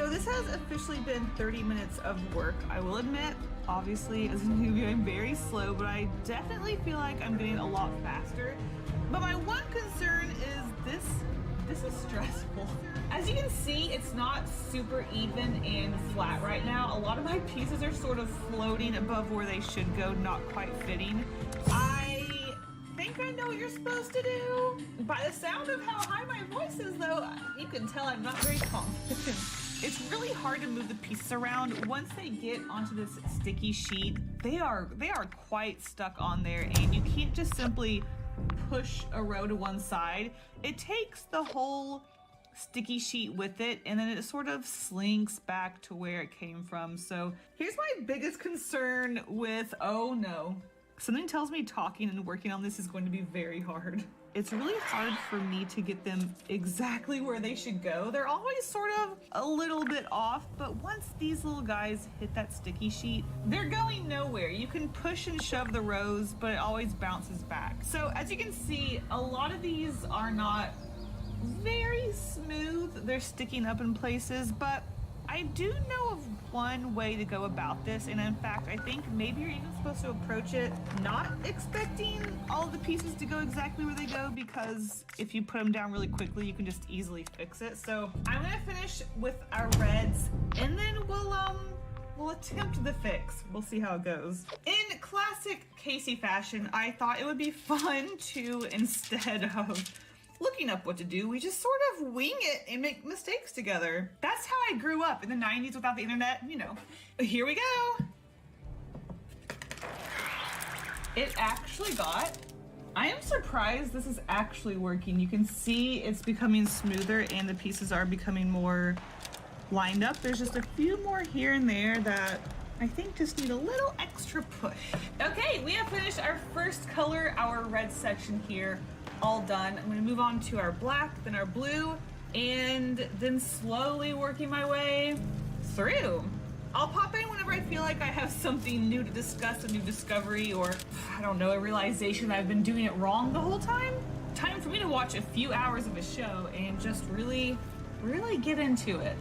So this has officially been 30 minutes of work. I will admit, obviously, as a newbie, I'm very slow, but I definitely feel like I'm getting a lot faster. But my one concern is this is stressful. As you can see, it's not super even and flat right now. A lot of my pieces are sort of floating above where they should go, not quite fitting. I think I know what you're supposed to do. By the sound of how high my voice is though, you can tell I'm not very confident. It's really hard to move the pieces around. Once they get onto this sticky sheet, they are quite stuck on there, and you can't just simply push a row to one side. It takes the whole sticky sheet with it, and then it sort of slinks back to where it came from. So here's my biggest concern with, oh no. Something tells me talking and working on this is going to be very hard. It's really hard for me to get them exactly where they should go. They're always sort of a little bit off, but once these little guys hit that sticky sheet, they're going nowhere. You can push and shove the rows, but it always bounces back. So as you can see, a lot of these are not very smooth. They're sticking up in places, but I do know of one way to go about this, and in fact, I think maybe you're even supposed to approach it not expecting all of the pieces to go exactly where they go, because if you put them down really quickly, you can just easily fix it. So I'm gonna finish with our reds, and then we'll attempt the fix. We'll see how it goes. In classic Casey fashion, I thought it would be fun to, instead of looking up what to do, we just sort of wing it and make mistakes together. That's how I grew up in the 90s without the internet, you know. Here we go. It actually got, I am surprised this is actually working. You can see it's becoming smoother and the pieces are becoming more lined up. There's just a few more here and there that I think just need a little extra push. Okay, we have finished our first color, our red section here. All done. I'm gonna move on to our black, then our blue, and then slowly working my way through. I'll pop in whenever I feel like I have something new to discuss, a new discovery, or I don't know, a realization that I've been doing it wrong the whole time. Time for me to watch a few hours of a show and just really get into it.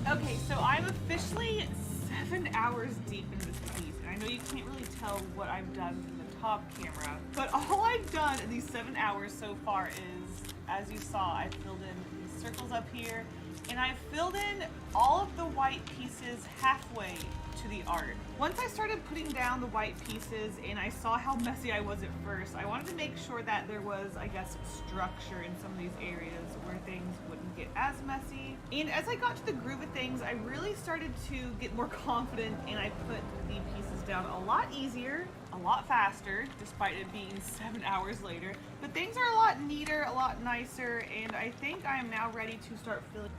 Okay, so I'm officially 7 hours deep in this piece, and I know you can't really tell what I've done from the top camera, but all I've done in these 7 hours so far is, as you saw, I filled in these circles up here, and I filled in all of the white pieces halfway to the art. Once I started putting down the white pieces and I saw how messy I was at first, I wanted to make sure that there was, I guess, structure in some of these areas where things wouldn't get as messy. And as I got to the groove of things, I really started to get more confident, and I put the pieces down a lot easier, a lot faster, despite it being 7 hours later. But things are a lot neater, a lot nicer, and I think I am now ready to start filling.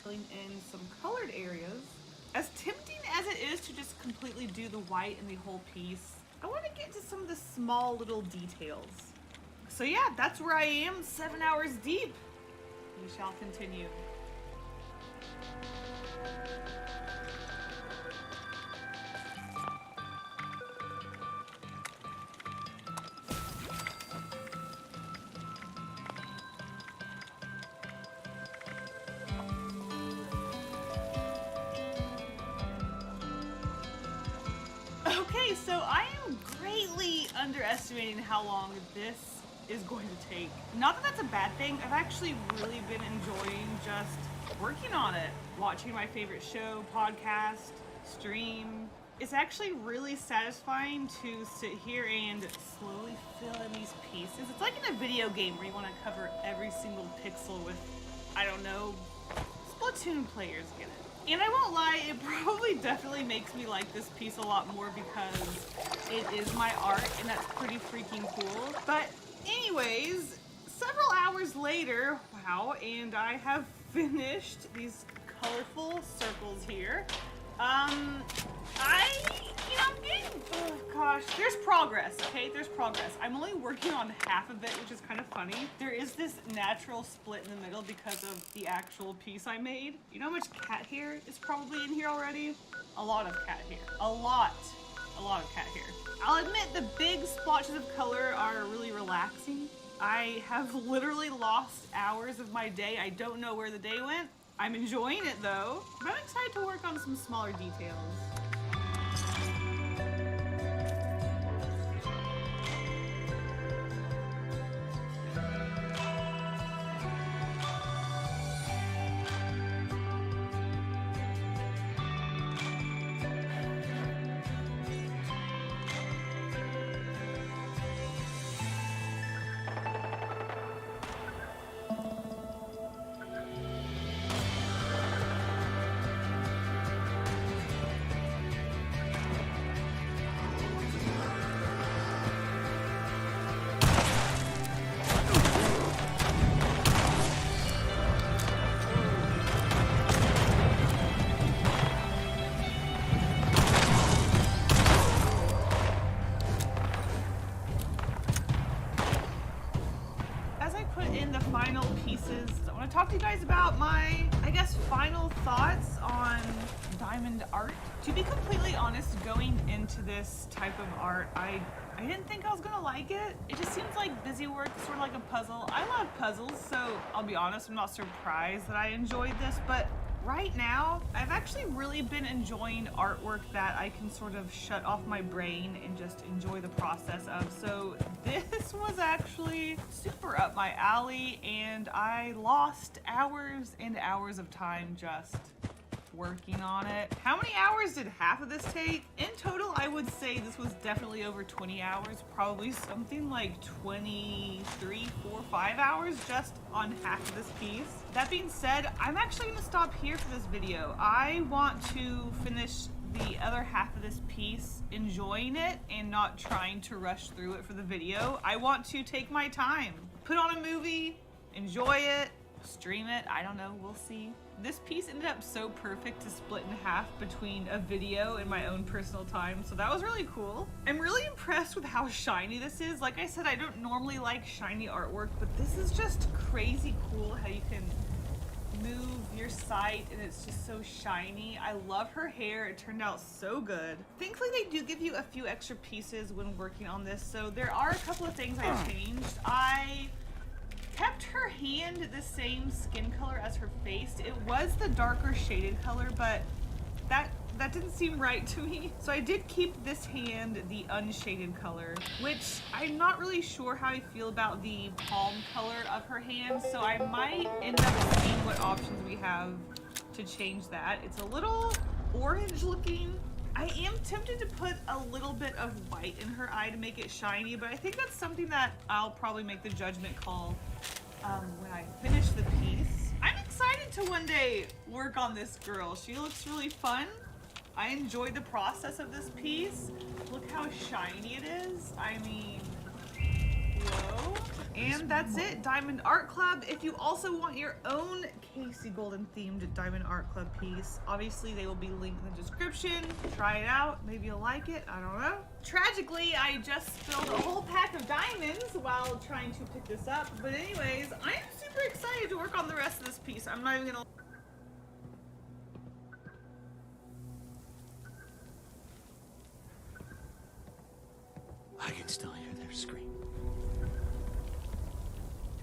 filling in some colored areas. As tempting as it is to just completely do the white in the whole piece, I want to get to some of the small little details. So yeah, that's where I am, 7 hours deep. We shall continue. Okay, so I am greatly underestimating how long this is going to take. Not that that's a bad thing. I've actually really been enjoying just working on it, watching my favorite show, podcast, stream. It's actually really satisfying to sit here and slowly fill in these pieces. It's like in a video game where you want to cover every single pixel with, I don't know, Splatoon players get it. And I won't lie, it probably definitely makes me like this piece a lot more because it is my art and that's pretty freaking cool. But anyways, several hours later, wow, and I have finished these colorful circles here. I'm getting, oh gosh, there's progress, okay? There's progress. I'm only working on half of it, which is kind of funny. There is this natural split in the middle because of the actual piece I made. You know how much cat hair is probably in here already? A lot of cat hair. A lot of cat hair. I'll admit the big splotches of color are really relaxing. I have literally lost hours of my day. I don't know where the day went. I'm enjoying it though, but I'm excited to work on some smaller details. Final pieces, I want to talk to you guys about my, I guess, final thoughts on diamond art. To be completely honest, going into this type of art, I didn't think I was gonna like it. It just seems like busy work, sort of like a puzzle. I love puzzles, so I'll be honest, I'm not surprised that I enjoyed this, but right now, I've actually really been enjoying artwork that I can sort of shut off my brain and just enjoy the process of. So this was actually super up my alley and I lost hours and hours of time just working on it. How many hours did half of this take? In total, I would say this was definitely over 20 hours, probably something like 23, 4, 5 hours just on half of this piece. That being said, I'm actually gonna stop here for this video. I want to finish the other half of this piece enjoying it and not trying to rush through it for the video. I want to take my time, put on a movie, enjoy it, stream it, I don't know, we'll see. This piece ended up so perfect to split in half between a video and my own personal time, so that was really cool. I'm really impressed with how shiny this is. Like I said, I don't normally like shiny artwork, but this is just crazy cool how you can move your sight and it's just so shiny. I love her hair, it turned out so good. Thankfully they do give you a few extra pieces when working on this, so there are a couple of things I changed. I kept her hand the same skin color as her face. It was the darker shaded color, but that didn't seem right to me. So I did keep this hand the unshaded color, which I'm not really sure how I feel about the palm color of her hand, so I might end up seeing what options we have to change that. It's a little orange looking. I am tempted to put a little bit of white in her eye to make it shiny, but I think that's something that I'll probably make the judgment call when I finish the piece. I'm excited to one day work on this girl. She looks really fun. I enjoyed the process of this piece. Look how shiny it is. I mean, video. And that's it, Diamond Art Club. If you also want your own Casey Golden themed Diamond Art Club piece, obviously they will be linked in the description. Try it out, maybe you'll like it, I don't know. Tragically, I just spilled a whole pack of diamonds while trying to pick this up. But anyways, I am super excited to work on the rest of this piece. I'm not even gonna... I can still hear their scream.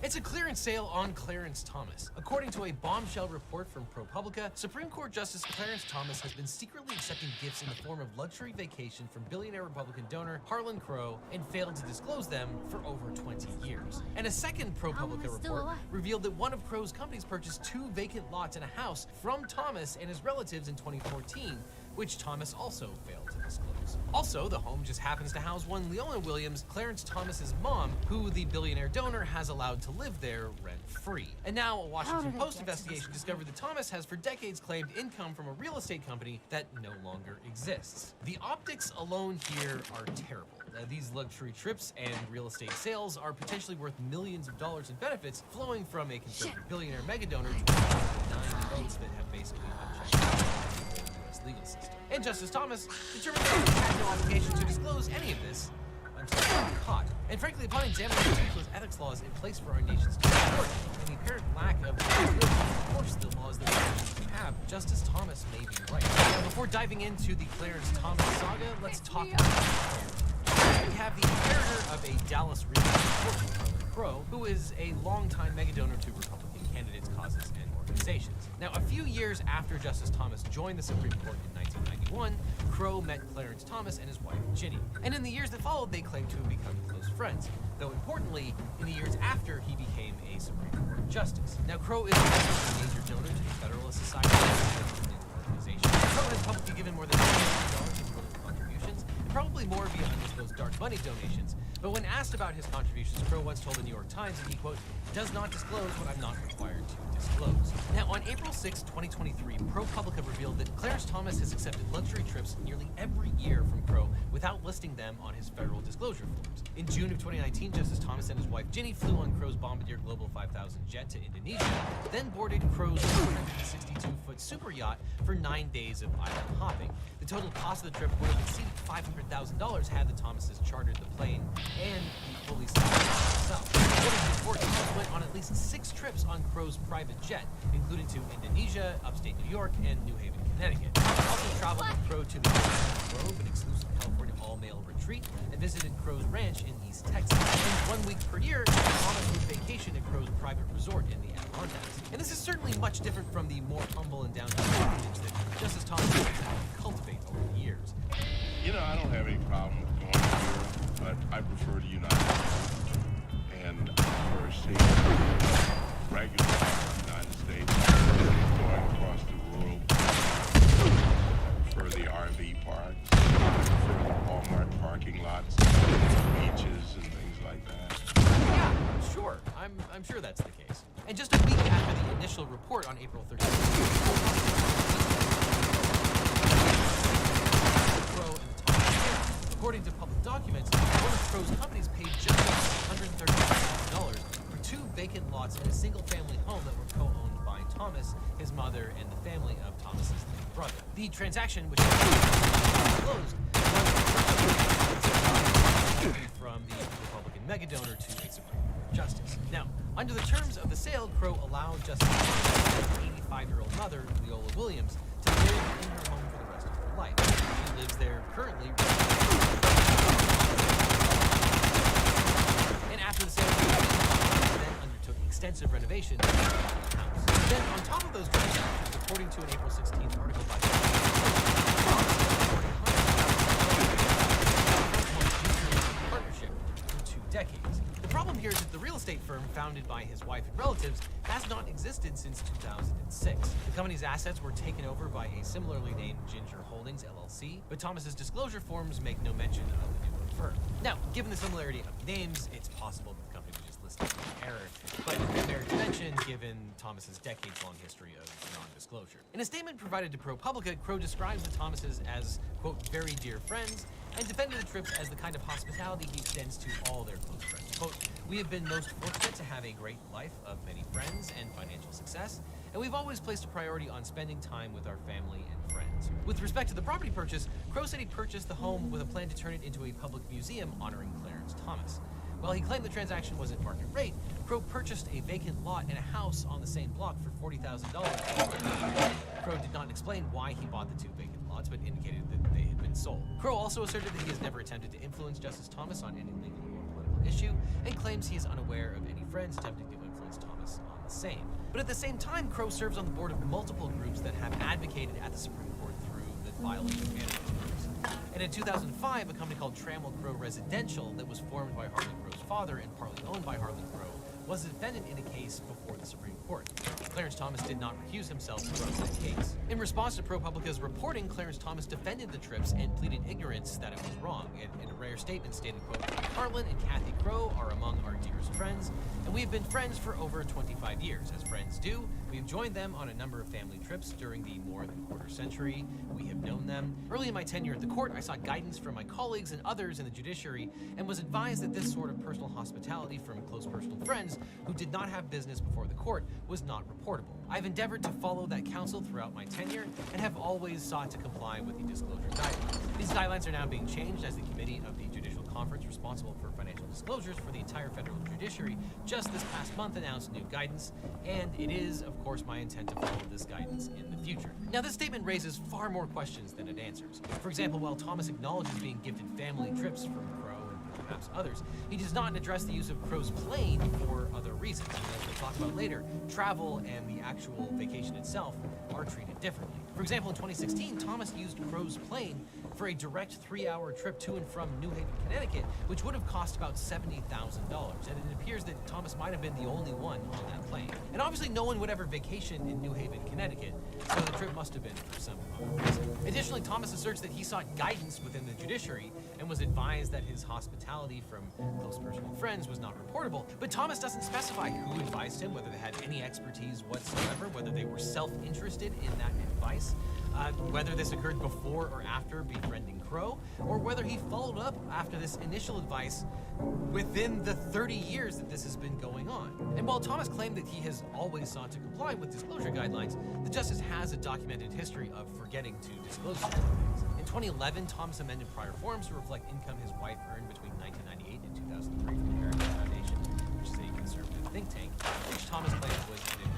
It's a clearance sale on Clarence Thomas. According to a bombshell report from ProPublica, Supreme Court Justice Clarence Thomas has been secretly accepting gifts in the form of luxury vacation from billionaire Republican donor Harlan Crow and failed to disclose them for over 20 years. And a second ProPublica report revealed that one of Crow's companies purchased 2 vacant lots and a house from Thomas and his relatives in 2014, which Thomas also failed to disclose. Also, the home just happens to house one Leona Williams, Clarence Thomas's mom, who the billionaire donor has allowed to live there rent-free. And now a Washington Post investigation discovered that Thomas has for decades claimed income from a real estate company that no longer exists. The optics alone here are terrible. These luxury trips and real estate sales are potentially worth millions of dollars in benefits flowing from a conservative billionaire mega-donor to 9 votes that have basically unchecked legal system. And Justice Thomas determined that he had no obligation to disclose any of this until he was caught. And frankly, upon examining the ridiculous ethics laws in place for our nation's court and the apparent lack of ability to enforce the laws that we have, Justice Thomas may be right. Now, before diving into the Clarence Thomas saga, let's talk about we have the inheritor of a Dallas real estate fortune, Harlan Crow, who is a longtime mega donor to Republican candidates, causes, and organizations. Now, a few years after Justice Thomas joined the Supreme Court in 1991, Crow met Clarence Thomas and his wife, Ginny. And in the years that followed, they claimed to have become close friends. Though importantly, in the years after he became a Supreme Court justice. Now, Crow is also a major donor to the Federalist Society organization. Crow has publicly given more than $1 million in political contributions, and probably more via undisclosed dark money donations. But when asked about his contributions, Crow once told the New York Times that he, quote, does not disclose what I'm not required to disclose. Now, on April 6, 2023, ProPublica revealed that Clarence Thomas has accepted luxury trips nearly every year from Crow without listing them on his federal disclosure forms. In June of 2019, Justice Thomas and his wife Ginny flew on Crow's Bombardier Global 5000 jet to Indonesia, then boarded Crow's 162-foot super yacht for 9 days of island hopping. The total cost of the trip would have exceeded $500,000 had the Thomases chartered the plane and the fully themselves. According to reports, Thomas went on at least 6 trips on Crow's private jet, including to Indonesia, upstate New York, and New Haven, Connecticut. He also traveled with Crow to the Grove, an exclusive California all-male retreat, and visited Crow's ranch in East Texas. And 1 week per year, Thomas would vacation at Crow's private resort in the Adirondacks. And this is certainly much different from the more humble and down-to-earth image that Justice Thomas has had to cultivate over the years. You know, I don't have any problem with going to Europe, but I prefer the United States. And I prefer seeing regular United States going across the world. I prefer the RV parks. I prefer the Walmart parking lots, beaches, and things like that. Yeah, sure. I'm sure that's the case. And just a week after the initial report on April 13th, according to public documents, one of Crow's companies paid just $130,000 for 2 vacant lots in a single-family home that were co-owned by Thomas, his mother, and the family of Thomas's late brother. The transaction, which was closed, was from the Republican mega-donor to a Supreme Court justice. Now, under the terms of the sale, Crow allowed Justice Thomas's 85-year-old mother, Leona Williams, to live in her home for the rest of her life. She lives there currently. And after the sale, then undertook extensive renovations to the house. Then, on top of those renovations, according to an April 16th article by partnership for 2 decades. The problem here is that the real estate firm founded by his wife and relatives has not existed since 2006. The company's assets were taken over by a similarly named Ginger Holdings LLC, but Thomas's disclosure forms make no mention of the new firm. Now, given the similarity of names, it's possible that the company was just listed error, but it merits mention given Thomas's decades-long history of non-disclosure. In a statement provided to ProPublica, Crow describes the Thomases as, quote, very dear friends, and defended the trips as the kind of hospitality he extends to all their close friends. Quote, we have been most fortunate to have a great life of many friends and financial success, and we've always placed a priority on spending time with our family and friends. With respect to the property purchase, Crow said he purchased the home with a plan to turn it into a public museum honoring Clarence Thomas. While he claimed the transaction was at market rate, Crow purchased a vacant lot and a house on the same block for $40,000. Crow did not explain why he bought the two vacant lots, but indicated that they had been sold. Crow also asserted that he has never attempted to influence Justice Thomas on any legal or political issue, and claims he is unaware of any friends attempting to influence Thomas on the same. But at the same time, Crow serves on the board of multiple groups that have advocated at the Supreme Court through the filing of management groups. And in 2005, a company called Trammell Crow Residential that was formed by Harlan Crow's father and partly owned by Harlan Crow was a defendant in a case before the Supreme Court. Clarence Thomas did not recuse himself from that case. In response to ProPublica's reporting, Clarence Thomas defended the trips and pleaded ignorance that it was wrong. In a rare statement stated, quote, Harlan and Kathy Crow are among our dearest friends, and we have been friends for over 25 years. As friends do, we have joined them on a number of family trips during the more than quarter century we have known them. Early in my tenure at the court, I sought guidance from my colleagues and others in the judiciary and was advised that this sort of personal hospitality from close personal friends who did not have business before the court was not reportable. I've endeavored to follow that counsel throughout my tenure and have always sought to comply with the disclosure guidelines. These guidelines are now being changed as the committee of the Judicial Conference responsible for financial disclosures for the entire federal judiciary just this past month announced new guidance, and it is, of course, my intent to follow this guidance in the future. Now, this statement raises far more questions than it answers. For example, while Thomas acknowledges being gifted family trips from Crow and perhaps others, he does not address the use of Crow's plane for other reasons. And as we'll talk about later, travel and the actual vacation itself are treated differently. For example, in 2016, Thomas used Crow's plane for a direct 3-hour trip to and from New Haven, Connecticut, which would have cost about $70,000. And it appears that Thomas might have been the only one on that plane. And obviously no one would ever vacation in New Haven, Connecticut, so the trip must have been for some other reason. Additionally, Thomas asserts that he sought guidance within the judiciary and was advised that his hospitality from close personal friends was not reportable, but Thomas doesn't specify who advised him, whether they had any expertise whatsoever, whether they were self-interested in that advice, whether this occurred before or after befriending Crow, or whether he followed up after this initial advice within the 30 years that this has been going on. And while Thomas claimed that he has always sought to comply with disclosure guidelines, the justice has a documented history of forgetting to disclose certain things. In 2011, Thomas amended prior forms to reflect income his wife earned between 1998 and 2003 from the Heritage Foundation, which is a conservative think tank, which Thomas claimed was admitted.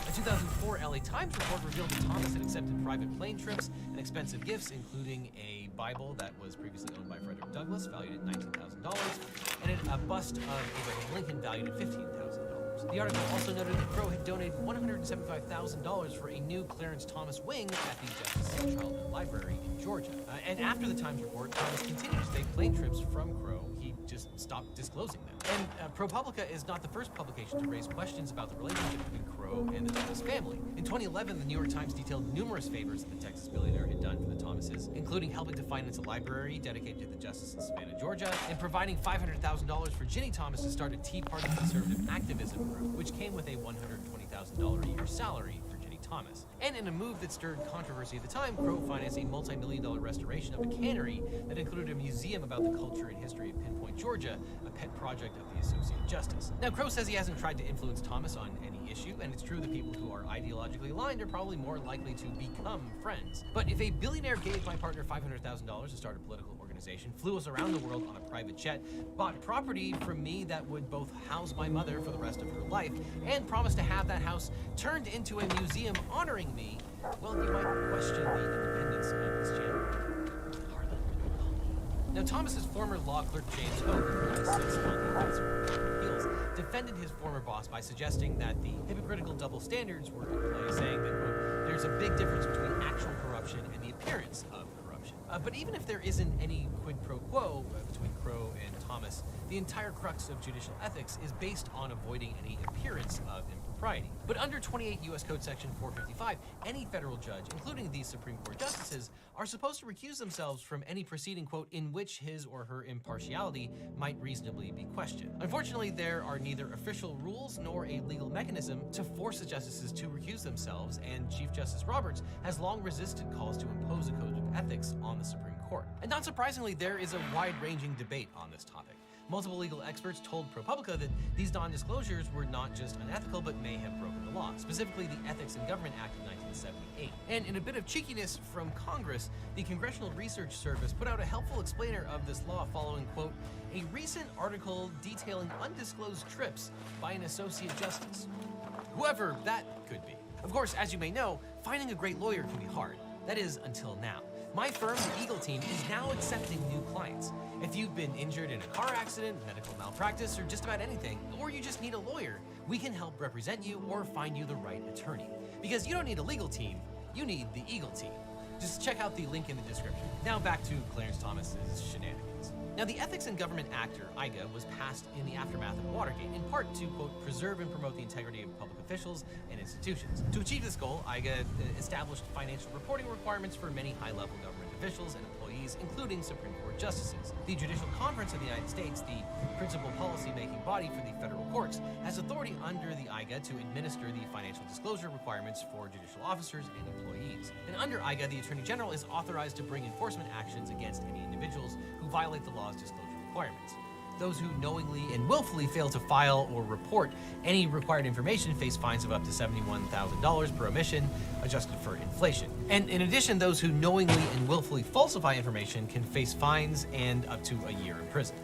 A 2004 LA Times report revealed that Thomas had accepted private plane trips and expensive gifts, including a Bible that was previously owned by Frederick Douglass, valued at $19,000, and a bust of Abraham Lincoln, valued at $15,000. The article also noted that Crow had donated $175,000 for a new Clarence Thomas wing at the Justice Childhood Library in Georgia. And after the Times report, Thomas continued to take plane trips from Crow. He just stopped disclosing them. And ProPublica is not the first publication to raise questions about the relationship between Crow and the Thomas family. In 2011, the New York Times detailed numerous favors that the Texas billionaire had done for the Thomases, including helping to finance a library dedicated to the Justice in Savannah, Georgia, and providing $500,000 for Ginny Thomas to start a Tea Party conservative activism group, which came with a $120,000 a year salary for Ginny Thomas. And in a move that stirred controversy at the time, Crow financed a multi-million-dollar restoration of a cannery that included a museum about the culture and history of Pinpoint, Georgia, a pet project of the Associated Justice. Now, Crow says he hasn't tried to influence Thomas on any issue, and it's true that people who are ideologically aligned are probably more likely to become friends. But if a billionaire gave my partner $500,000 to start a political organization, flew us around the world on a private jet, bought property from me that would both house my mother for the rest of her life, and promised to have that house turned into a museum honoring me, well, you might question the independence of this channel. Now, Thomas's former law clerk James Hope, who sits on the Appeals, defended his former boss by suggesting that the hypocritical double standards were in play, saying that, quote, there's a big difference between actual corruption and the appearance of corruption. But even if there isn't any quid pro quo between Crow and Thomas, the entire crux of judicial ethics is based on avoiding any appearance of impropriety. propriety. But under 28 U.S. Code Section 455, any federal judge, including these Supreme Court justices, are supposed to recuse themselves from any proceeding, quote, in which his or her impartiality might reasonably be questioned. Unfortunately, there are neither official rules nor a legal mechanism to force the justices to recuse themselves, and Chief Justice Roberts has long resisted calls to impose a code of ethics on the Supreme Court. And not surprisingly, there is a wide-ranging debate on this topic. Multiple legal experts told ProPublica that these non-disclosures were not just unethical, but may have broken the law, specifically the Ethics in Government Act of 1978. And in a bit of cheekiness from Congress, the Congressional Research Service put out a helpful explainer of this law following, quote, a recent article detailing undisclosed trips by an associate justice. Whoever that could be. Of course, as you may know, finding a great lawyer can be hard. That is, until now. My firm, the Eagle Team, is now accepting new clients. If you've been injured in a car accident, medical malpractice, or just about anything, or you just need a lawyer, we can help represent you or find you the right attorney. Because you don't need a legal team, you need the Eagle Team. Just check out the link in the description. Now back to Clarence Thomas's shenanigans. Now, the Ethics in Government Act, or IGA, was passed in the aftermath of Watergate, in part to, quote, preserve and promote the integrity of public officials and institutions. To achieve this goal, IGA established financial reporting requirements for many high-level government officials and employees, including Supreme Court justices. The Judicial Conference of the United States, the principal policy-making body for the federal courts, has authority under the IGA to administer the financial disclosure requirements for judicial officers and employees. And under IGA, the Attorney General is authorized to bring enforcement actions against any individuals who violate the law's disclosure requirements. Those who knowingly and willfully fail to file or report any required information face fines of up to $71,000 per omission, adjusted for inflation. And in addition, those who knowingly and willfully falsify information can face fines and up to a year in prison.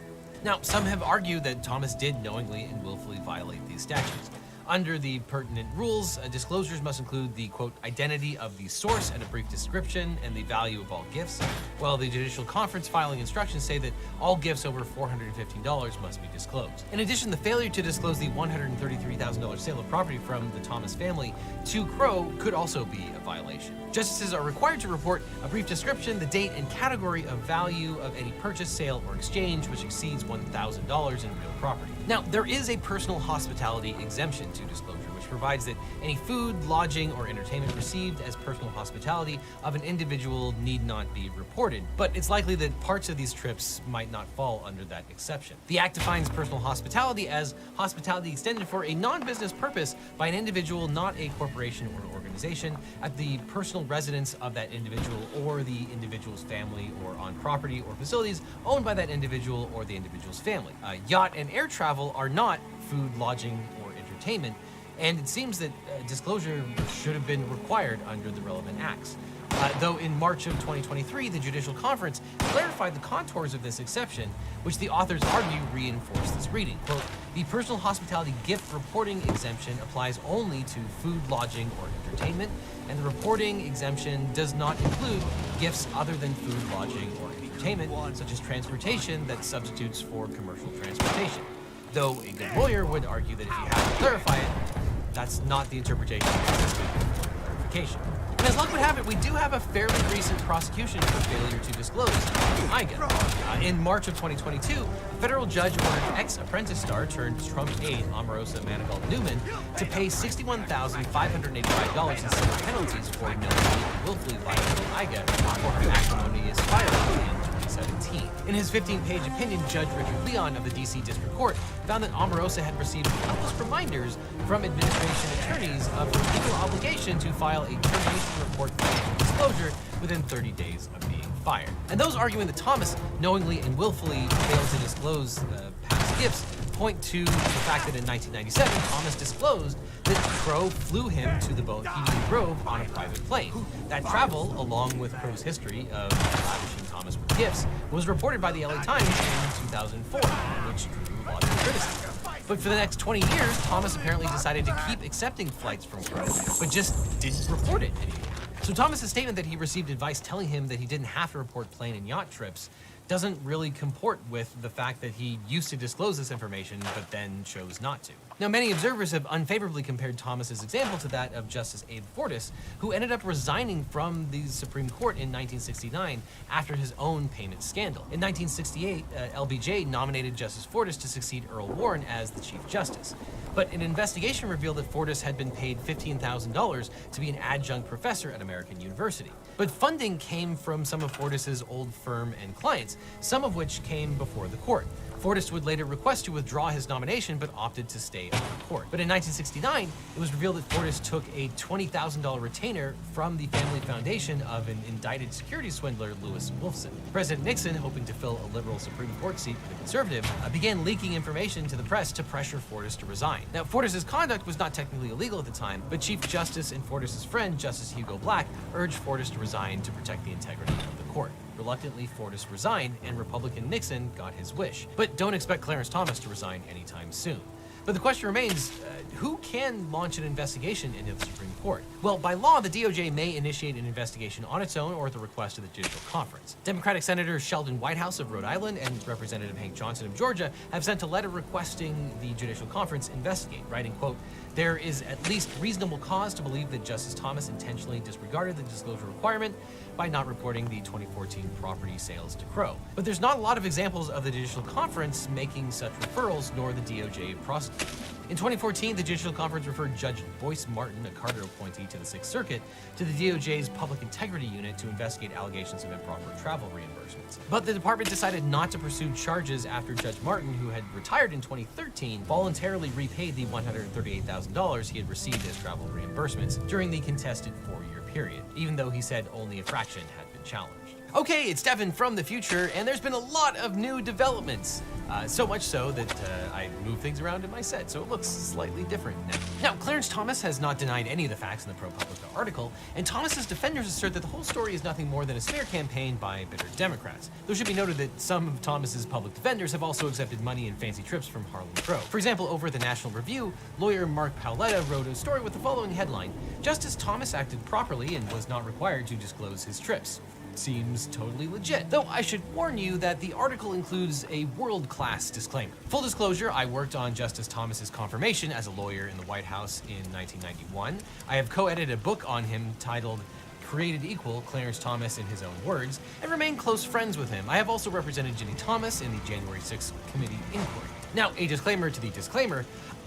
Now, some have argued that Thomas did knowingly and willfully violate these statutes. Under the pertinent rules, disclosures must include the, quote, identity of the source and a brief description and the value of all gifts, while the Judicial Conference filing instructions say that all gifts over $415 must be disclosed. In addition, the failure to disclose the $133,000 sale of property from the Thomas family to Crow could also be a violation. Justices are required to report a brief description, the date and category of value of any purchase, sale, or exchange which exceeds $1,000 in real property. Now, there is a personal hospitality exemption to disclosure, which provides that any food, lodging, or entertainment received as personal hospitality of an individual need not be reported, but it's likely that parts of these trips might not fall under that exception. The Act defines personal hospitality as hospitality extended for a non-business purpose by an individual, not a corporation or organization, at the personal residence of that individual or the individual's family, or on property or facilities owned by that individual or the individual's family. Yacht and air travel are not food, lodging, or entertainment, and it seems that disclosure should have been required under the relevant acts. Though in March of 2023, the Judicial Conference clarified the contours of this exception, which the authors argue reinforce this reading. Quote, the personal hospitality gift reporting exemption applies only to food, lodging, or entertainment, and the reporting exemption does not include gifts other than food, lodging, or entertainment, such as transportation that substitutes for commercial transportation. Though a good lawyer would argue that if you have to clarify it, that's not the interpretation of clarification. And as luck would have it, we do have a fairly recent prosecution for failure to disclose IGA. In March of 2022, a federal judge ordered ex-Apprentice star turned Trump aide Omarosa Manigault Newman to pay $61,585 in civil penalties for knowingly and willfully violating IGA for her acrimonious filing in 2017. In his 15-page opinion, Judge Richard Leon of the D.C. District Court found that Omarosa had received countless reminders from administration attorneys of her legal obligation to file a termination report financial disclosure within 30 days of being fired. And those arguing that Thomas knowingly and willfully failed to disclose past gifts point to the fact that in 1997, Thomas disclosed that Crow flew him to the Bohemian Grove on a private plane. That travel, along with Crow's history of lavishing Thomas with gifts, was reported by the LA Times in 2004, which drew a lot of criticism. But for the next 20 years, Thomas apparently decided to keep accepting flights from Crow, but just didn't report it anymore. So Thomas's statement that he received advice telling him that he didn't have to report plane and yacht trips doesn't really comport with the fact that he used to disclose this information, but then chose not to. Now, many observers have unfavorably compared Thomas's example to that of Justice Abe Fortas, who ended up resigning from the Supreme Court in 1969 after his own payment scandal. In 1968, LBJ nominated Justice Fortas to succeed Earl Warren as the Chief Justice. But an investigation revealed that Fortas had been paid $15,000 to be an adjunct professor at American University. But funding came from some of Fortas's old firm and clients, some of which came before the court. Fortas would later request to withdraw his nomination, but opted to stay on the court. But in 1969, it was revealed that Fortas took a $20,000 retainer from the family foundation of an indicted securities swindler, Lewis Wolfson. President Nixon, hoping to fill a liberal Supreme Court seat with a conservative, began leaking information to the press to pressure Fortas to resign. Now, Fortas's conduct was not technically illegal at the time, but Chief Justice and Fortas's friend, Justice Hugo Black, urged Fortas to resign to protect the integrity of the court. Reluctantly, Fortas resigned, and Republican Nixon got his wish. But don't expect Clarence Thomas to resign anytime soon. But the question remains, who can launch an investigation into the Supreme Court? Well, by law, the DOJ may initiate an investigation on its own or at the request of the Judicial Conference. Democratic Senator Sheldon Whitehouse of Rhode Island and Representative Hank Johnson of Georgia have sent a letter requesting the Judicial Conference investigate, writing, quote, "There is at least reasonable cause to believe that Justice Thomas intentionally disregarded the disclosure requirement by not reporting the 2014 property sales to Crow." But there's not a lot of examples of the Judicial Conference making such referrals, nor the DOJ prosecuting. In 2014, the Judicial Conference referred Judge Boyce Martin, a Carter appointee to the Sixth Circuit, to the DOJ's Public Integrity Unit to investigate allegations of improper travel reimbursements. But the department decided not to pursue charges after Judge Martin, who had retired in 2013, voluntarily repaid the $138,000 he had received as travel reimbursements during the contested 4-year period, even though he said only a fraction had been challenged. Okay, it's Devin from the future, and there's been a lot of new developments. So much so that I moved things around in my set, so it looks slightly different now. Now, Clarence Thomas has not denied any of the facts in the ProPublica article, and Thomas's defenders assert that the whole story is nothing more than a smear campaign by bitter Democrats. Though it should be noted that some of Thomas's public defenders have also accepted money and fancy trips from Harlan Crow. For example, over at the National Review, lawyer Mark Paoletta wrote a story with the following headline: "Justice Thomas acted properly and was not required to disclose his trips." Seems totally legit. Though I should warn you that the article includes a world-class disclaimer. Full disclosure, I worked on Justice Thomas's confirmation as a lawyer in the White House in 1991. I have co-edited a book on him titled Created Equal, Clarence Thomas in His Own Words, and remain close friends with him. I have also represented Ginny Thomas in the January 6th committee inquiry. Now, a disclaimer to the disclaimer,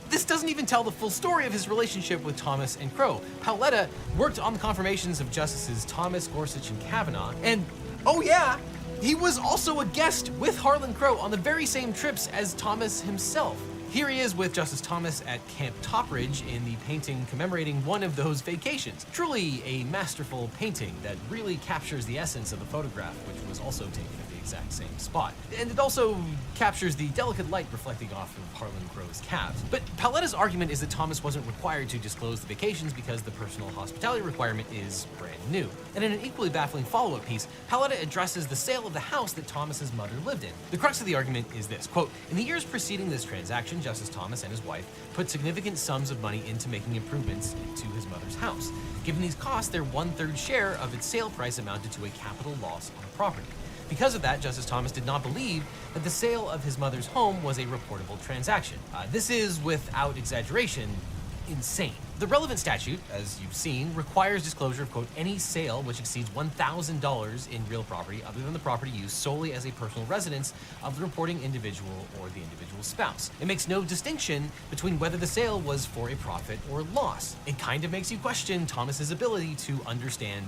this doesn't even tell the full story of his relationship with Thomas and Crow. Paoletta worked on the confirmations of Justices Thomas, Gorsuch, and Kavanaugh, and oh yeah, he was also a guest with Harlan Crow on the very same trips as Thomas himself. Here he is with Justice Thomas at Camp Topridge in the painting commemorating one of those vacations. Truly a masterful painting that really captures the essence of the photograph, which was also taken at the exact same spot. And it also captures the delicate light reflecting off of Harlan Crow's calves. But Paoletta's argument is that Thomas wasn't required to disclose the vacations because the personal hospitality requirement is brand new. And in an equally baffling follow-up piece, Paoletta addresses the sale of the house that Thomas's mother lived in. The crux of the argument is this, quote, "In the years preceding this transaction, Justice Thomas and his wife put significant sums of money into making improvements to his mother's house. Given these costs, their 1/3 share of its sale price amounted to a capital loss on the property. Because of that, Justice Thomas did not believe that the sale of his mother's home was a reportable transaction. This is, without exaggeration, insane. The relevant statute, as you've seen, requires disclosure of, quote, any sale which exceeds $1,000 in real property other than the property used solely as a personal residence of the reporting individual or the individual's spouse. It makes no distinction between whether the sale was for a profit or loss. It kind of makes you question Thomas's ability to understand,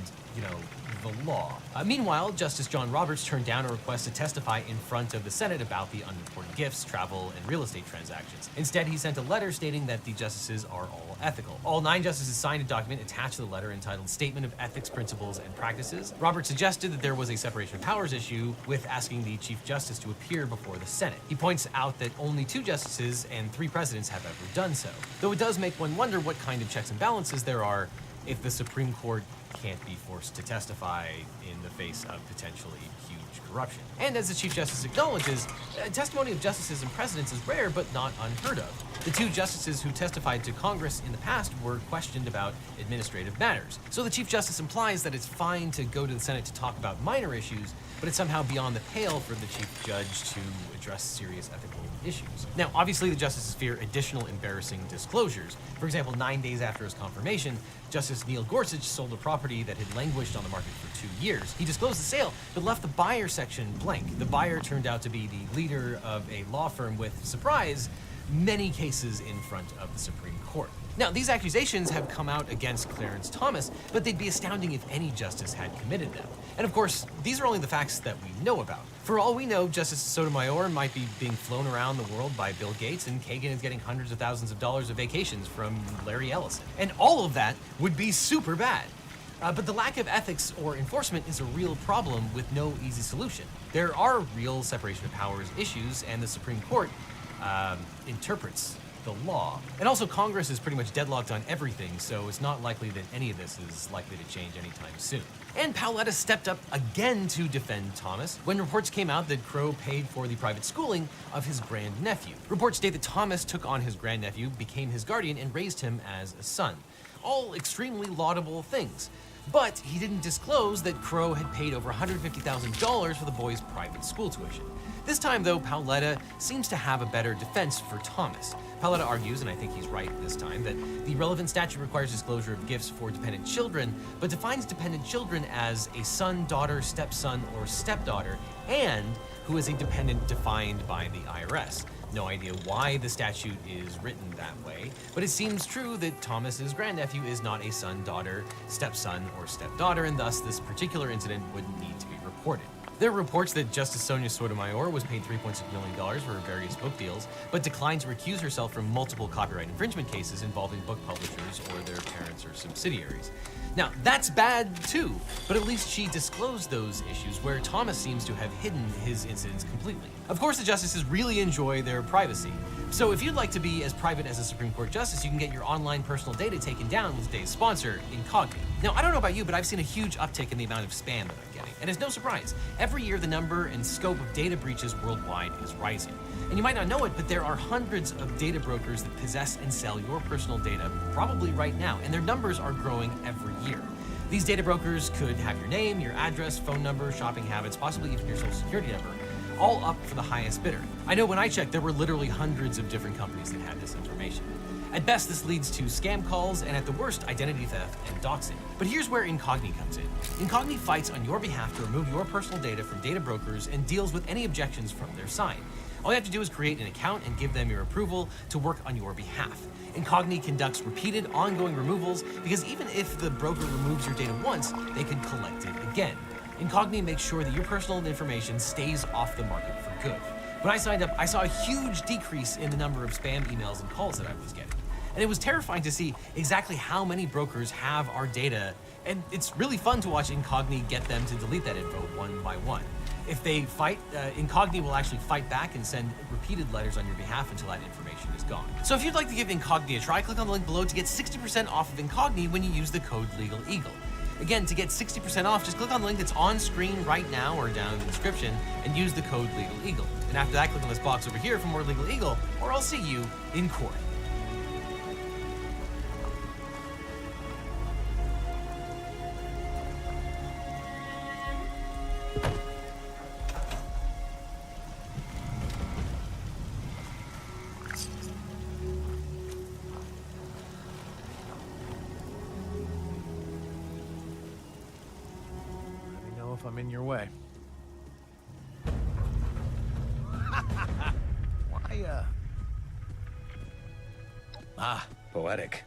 the law. Meanwhile, Justice John Roberts turned down a request to testify in front of the Senate about the unreported gifts, travel, and real estate transactions. Instead, he sent a letter stating that the justices are all ethical. All 9 justices signed a document attached to the letter entitled Statement of Ethics, Principles, and Practices. Roberts suggested that there was a separation of powers issue with asking the Chief Justice to appear before the Senate. He points out that only 2 justices and 3 presidents have ever done so. Though it does make one wonder what kind of checks and balances there are if the Supreme Court can't be forced to testify in the face of potentially huge corruption. And as the Chief Justice acknowledges, testimony of justices and presidents is rare but not unheard of. The two justices who testified to Congress in the past were questioned about administrative matters. So the Chief Justice implies that it's fine to go to the Senate to talk about minor issues, but it's somehow beyond the pale for the Chief Judge to address serious ethical issues. Now, obviously, the justices fear additional embarrassing disclosures. For example, 9 days after his confirmation, Justice Neil Gorsuch sold a property that had languished on the market for 2 years. He disclosed the sale, but left the buyer section blank. The buyer turned out to be the leader of a law firm with, surprise, many cases in front of the Supreme Court. Now, these accusations have come out against Clarence Thomas, but they'd be astounding if any justice had committed them. And of course, these are only the facts that we know about. For all we know, Justice Sotomayor might be being flown around the world by Bill Gates, and Kagan is getting hundreds of thousands of dollars of vacations from Larry Ellison. And all of that would be super bad. But the lack of ethics or enforcement is a real problem with no easy solution. There are real separation of powers issues, and the Supreme Court interprets the law. And also, Congress is pretty much deadlocked on everything, so it's not likely that any of this is likely to change anytime soon. And Paoletta stepped up again to defend Thomas when reports came out that Crow paid for the private schooling of his grandnephew. Reports state that Thomas took on his grandnephew, became his guardian, and raised him as a son. All extremely laudable things. But he didn't disclose that Crow had paid over $150,000 for the boy's private school tuition. This time, though, Paoletta seems to have a better defense for Thomas. Paoletta argues, and I think he's right this time, that the relevant statute requires disclosure of gifts for dependent children, but defines dependent children as a son, daughter, stepson, or stepdaughter, and who is a dependent defined by the IRS. No idea why the statute is written that way, but it seems true that Thomas's grandnephew is not a son, daughter, stepson, or stepdaughter, and thus this particular incident would need to be reported. There are reports that Justice Sonia Sotomayor was paid $3.6 million for various book deals, but declined to recuse herself from multiple copyright infringement cases involving book publishers or their parents or subsidiaries. Now, that's bad too, but at least she disclosed those issues where Thomas seems to have hidden his incidents completely. Of course, the justices really enjoy their privacy. So if you'd like to be as private as a Supreme Court justice, you can get your online personal data taken down with today's sponsor, Incogni. Now, I don't know about you, but I've seen a huge uptick in the amount of spam that I'm getting. And it's no surprise. Every year, the number and scope of data breaches worldwide is rising. And you might not know it, but there are hundreds of data brokers that possess and sell your personal data probably right now, and their numbers are growing every year. These data brokers could have your name, your address, phone number, shopping habits, possibly even your social security number, all up for the highest bidder. I know when I checked, there were literally hundreds of different companies that had this information. At best, this leads to scam calls, and at the worst, identity theft and doxing. But here's where Incogni comes in. Incogni fights on your behalf to remove your personal data from data brokers and deals with any objections from their side. All you have to do is create an account and give them your approval to work on your behalf. Incogni conducts repeated, ongoing removals because even if the broker removes your data once, they could collect it again. Incogni makes sure that your personal information stays off the market for good. When I signed up, I saw a huge decrease in the number of spam emails and calls that I was getting. And it was terrifying to see exactly how many brokers have our data, and it's really fun to watch Incogni get them to delete that info one by one. If they fight, Incogni will actually fight back and send repeated letters on your behalf until that information is gone. So if you'd like to give Incogni a try, click on the link below to get 60% off of Incogni when you use the code LegalEagle. Again, to get 60% off, just click on the link that's on screen right now or down in the description and use the code LegalEagle. And after that, click on this box over here for more Legal Eagle, or I'll see you in court. If I'm in your way. Why, Poetic.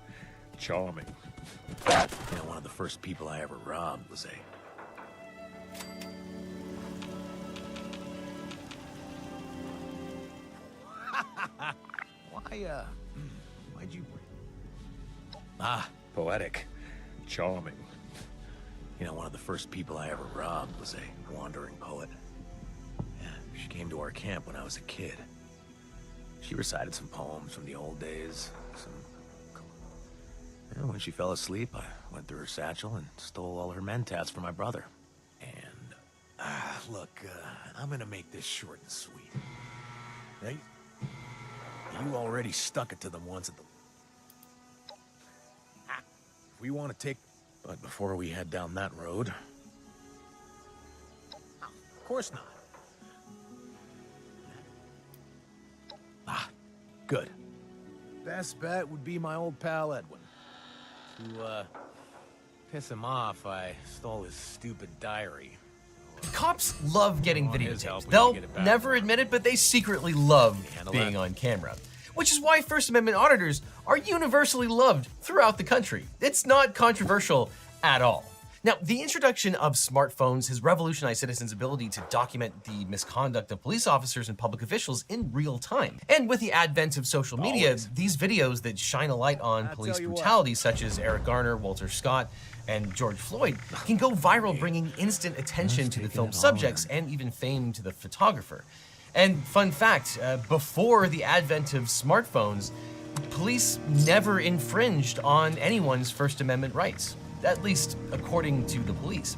Charming. you know, one of the first people I ever robbed was why'd you... Poetic. Charming. You know, one of the first people I ever robbed was a wandering poet. Yeah, she came to our camp when I was a kid. She recited some poems from the old days, when she fell asleep, I went through her satchel and stole all her mentats for my brother. And, look, I'm gonna make this short and sweet. Hey, you already stuck it to them once at the... We want to take... But before we head down that road... Of course not. Good. Best bet would be my old pal Edwin. To, piss him off, I stole his stupid diary. Cops love getting On his videotaped. help, we They'll can get it back. never admit it, but they secretly love handle being that? on camera. Which is why First Amendment auditors are universally loved throughout the country. It's not controversial at all. Now, the introduction of smartphones has revolutionized citizens' ability to document the misconduct of police officers and public officials in real time. And with the advent of social media, Always. these videos that shine a light on I police tell you what. brutality, such as Eric Garner, Walter Scott, and George Floyd, can go viral, bringing instant attention to the taking film it all subjects and even fame to the photographer. And fun fact, before the advent of smartphones, police never infringed on anyone's First Amendment rights, at least according to the police.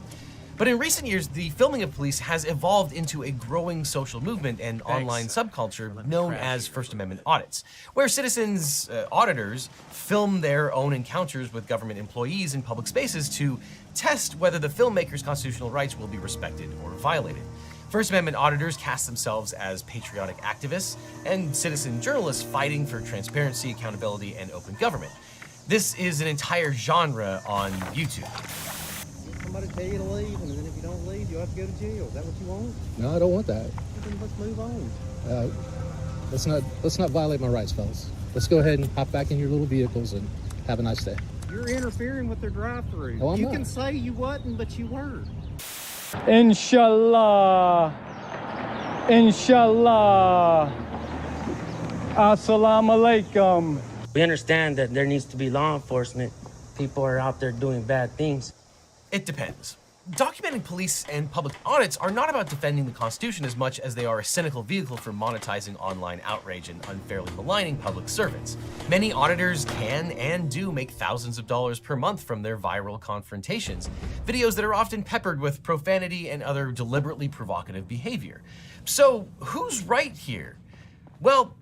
But in recent years, the filming of police has evolved into a growing social movement and online subculture known as First Amendment audits, where citizens, auditors, film their own encounters with government employees in public spaces to test whether the filmmaker's constitutional rights will be respected or violated. First Amendment auditors cast themselves as patriotic activists and citizen journalists fighting for transparency, accountability, and open government. This is an entire genre on YouTube. Somebody tell you to leave, and then if you don't leave, you'll have to go to jail. Is that what you want? No, I don't want that. Then let's move on. Let's not violate my rights, fellas. Let's go ahead and hop back in your little vehicles and have a nice day. You're interfering with their drive-through. No, I'm you not. can say you wasn't, but you were. Inshallah. Inshallah. Assalamu alaikum. We understand that there needs to be law enforcement. People are out there doing bad things. It depends. Documenting police and public audits are not about defending the Constitution as much as they are a cynical vehicle for monetizing online outrage and unfairly maligning public servants. Many auditors can and do make thousands of dollars per month from their viral confrontations, videos that are often peppered with profanity and other deliberately provocative behavior. So, who's right here? Well,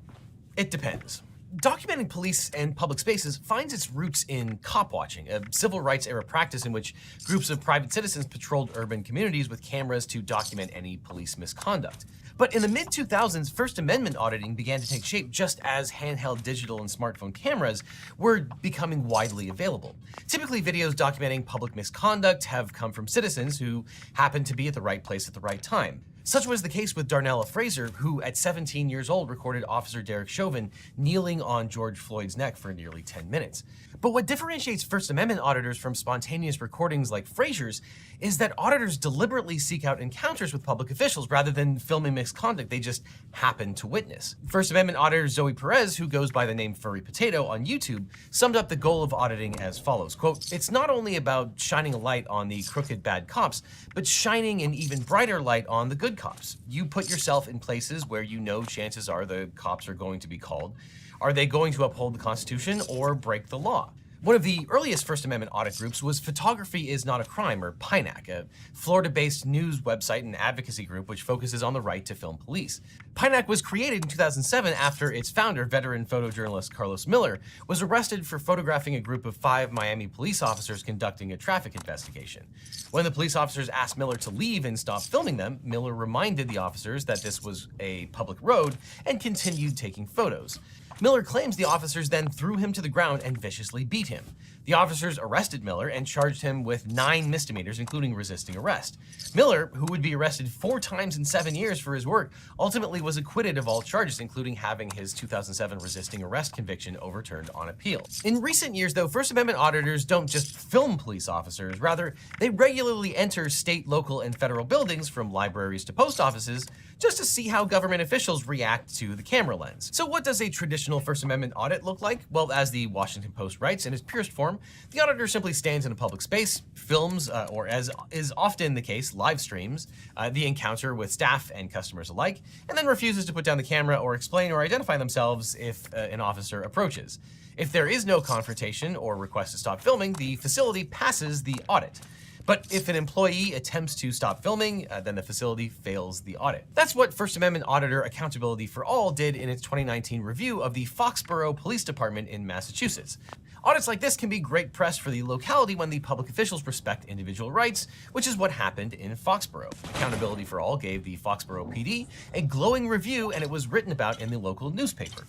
it depends. Documenting police and public spaces finds its roots in cop watching, a civil rights era practice in which groups of private citizens patrolled urban communities with cameras to document any police misconduct. But in the mid-2000s, First Amendment auditing began to take shape just as handheld digital and smartphone cameras were becoming widely available. Typically, videos documenting public misconduct have come from citizens who happened to be at the right place at the right time. Such was the case with Darnella Fraser, who at 17 years old recorded Officer Derek Chauvin kneeling on George Floyd's neck for nearly 10 minutes. But what differentiates First Amendment auditors from spontaneous recordings like Fraser's is that auditors deliberately seek out encounters with public officials rather than filming misconduct they just happen to witness. First Amendment auditor Zoe Perez, who goes by the name Furry Potato on YouTube, summed up the goal of auditing as follows, quote, "It's not only about shining a light on the crooked bad cops, but shining an even brighter light on the good cops. You put yourself in places where you know chances are the cops are going to be called. Are they going to uphold the Constitution or break the law?" One of the earliest First Amendment audit groups was Photography Is Not a Crime, or PINAC, a Florida-based news website and advocacy group which focuses on the right to film police. PINAC was created in 2007 after its founder, veteran photojournalist Carlos Miller, was arrested for photographing a group of 5 Miami police officers conducting a traffic investigation. When the police officers asked Miller to leave and stop filming them, Miller reminded the officers that this was a public road and continued taking photos. Miller claims the officers then threw him to the ground and viciously beat him. The officers arrested Miller and charged him with 9 misdemeanors, including resisting arrest. Miller, who would be arrested 4 times in 7 years for his work, ultimately was acquitted of all charges, including having his 2007 resisting arrest conviction overturned on appeal. In recent years, though, First Amendment auditors don't just film police officers. Rather, they regularly enter state, local, and federal buildings, from libraries to post offices, just to see how government officials react to the camera lens. So what does a traditional First Amendment audit look like? Well, as the Washington Post writes in its purest form, the auditor simply stands in a public space, films, or as is often the case, live streams, the encounter with staff and customers alike, and then refuses to put down the camera or explain or identify themselves if an officer approaches. If there is no confrontation or request to stop filming, the facility passes the audit. But if an employee attempts to stop filming, then the facility fails the audit. That's what First Amendment Auditor Accountability for All did in its 2019 review of the Foxborough Police Department in Massachusetts. Audits like this can be great press for the locality when the public officials respect individual rights, which is what happened in Foxborough. Accountability for All gave the Foxborough PD a glowing review, and it was written about in the local newspaper.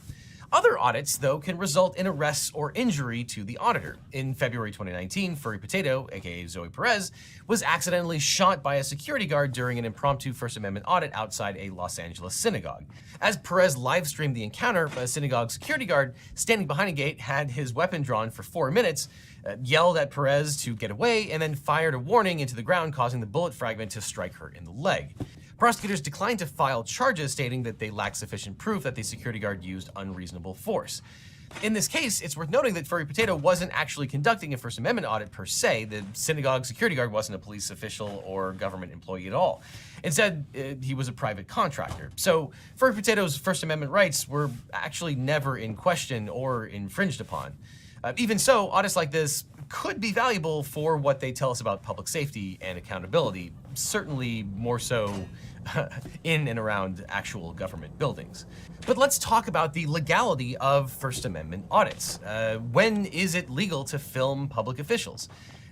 Other audits, though, can result in arrests or injury to the auditor. In February 2019, Furry Potato, aka Zoe Perez, was accidentally shot by a security guard during an impromptu First Amendment audit outside a Los Angeles synagogue. As Perez live-streamed the encounter, a synagogue security guard standing behind a gate had his weapon drawn for 4 minutes, yelled at Perez to get away, and then fired a warning into the ground, causing the bullet fragment to strike her in the leg. Prosecutors declined to file charges, stating that they lacked sufficient proof that the security guard used unreasonable force. In this case, it's worth noting that Furry Potato wasn't actually conducting a First Amendment audit per se. The synagogue security guard wasn't a police official or government employee at all. Instead, he was a private contractor. So Furry Potato's First Amendment rights were actually never in question or infringed upon. Even so, audits like this could be valuable for what they tell us about public safety and accountability, certainly more so in and around actual government buildings. But let's talk about the legality of First Amendment audits. When is it legal to film public officials?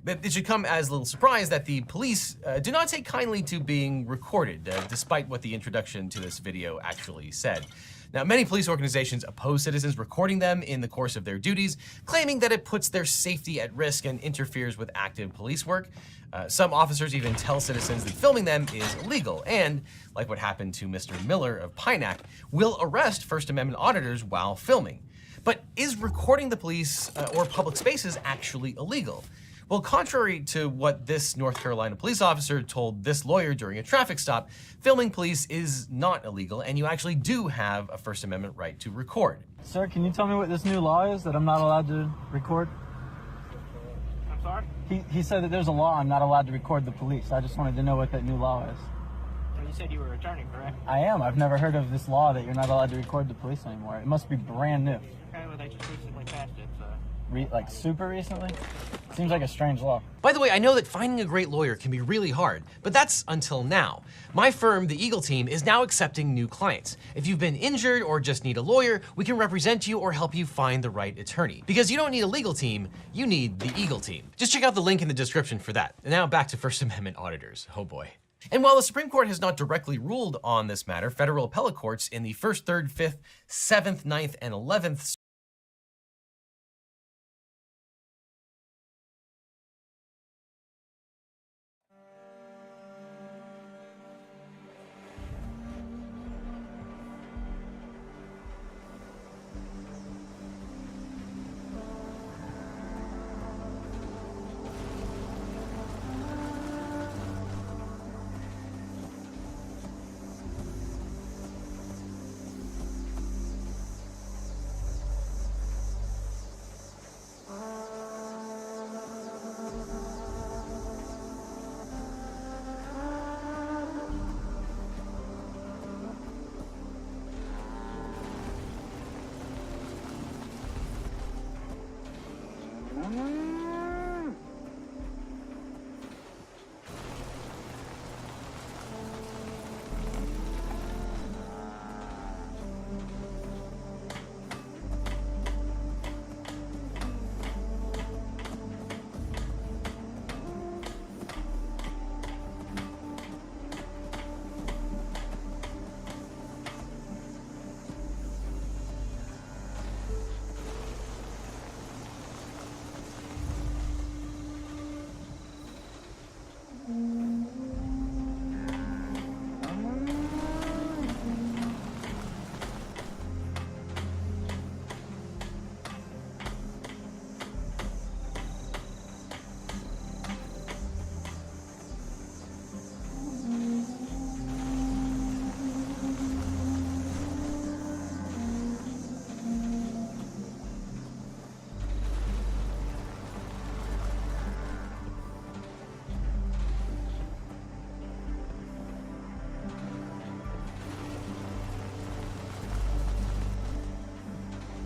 It should come as little surprise that the police do not take kindly to being recorded, despite what the introduction to this video actually said. Now, many police organizations oppose citizens recording them in the course of their duties, claiming that it puts their safety at risk and interferes with active police work. Some officers even tell citizens that filming them is illegal and, like what happened to Mr. Miller of Pinack, will arrest First Amendment auditors while filming. But is recording the police or public spaces actually illegal? Well, contrary to what this North Carolina police officer told this lawyer during a traffic stop, filming police is not illegal, and you actually do have a First Amendment right to record. Sir, can you tell me what this new law is that I'm not allowed to record? I'm sorry? He said that there's a law I'm not allowed to record the police. I just wanted to know what that new law is. Well, you said you were a attorney, correct? I am. I've never heard of this law that you're not allowed to record the police anymore. It must be brand new. Okay, well, they just recently passed it, so... Like super recently? Seems like a strange law. By the way, I know that finding a great lawyer can be really hard, but that's until now. My firm, the Eagle Team, is now accepting new clients. If you've been injured or just need a lawyer, we can represent you or help you find the right attorney. Because you don't need a legal team, you need the Eagle Team. Just check out the link in the description for that. And now back to First Amendment auditors. Oh boy. And while the Supreme Court has not directly ruled on this matter, federal appellate courts in the 1st, 3rd, 5th, 7th, 9th, and 11th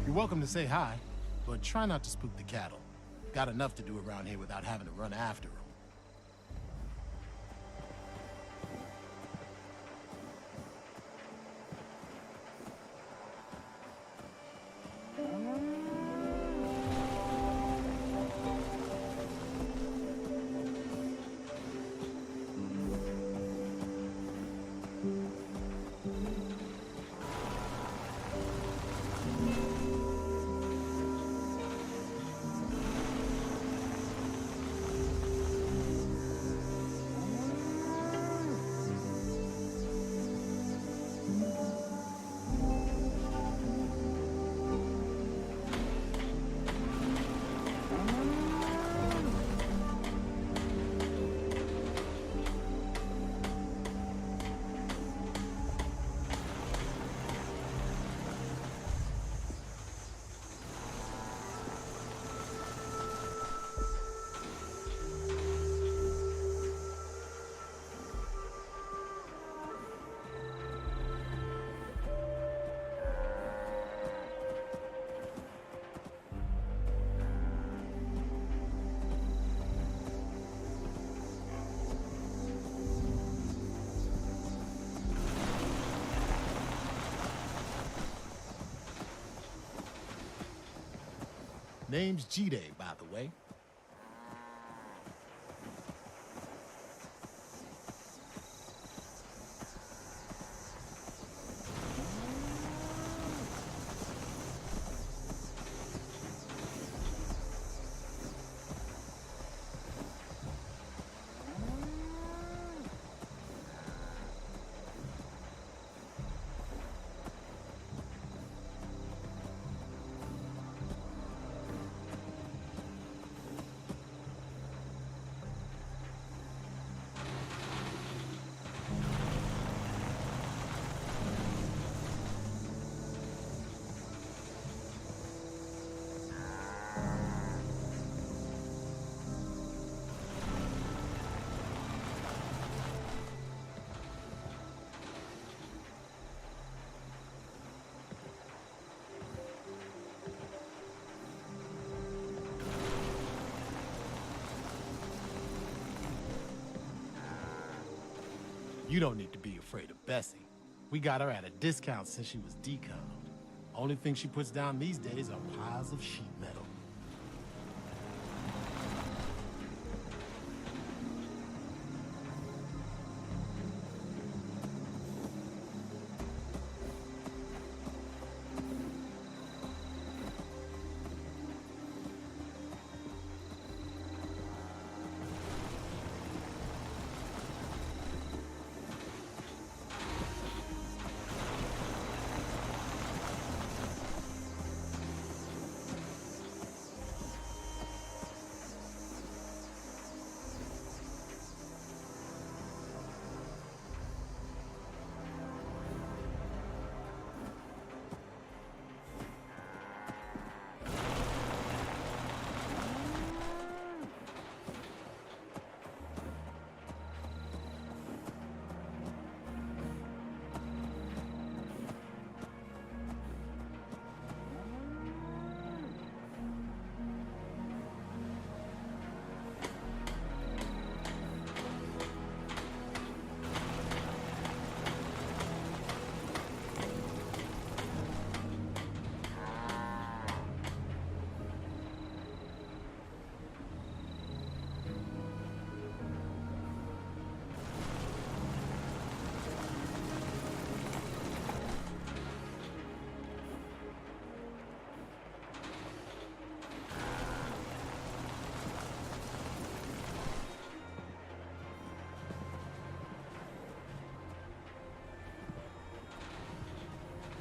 You're welcome to say hi, but try not to spook the cattle. Got enough to do around here without having to run after them. Name's G-Day, by the way. You don't need to be afraid of Bessie. We got her at a discount since she was decommed. Only thing she puts down these days are piles of sheet metal.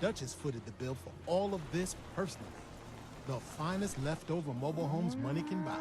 Dutch has footed the bill for all of this personally. The finest leftover mobile homes money can buy.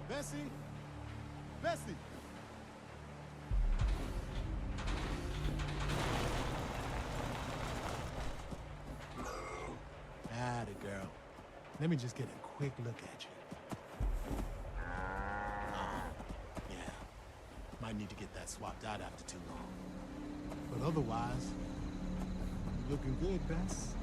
Bessie? Bessie! Atta girl. Let me just get a quick look at you. Yeah. Might need to get that swapped out after too long. But otherwise, looking good, Bess.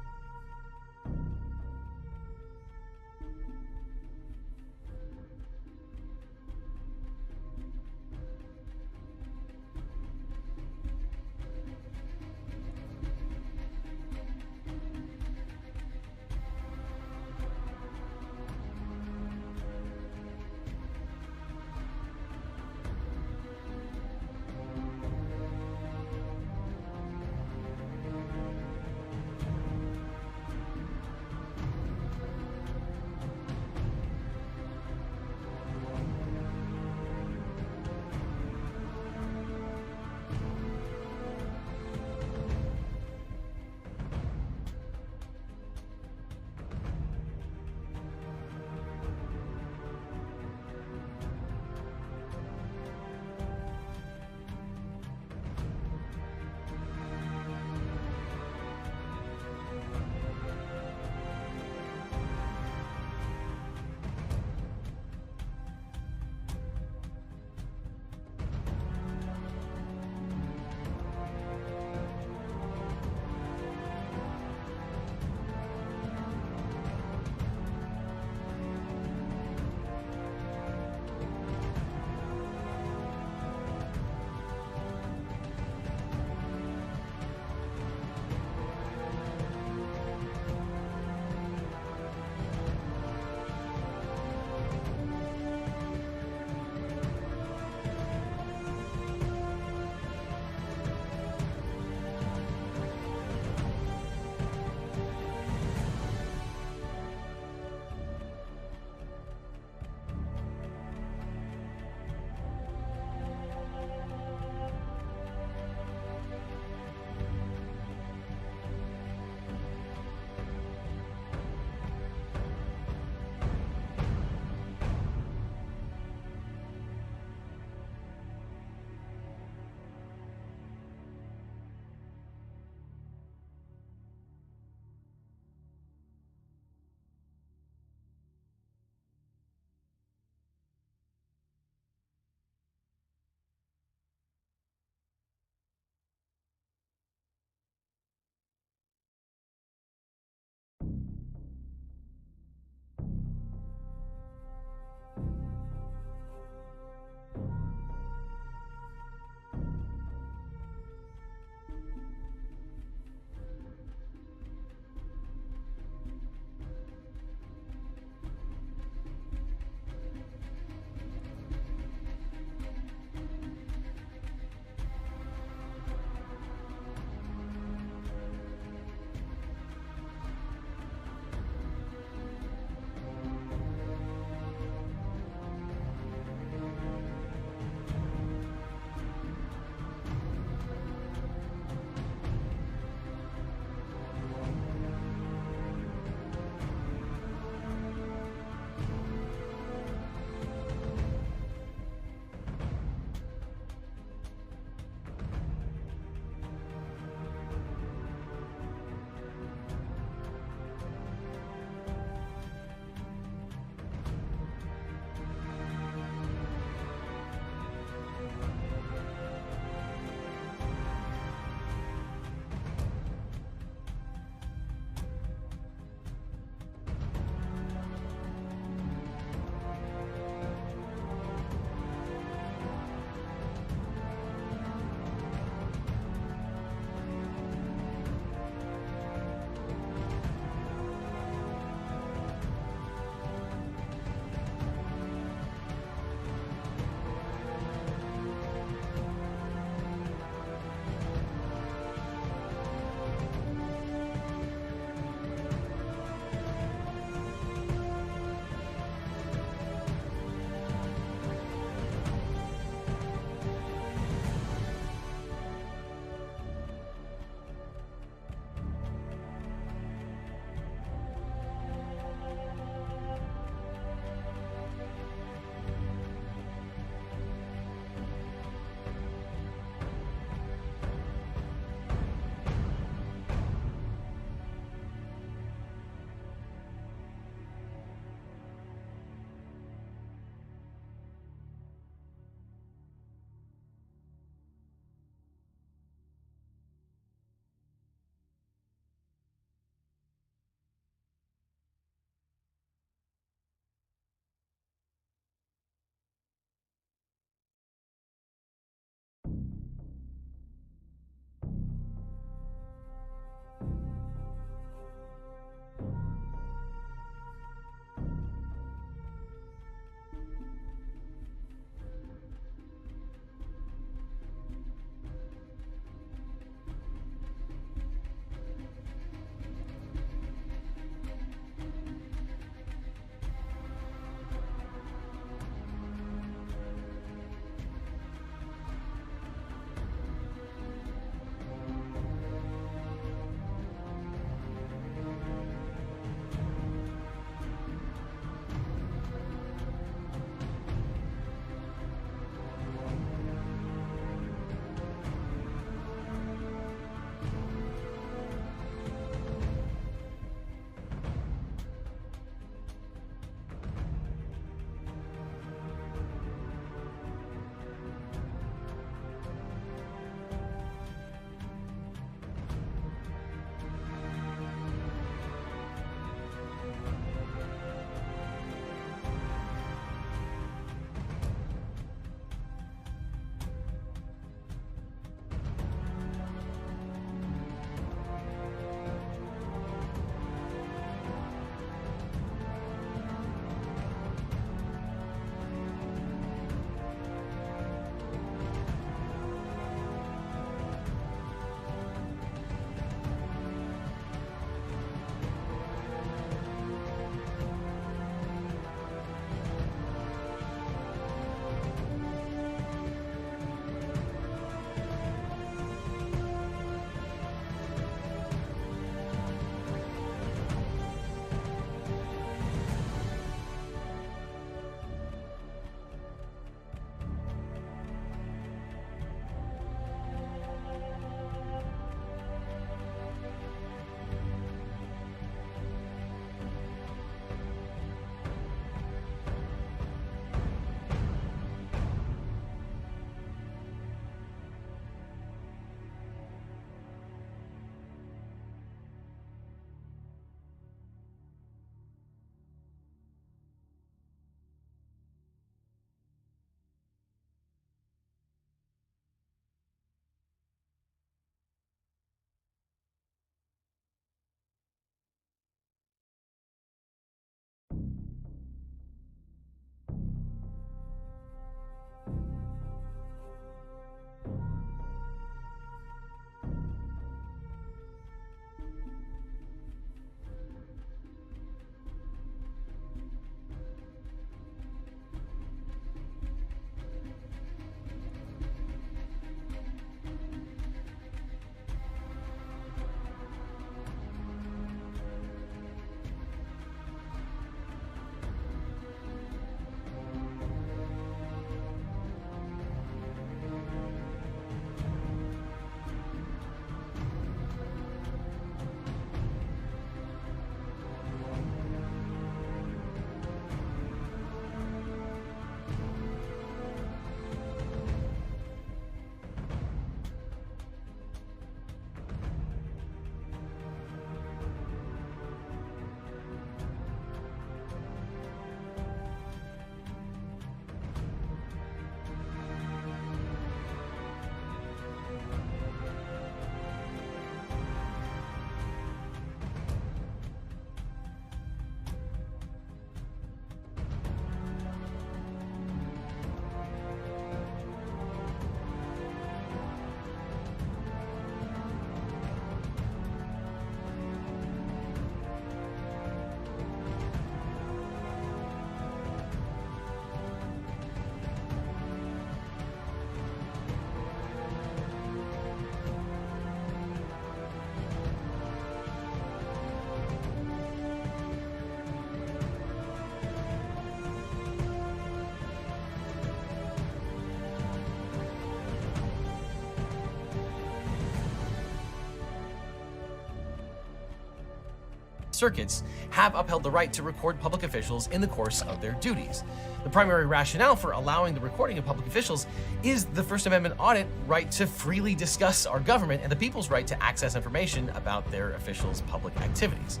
circuits have upheld the right to record public officials in the course of their duties. The primary rationale for allowing the recording of public officials is the First Amendment audit right to freely discuss our government and the people's right to access information about their officials' public activities.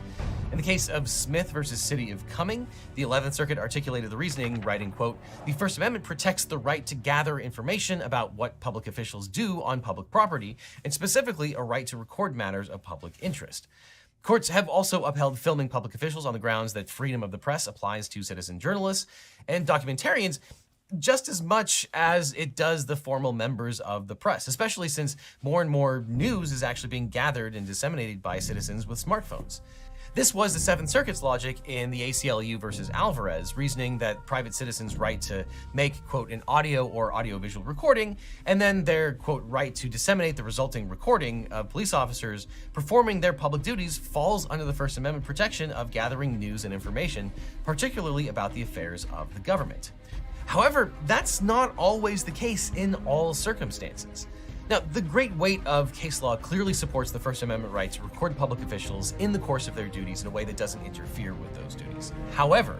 In the case of Smith versus City of Cumming, the 11th Circuit articulated the reasoning, writing, quote, "The First Amendment protects the right to gather information about what public officials do on public property, and specifically a right to record matters of public interest." Courts have also upheld filming public officials on the grounds that freedom of the press applies to citizen journalists and documentarians just as much as it does the formal members of the press, especially since more and more news is actually being gathered and disseminated by citizens with smartphones. This was the Seventh Circuit's logic in the ACLU versus Alvarez, reasoning that private citizens' right to make, quote, an audio or audiovisual recording, and then their, quote, right to disseminate the resulting recording of police officers performing their public duties falls under the First Amendment protection of gathering news and information, particularly about the affairs of the government. However, that's not always the case in all circumstances. Now, the great weight of case law clearly supports the First Amendment right to record public officials in the course of their duties in a way that doesn't interfere with those duties. However,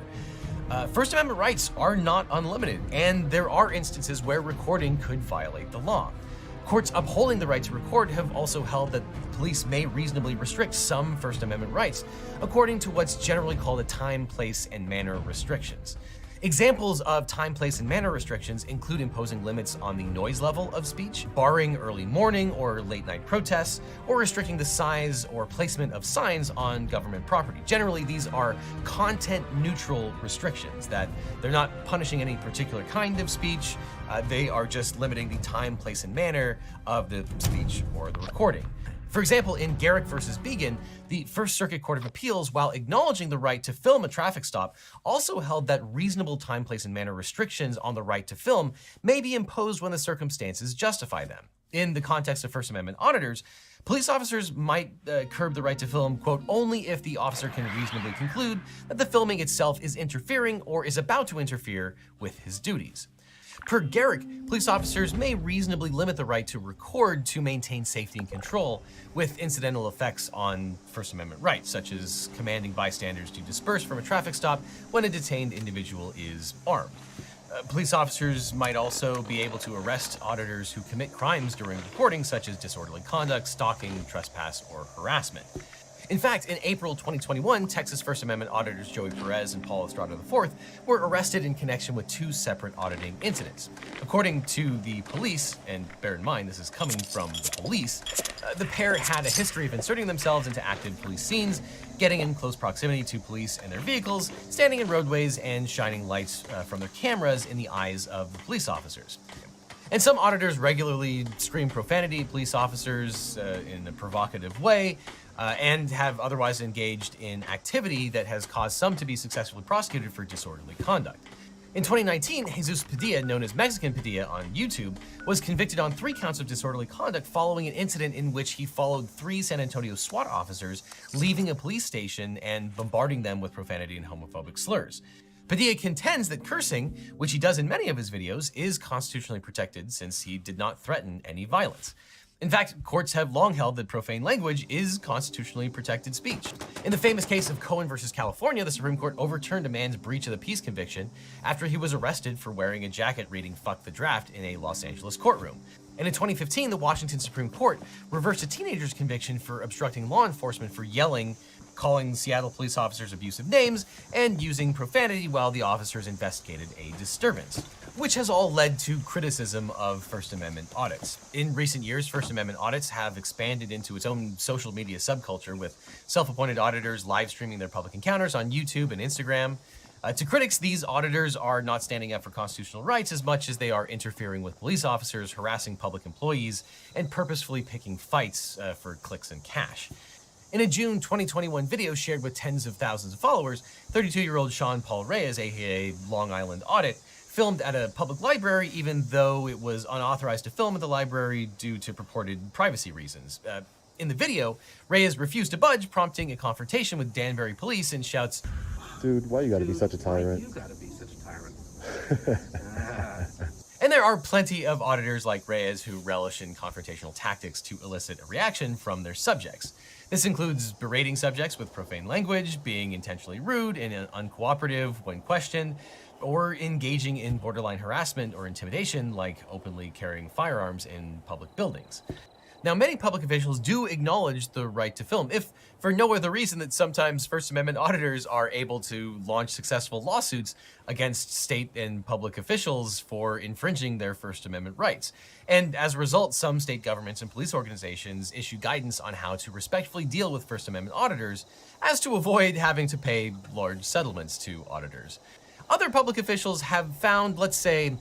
First Amendment rights are not unlimited, and there are instances where recording could violate the law. Courts upholding the right to record have also held that police may reasonably restrict some First Amendment rights, according to what's generally called a time, place, and manner restrictions. Examples of time, place, and manner restrictions include imposing limits on the noise level of speech, barring early morning or late night protests, or restricting the size or placement of signs on government property. Generally, these are content-neutral restrictions, that they're not punishing any particular kind of speech, they are just limiting the time, place, and manner of the speech or the recording. For example, in Garrick versus Began, the First Circuit Court of Appeals, while acknowledging the right to film a traffic stop, also held that reasonable time, place, and manner restrictions on the right to film may be imposed when the circumstances justify them. In the context of First Amendment auditors, police officers might curb the right to film, quote, only if the officer can reasonably conclude that the filming itself is interfering or is about to interfere with his duties. Per Garrick, police officers may reasonably limit the right to record to maintain safety and control, with incidental effects on First Amendment rights, such as commanding bystanders to disperse from a traffic stop when a detained individual is armed. Police officers might also be able to arrest auditors who commit crimes during recording, such as disorderly conduct, stalking, trespass, or harassment. In fact, in April 2021, Texas First Amendment auditors Joey Perez and Paul Estrada IV were arrested in connection with two separate auditing incidents. According to the police, and bear in mind this is coming from the police, the pair had a history of inserting themselves into active police scenes, getting in close proximity to police and their vehicles, standing in roadways, and shining lights from their cameras in the eyes of the police officers. And some auditors regularly scream profanity at police officers in a provocative way, and have otherwise engaged in activity that has caused some to be successfully prosecuted for disorderly conduct. In 2019, Jesus Padilla, known as Mexican Padilla on YouTube, was convicted on 3 counts of disorderly conduct following an incident in which he followed 3 San Antonio SWAT officers leaving a police station and bombarding them with profanity and homophobic slurs. Padilla contends that cursing, which he does in many of his videos, is constitutionally protected since he did not threaten any violence. In fact, courts have long held that profane language is constitutionally protected speech. In the famous case of Cohen versus California, the Supreme Court overturned a man's breach of the peace conviction after he was arrested for wearing a jacket reading "Fuck the Draft" in a Los Angeles courtroom. And in 2015, the Washington Supreme Court reversed a teenager's conviction for obstructing law enforcement for yelling, calling Seattle police officers abusive names, and using profanity while the officers investigated a disturbance, which has all led to criticism of First Amendment audits. In recent years, First Amendment audits have expanded into its own social media subculture, with self-appointed auditors live streaming their public encounters on YouTube and Instagram. To critics, these auditors are not standing up for constitutional rights as much as they are interfering with police officers, harassing public employees, and purposefully picking fights for clicks and cash. In a June 2021 video shared with tens of thousands of followers, 32-year-old Sean Paul Reyes, aka Long Island Audit, filmed at a public library even though it was unauthorized to film at the library due to purported privacy reasons. In the video, Reyes refused to budge, prompting a confrontation with Danbury police, and shouts, "Dude, why you gotta be such a tyrant?" And there are plenty of auditors like Reyes who relish in confrontational tactics to elicit a reaction from their subjects. This includes berating subjects with profane language, being intentionally rude and uncooperative when questioned, or engaging in borderline harassment or intimidation like openly carrying firearms in public buildings. Now, many public officials do acknowledge the right to film, if for no other reason that sometimes First Amendment auditors are able to launch successful lawsuits against state and public officials for infringing their First Amendment rights. And as a result, some state governments and police organizations issue guidance on how to respectfully deal with First Amendment auditors, as to avoid having to pay large settlements to auditors. Other public officials have found, let's say,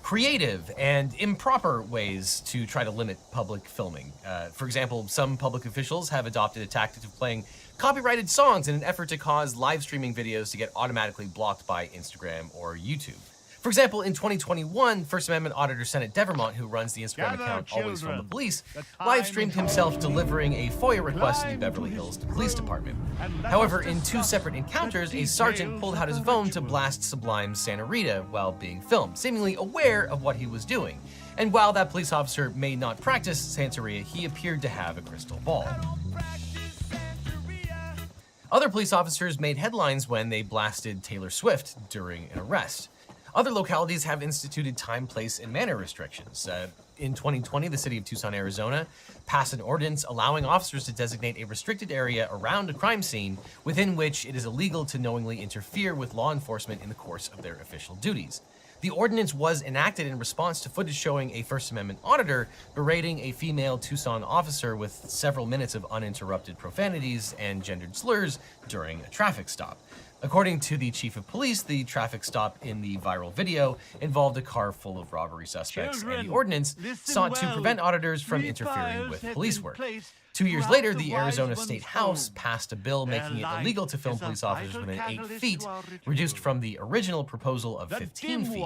creative and improper ways to try to limit public filming. For example, some public officials have adopted a tactic of playing copyrighted songs in an effort to cause live streaming videos to get automatically blocked by Instagram or YouTube. For example, in 2021, First Amendment Auditor Senate Devermont, who runs the Instagram account Always From the Police, live streamed himself delivering a FOIA request to the Beverly Hills Police Department. However, in two separate encounters, a sergeant pulled out his phone to blast Sublime's Santa Rita while being filmed, seemingly aware of what he was doing. And while that police officer may not practice Santeria, he appeared to have a crystal ball. Other police officers made headlines when they blasted Taylor Swift during an arrest. Other localities have instituted time, place, and manner restrictions. In 2020, the city of Tucson, Arizona, passed an ordinance allowing officers to designate a restricted area around a crime scene within which it is illegal to knowingly interfere with law enforcement in the course of their official duties. The ordinance was enacted in response to footage showing a First Amendment auditor berating a female Tucson officer with several minutes of uninterrupted profanities and gendered slurs during a traffic stop. According to the chief of police, the traffic stop in the viral video involved a car full of robbery suspects, and the ordinance sought to prevent auditors from interfering with police work. 2 years later, the Arizona State House passed a bill making it illegal to film police officers within 8 feet, reduced from the original proposal of 15 feet.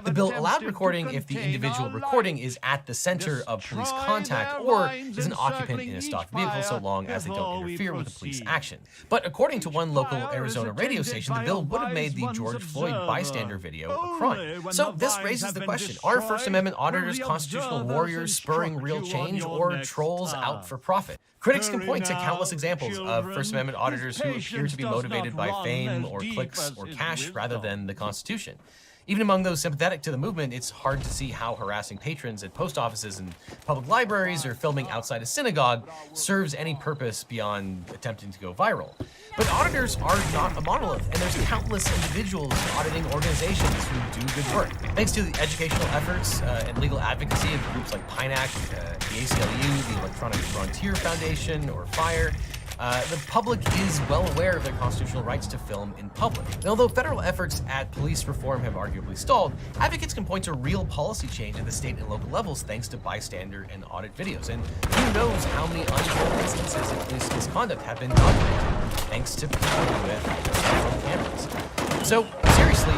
The bill allowed recording if the individual recording is at the center of police contact or is an occupant in a stopped vehicle, so long as they don't interfere with the police action. But according to one local Arizona radio station, the bill would have made the George Floyd bystander video a crime. So this raises the question, are First Amendment auditors constitutional warriors spurring real change, or trolls out for profit? Critics can point to countless examples of First Amendment auditors who appear to be motivated by fame or clicks or cash rather than the Constitution. Even among those sympathetic to the movement, it's hard to see how harassing patrons at post offices and public libraries or filming outside a synagogue serves any purpose beyond attempting to go viral. But auditors are not a monolith, and there's countless individuals and auditing organizations who do good work. Thanks to the educational efforts and legal advocacy of groups like PINAC, the ACLU, the Electronic Frontier Foundation, or FIRE, the public is well aware of their constitutional rights to film in public. And although federal efforts at police reform have arguably stalled, advocates can point to real policy change at the state and local levels thanks to bystander and audit videos. And who knows how many untold instances of police misconduct have been documented thanks to people with cell phone cameras. So, seriously,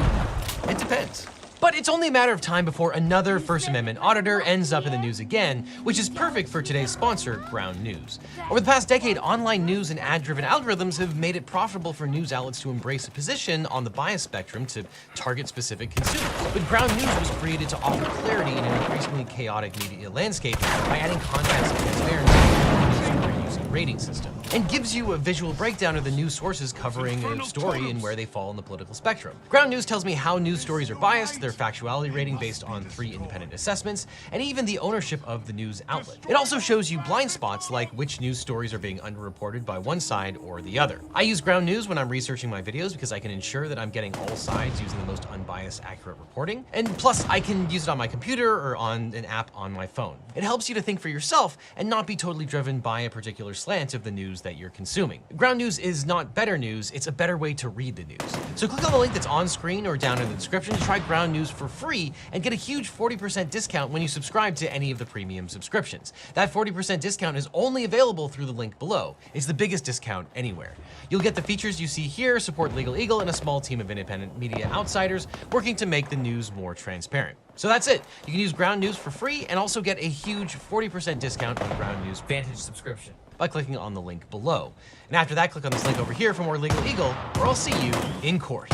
it depends. But it's only a matter of time before another First Amendment auditor ends up in the news again, which is perfect for today's sponsor, Ground News. Over the past decade, online news and ad-driven algorithms have made it profitable for news outlets to embrace a position on the bias spectrum to target specific consumers. But Ground News was created to offer clarity in an increasingly chaotic media landscape by adding context and transparency to the user rating system, and gives you a visual breakdown of the news sources covering a story and where they fall in the political spectrum. Ground News tells me how news stories are biased, their factuality rating based on 3 independent assessments, and even the ownership of the news outlet. It also shows you blind spots like which news stories are being underreported by one side or the other. I use Ground News when I'm researching my videos because I can ensure that I'm getting all sides using the most unbiased, accurate reporting, and plus I can use it on my computer or on an app on my phone. It helps you to think for yourself and not be totally driven by a particular slant of the news that you're consuming. Ground News is not better news, it's a better way to read the news. So click on the link that's on screen or down in the description to try Ground News for free and get a huge 40% discount when you subscribe to any of the premium subscriptions. That 40% discount is only available through the link below. It's the biggest discount anywhere. You'll get the features you see here, support Legal Eagle, and a small team of independent media outsiders working to make the news more transparent. So that's it. You can use Ground News for free and also get a huge 40% discount on Ground News Vantage subscription by clicking on the link below. And after that, click on this link over here for more Legal Eagle, or I'll see you in court.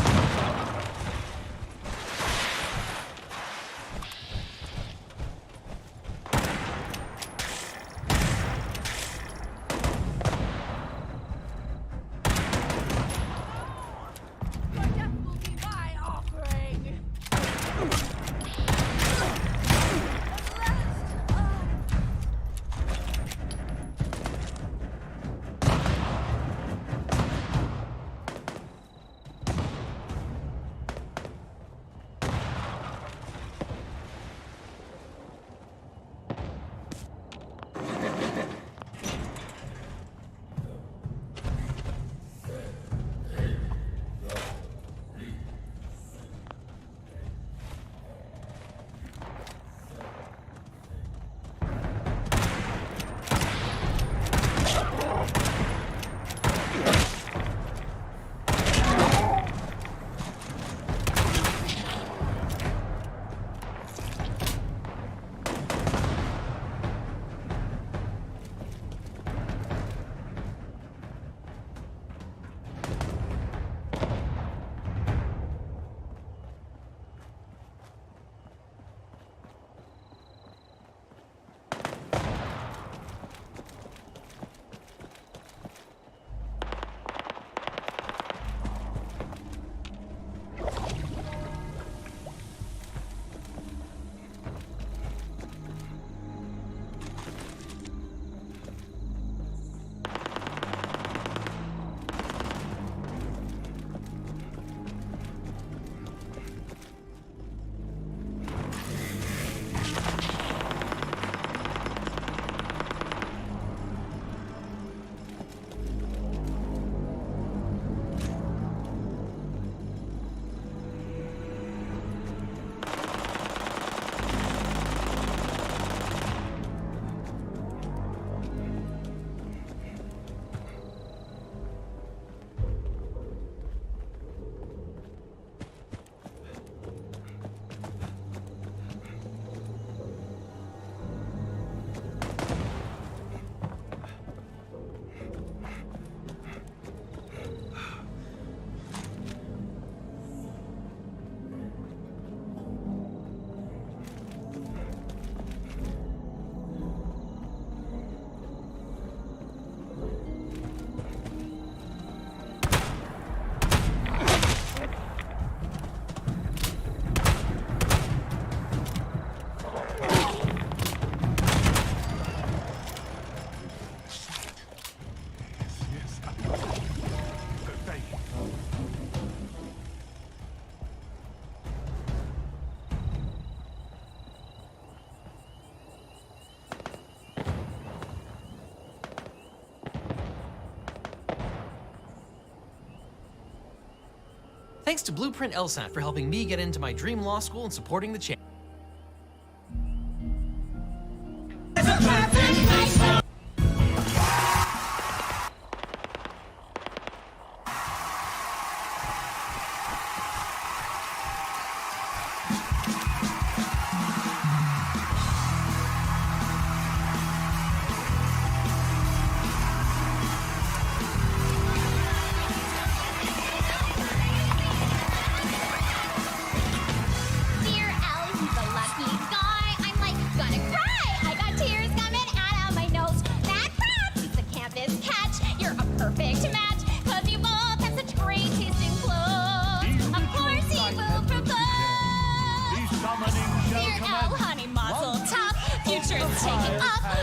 Thanks to Blueprint LSAT for helping me get into my dream law school and supporting the channel.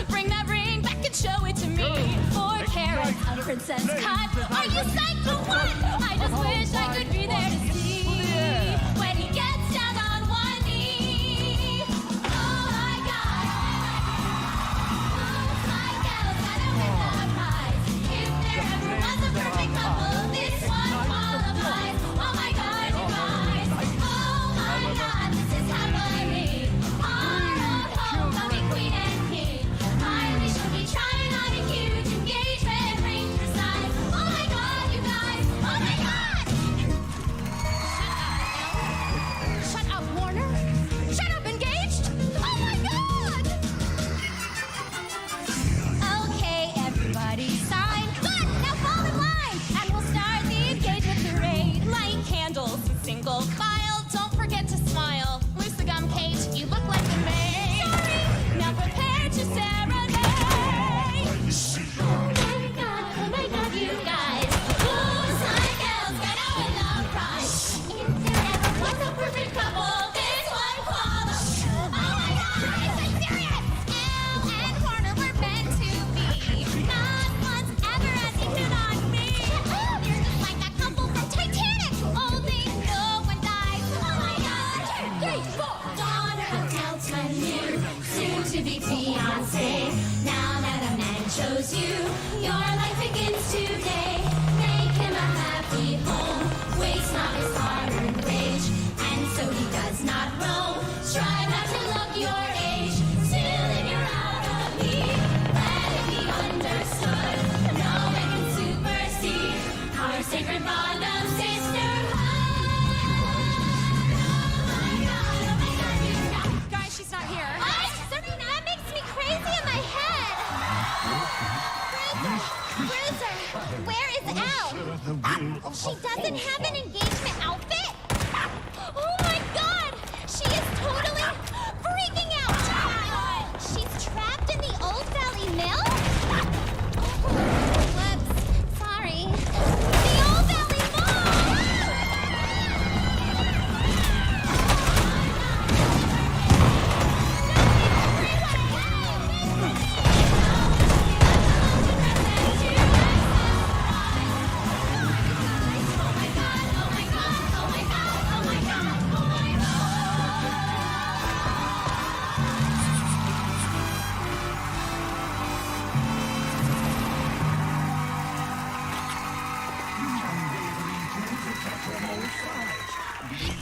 Bring that ring back and show it to me. 4 carats, a princess cut. Are you psyched for what? I just wish I could be there to see when he gets down on one knee. Oh my God. Oh my God, gotta win the prize. If there ever was a perfect couple, this one qualifies. Oh my God, you guys. Oh my God, this is happening. Our old homecoming queen and king. We should be trying on a huge engagement ring for size. Oh my God, you guys! Oh my God! Shut up, Warner! Shut up, engaged! Oh my God! Okay, everybody sign. Good! Now fall in line! And we'll start the engagement parade. Light candles, single file. Don't forget to smile. Loose the gum, Kate. You look like the maid. Sorry! Now prepare to serenade. Oh my God, you guys. Who's like else gonna win the prize? If there ever was a perfect couple, this one qualifies. Oh my God, is it serious? Elle and Warner were meant to be. Not once ever has he hit on me. You're just like that couple from Titanic. Only no one dies. Oh my God. 2, 3, 4. Daughter of Delta New, soon to be fiancé. Now that a man chose you, your life begins today. Make him a happy home. Waste not his hard-earned wage, and so he does not roam. Strive not to look your age. Still, if you're out of need, let it be understood. No one can supersede our sacred bond of sisterhood. Oh my God, you guys. Guys, she's not here. What? That makes me crazy in my head. Bruiser, where is Elle? She doesn't have an engagement outfit? Oh my God! She is totally freaking out! She's trapped in the Old Valley Mill? Whoops, sorry. The Old Valley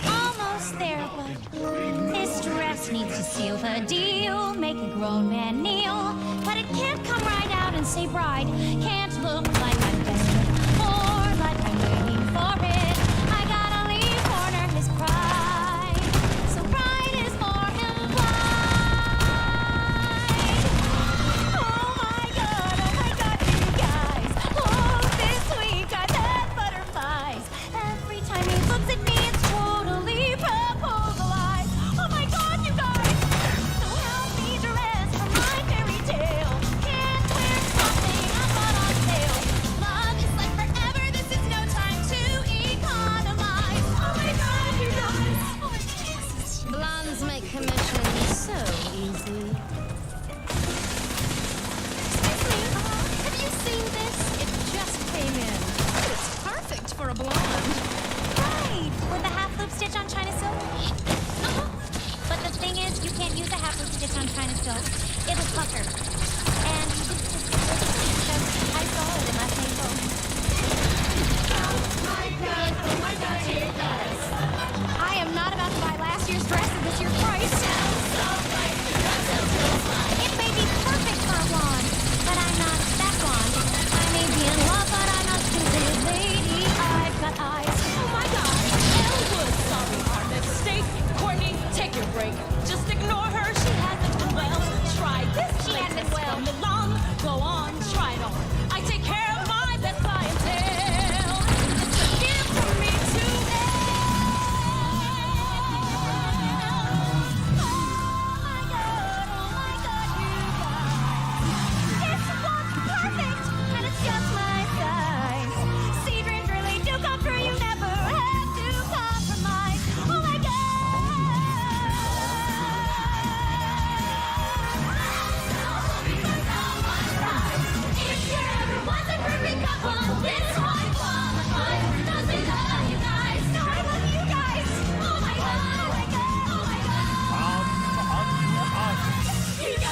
almost there, but this dress needs to seal the deal. Make a grown man kneel, but it can't come right out and say bride. Can't look like I'm desperate or like I'm waiting for it. I gotta leave Warner his pride, so pride is more implied. Oh my God, you guys. Oh, this week I've had butterflies. Every time he looks at me, it's totally proposalized. Oh my God, you guys. So help me dress for my fairy tale. Can't wear something I bought on sale. Love is like year's dress and this year's price. It may be perfect for a blonde, but I'm not that blonde. I may be in love, but I'm not stupid lady. I've got eyes. Oh my God! Elwood, sorry, our mistake. Courtney, take your break. Just ignore her. She hasn't been well. Try this. She hasn't been well. Milan, go on, try it on. I take care of my best clientele. It's a gift from me to It's perfect, and it's just my size. See, dreams really do come true. You never have to compromise. Oh my If there ever was a perfect couple, this one qualifies. Does he love you guys? No, I love you guys. Oh my God, oh my God, oh my God. You guys.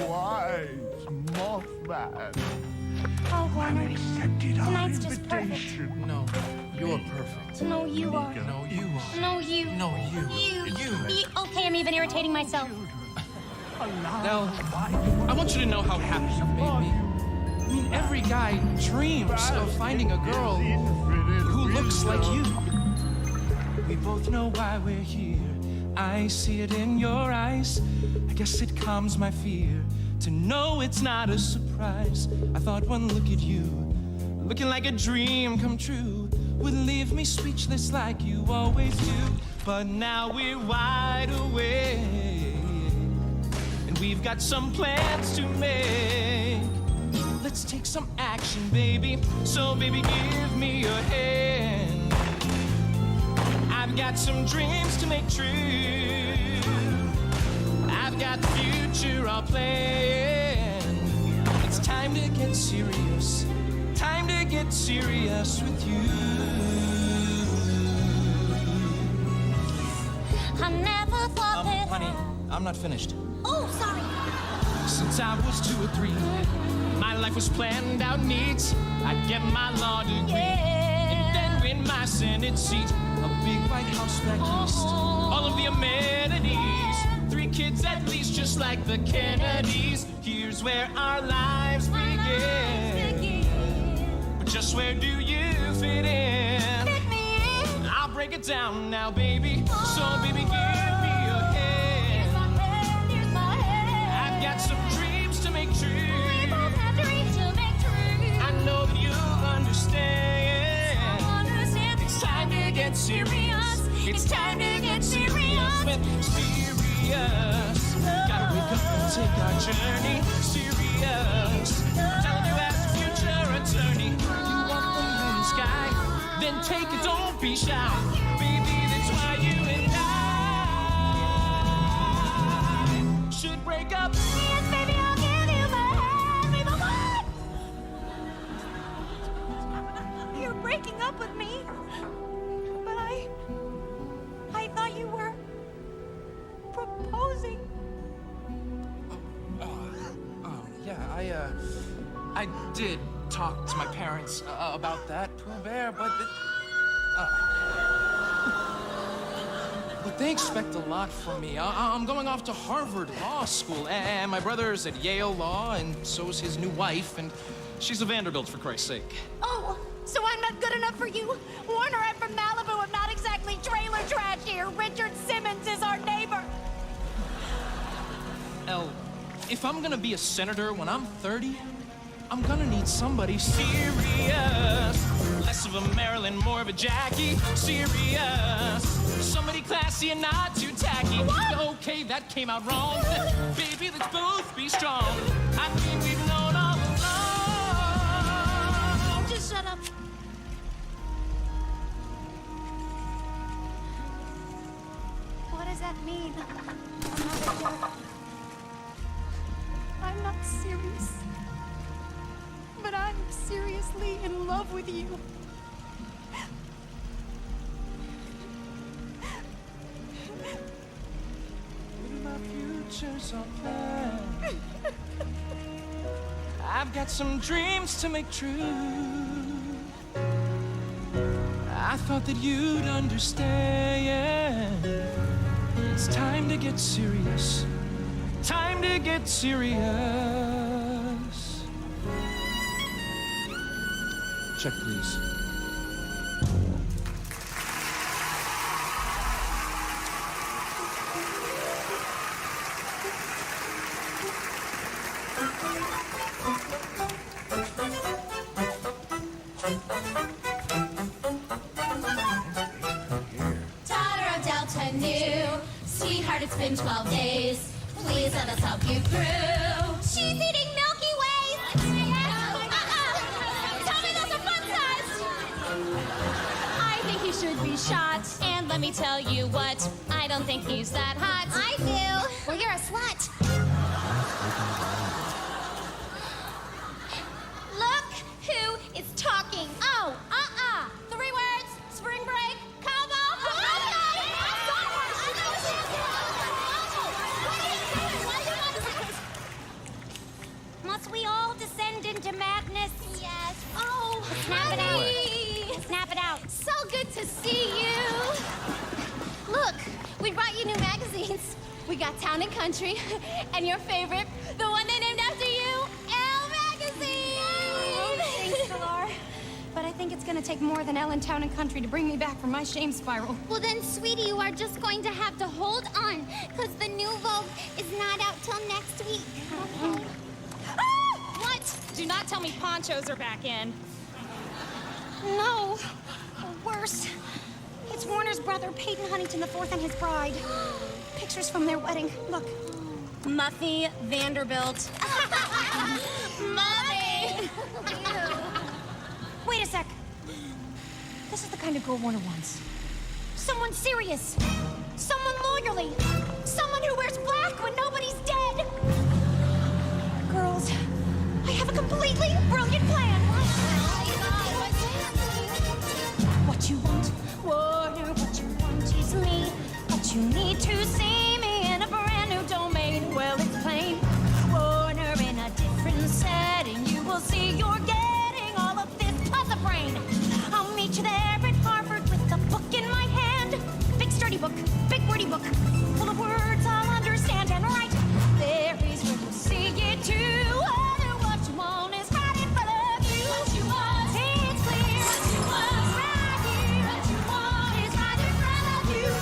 Why, Mothman? Oh, Warner. Accepted our Tonight's just perfect. invitation. No, you're perfect. No, you are. No, you are. No, you. No, you. Okay, I'm even irritating myself. Nell, I want you to know how happy you made me. I mean, every guy dreams of finding a girl who looks like you. We both know why we're here. I see it in your eyes. I guess it calms my fear to know it's not a surprise. I thought one look at you, looking like a dream come true, would leave me speechless like you always do. But now we're wide awake, and we've got some plans to make. Let's take some action, baby. So, baby, give me your hand. I've got some dreams to make true. I've got the future all planned. It's time to get serious. Time to get serious with you. I never thought that. Honey, I'm not finished. Oh, sorry. Since I was 2 or 3, my life was planned out neat. I'd get my law degree, and then win my Senate seat. A big white house back east, all of the amenities. 3 kids at least, just like the Kennedys. Here's where our lives begin. But just where do you fit in? Fit me in. I'll break it down now, baby. So, baby, give me your hand. Here's my hand. I've got some dreams to make true. We both have dreams to make true. I know that you'll understand. It's time to get serious. It's time to get serious. Serious. Gotta wake up and take our journey. Serious. Telling you as a future attorney, you want the moon sky, then take it, don't be shy. Baby, that's why you and I should break up. Yes, baby, I'll give you my hand. Baby, what? You're breaking up with me. But I thought you were proposing. Yeah, I did talk to my parents about that, Pooh Bear, but they expect a lot from me. I'm going off to Harvard Law School, and my brother's at Yale Law, and so's his new wife, and she's a Vanderbilt, for Christ's sake. Oh, so I'm not good enough for you? Warner, I'm from Malibu. I'm not exactly trailer trash here. Richard Simmons is our neighbor. Elle, if I'm gonna be a senator when I'm 30, I'm gonna need somebody serious. Less of a Marilyn, more of a Jackie. Serious. Somebody classy and not too tacky. Okay, that came out wrong. Baby, let's both be strong. I mean, we've known all along. Just shut up. What does that mean? I'm not serious. But I'm seriously in love with you. My future's all planned. I've got some dreams to make true. I thought that you'd understand. It's time to get serious. Time to get serious. Check, please. Daughter of Delta New, sweetheart, it's been 12 days. Please let us help you through. She's eating Milky Ways. Tell me those are fun size. I think he should be shot. And let me tell you what, I don't think he's that hot. I do. Well, you're a slut. Look who is talking. Oh, 3 words. Spring break. Cowbell. Must we all descend into madness? Yes. Oh, snap it out. Snap it out. So good to see you. Look, we brought you new magazines. We got Town and Country, and your favorite, the one they named after you, Elle Magazine. Thanks, Pilar. But I think it's gonna take more than Ellen Town and Country to bring me back from my shame spiral. Well then, sweetie, you are just going to have to hold on, because the new Vogue is not out till next week. Okay. What? Do not tell me ponchos are back in. No. Worse. It's Warner's brother, Peyton Huntington IV, and his bride. Pictures from their wedding. Look. Muffy Vanderbilt. Mommy! Wait a sec. This is the kind of girl Warner wants. Someone serious. Someone loyally. Someone who wears black when nobody's dead. Girls, I have a completely brilliant plan. What you want, Warner, what you want is me. But you need to see me in a brand new domain. Well, it's plain. Warner in a different setting. You will see you're getting all of this plus a brain. I'll meet you there at Harvard with a book in my hand. Big sturdy book, big wordy book, full of words I'll understand and write. There is where you'll see it too. What you want is right in front of you. What you want, it's clear. What you want, right here. What you want is right in front of you.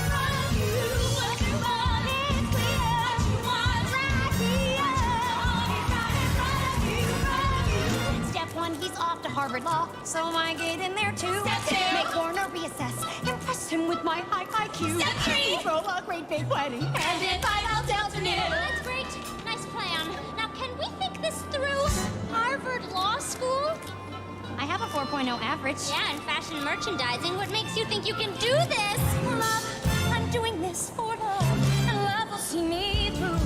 What you want, it's clear. What you want, right here. It's right in front of you. Step 1, he's off to Harvard Law, so I get in there too. Step 2, make Warner reassess, impress him with my high IQ. Step 3, throw a great big wedding, and invite all Delta New. That's great. Nice plan. Now, can we think this through? Harvard Law School? I have a 4.0 average. Yeah, in fashion merchandising. What makes you think you can do this? Love, I'm doing this for love, and love will see me through.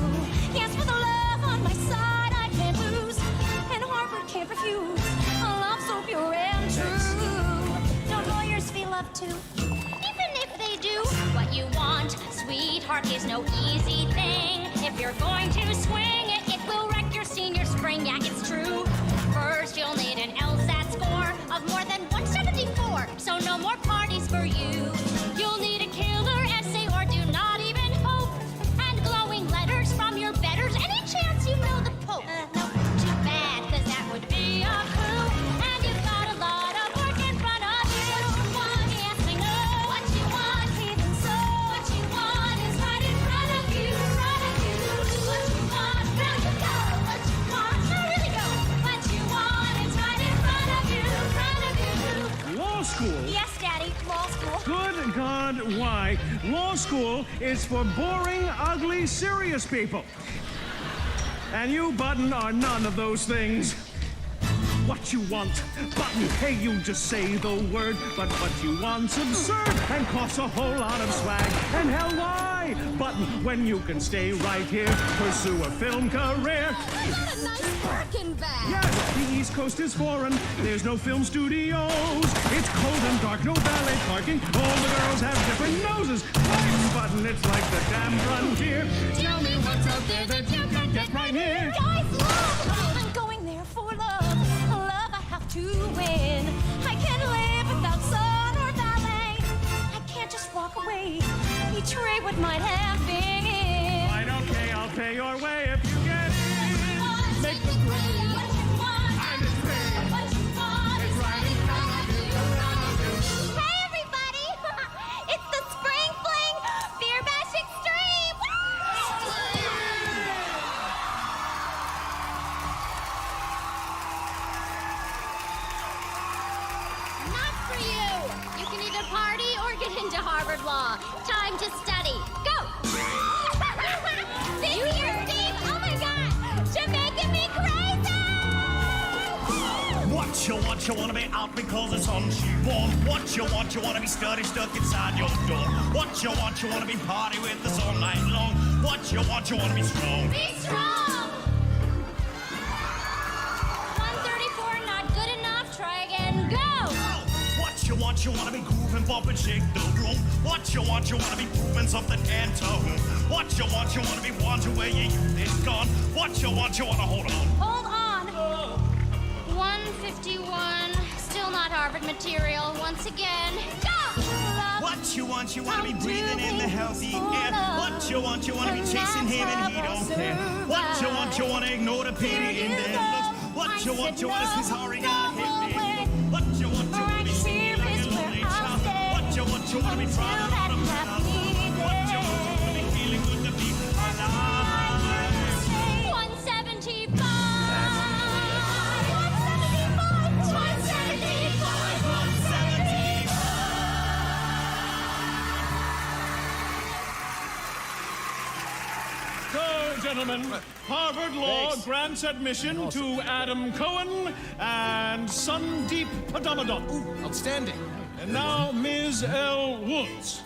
Yes, with love on my side, I can't lose, and Harvard can't refuse a love so pure and true. Don't lawyers feel love too? Even if they do, what you want, sweetheart, is no easy thing. If you're going to swing it, it will wreck your senior spring. Yeah, it's true. First, you'll need an LSAT score of more than 174. So no more parties for you. You'll need a killer essay or do not even hope. And glowing letters from your betters. Any chance you know the Pope? No, too bad, because that would be a coup. And you've got a lot of work in front of you. Yes, I know what you want, even so. What you want is right in front of you, What you want, now you go. What you want, now really go. What you want is right in front of you, law school. Good God, why? Law school is for boring, ugly, serious people. And you, Button, are none of those things. What you want, Button, hey, you just say the word, but what you want's absurd and costs a whole lot of swag. And hell, why, Button, when you can stay right here, pursue a film career? What a nice Birkin bag. Yes, the East Coast is foreign. There's no film studios. It's cold and dark, no valet parking. All the girls have different noses. Thanks, Button, it's like the damn frontier. Tell me what's out there that you can get right here. Guys, love! I'm going there for love. Love I have to win. I can't live without sun or ballet. I can't just walk away, betray what might have been. Fine, okay, I'll pay your way if you get in. Make the grade. I'm in pain. It's right in front of you. Hey everybody! It's the Spring Fling Beer Bash Extreme! Not for you. You can either party or get into Harvard Law. Time to study. Go! This year, Steve! Oh my god! You're making me crazy! What you wanna be out because it's on she won't. What you wanna be stuck inside your door. What you wanna be party with us all night long. What you wanna be strong. Be strong! 134, not good enough. Try again. Go! What you wanna be grooving, bumping, shake the room. What you wanna be proving something and to whom. What you wanna be wondering where your youth is gone. What you wanna hold on. Hold on. 151. Still not Harvard material. Once again. Go! What you wanna be breathing in the healthy air. What you wanna be chasing him and he don't care. What you wanna ignore the pity in their looks. What you wanna is his hurry and hit me. What you wanna be singing like a lonely child. What you wanna be driving out of my. What you wanna be feeling good to be alive. 175. 175. 175. So, gentlemen, Harvard Law grants admission to Adam Cohen and Sundeep Padamadan. Outstanding. And now Ms. L. Woods,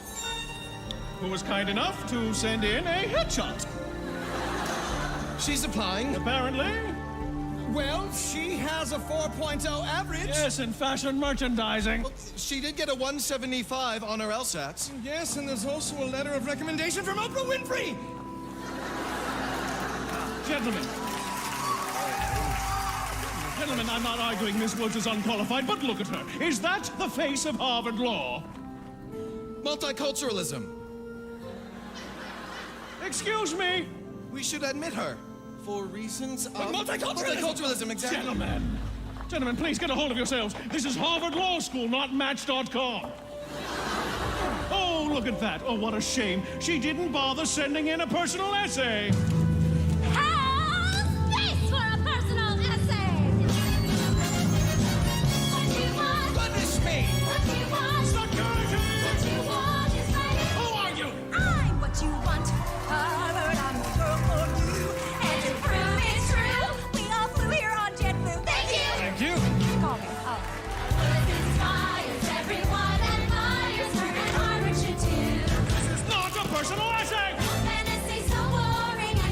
who was kind enough to send in a headshot. She's applying. Apparently. Well, she has a 4.0 average. Yes, in fashion merchandising. Well, she did get a 175 on her LSATs. Yes, and there's also a letter of recommendation from Oprah Winfrey. Gentlemen, I'm not arguing Miss Woods is unqualified, but look at her. Is that the face of Harvard Law? Multiculturalism. Excuse me? We should admit her. For reasons of... Multiculturalism, exactly. Gentlemen, please get a hold of yourselves. This is Harvard Law School, not Match.com. Oh, look at that. Oh, what a shame. She didn't bother sending in a personal essay. Space for a personal essay. What you want? Goodness me! What you want? Security! What you want is right. Who are you? I'm what you want. Harvard, I'm the girl for you. And to prove it's true, we all flew here on JetBlue. Thank you. Thank you. Call me. This inspires everyone, admires her, and Harvard should too. This is not a personal essay. Fantasy so boring and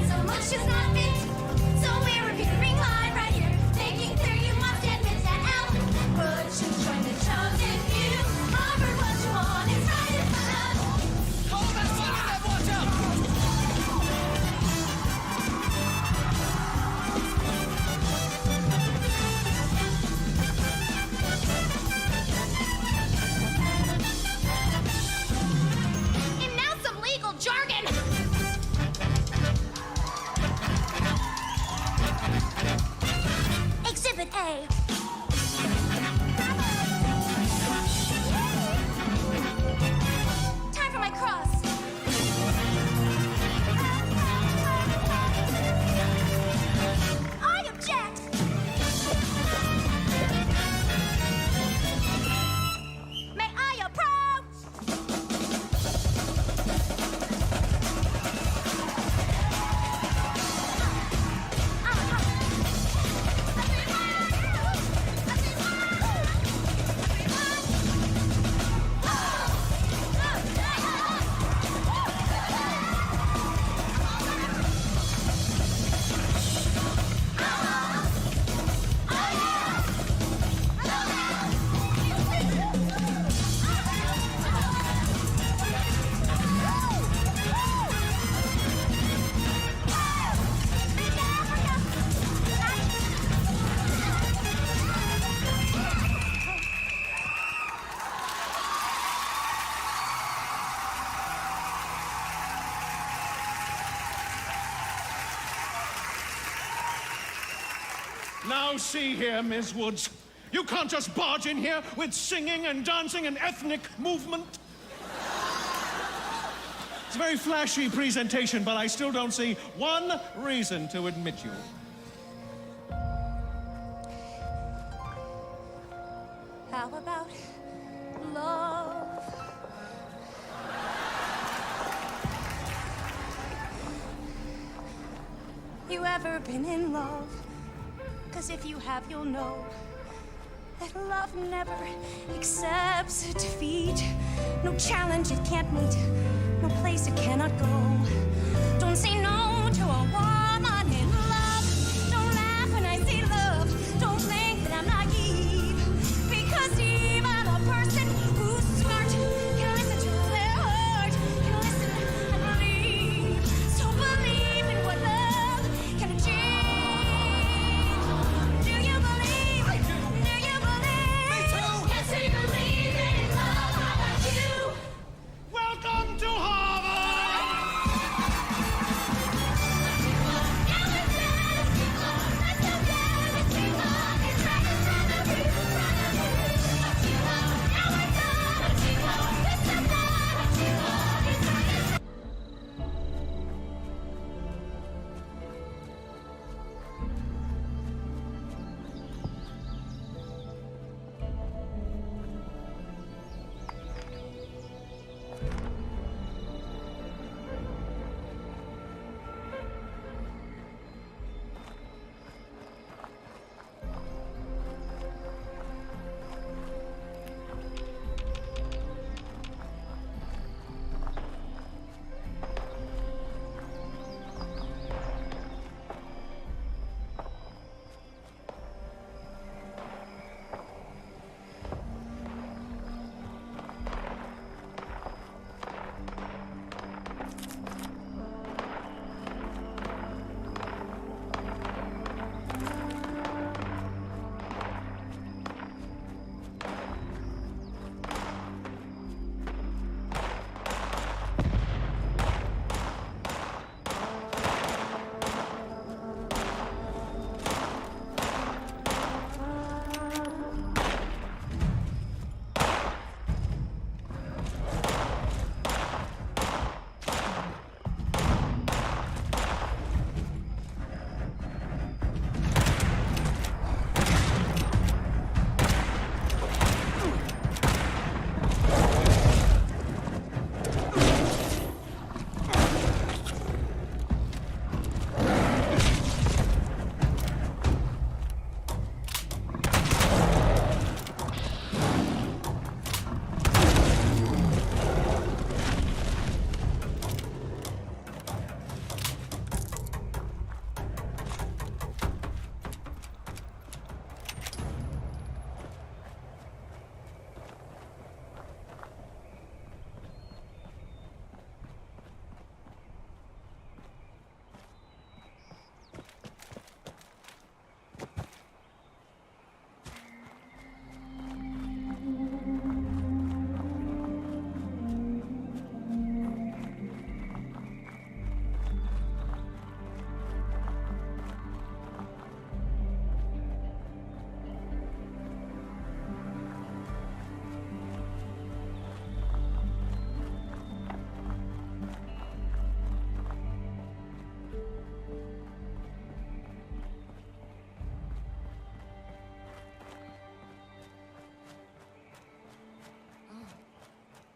Now see here, Miss Woods. You can't just barge in here with singing and dancing and ethnic movement. It's a very flashy presentation, but I still don't see one reason to admit you. How about love? You ever been in love? 'Cause if you have, you'll know that love never accepts defeat. No challenge it can't meet, no place it cannot go. Don't say no to a woman in love. Don't laugh when I say love. Don't think that I'm naive, because even a person who's smart can listen to their heart, can listen and believe. So believe in what love can achieve. Do you believe? Do you believe? Me too. Yes, we believe in love. How about you? Welcome to Harvard!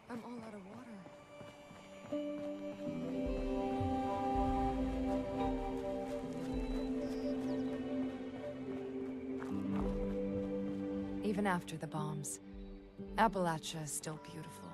I'm all out of water. Even after the bombs, Appalachia is still beautiful.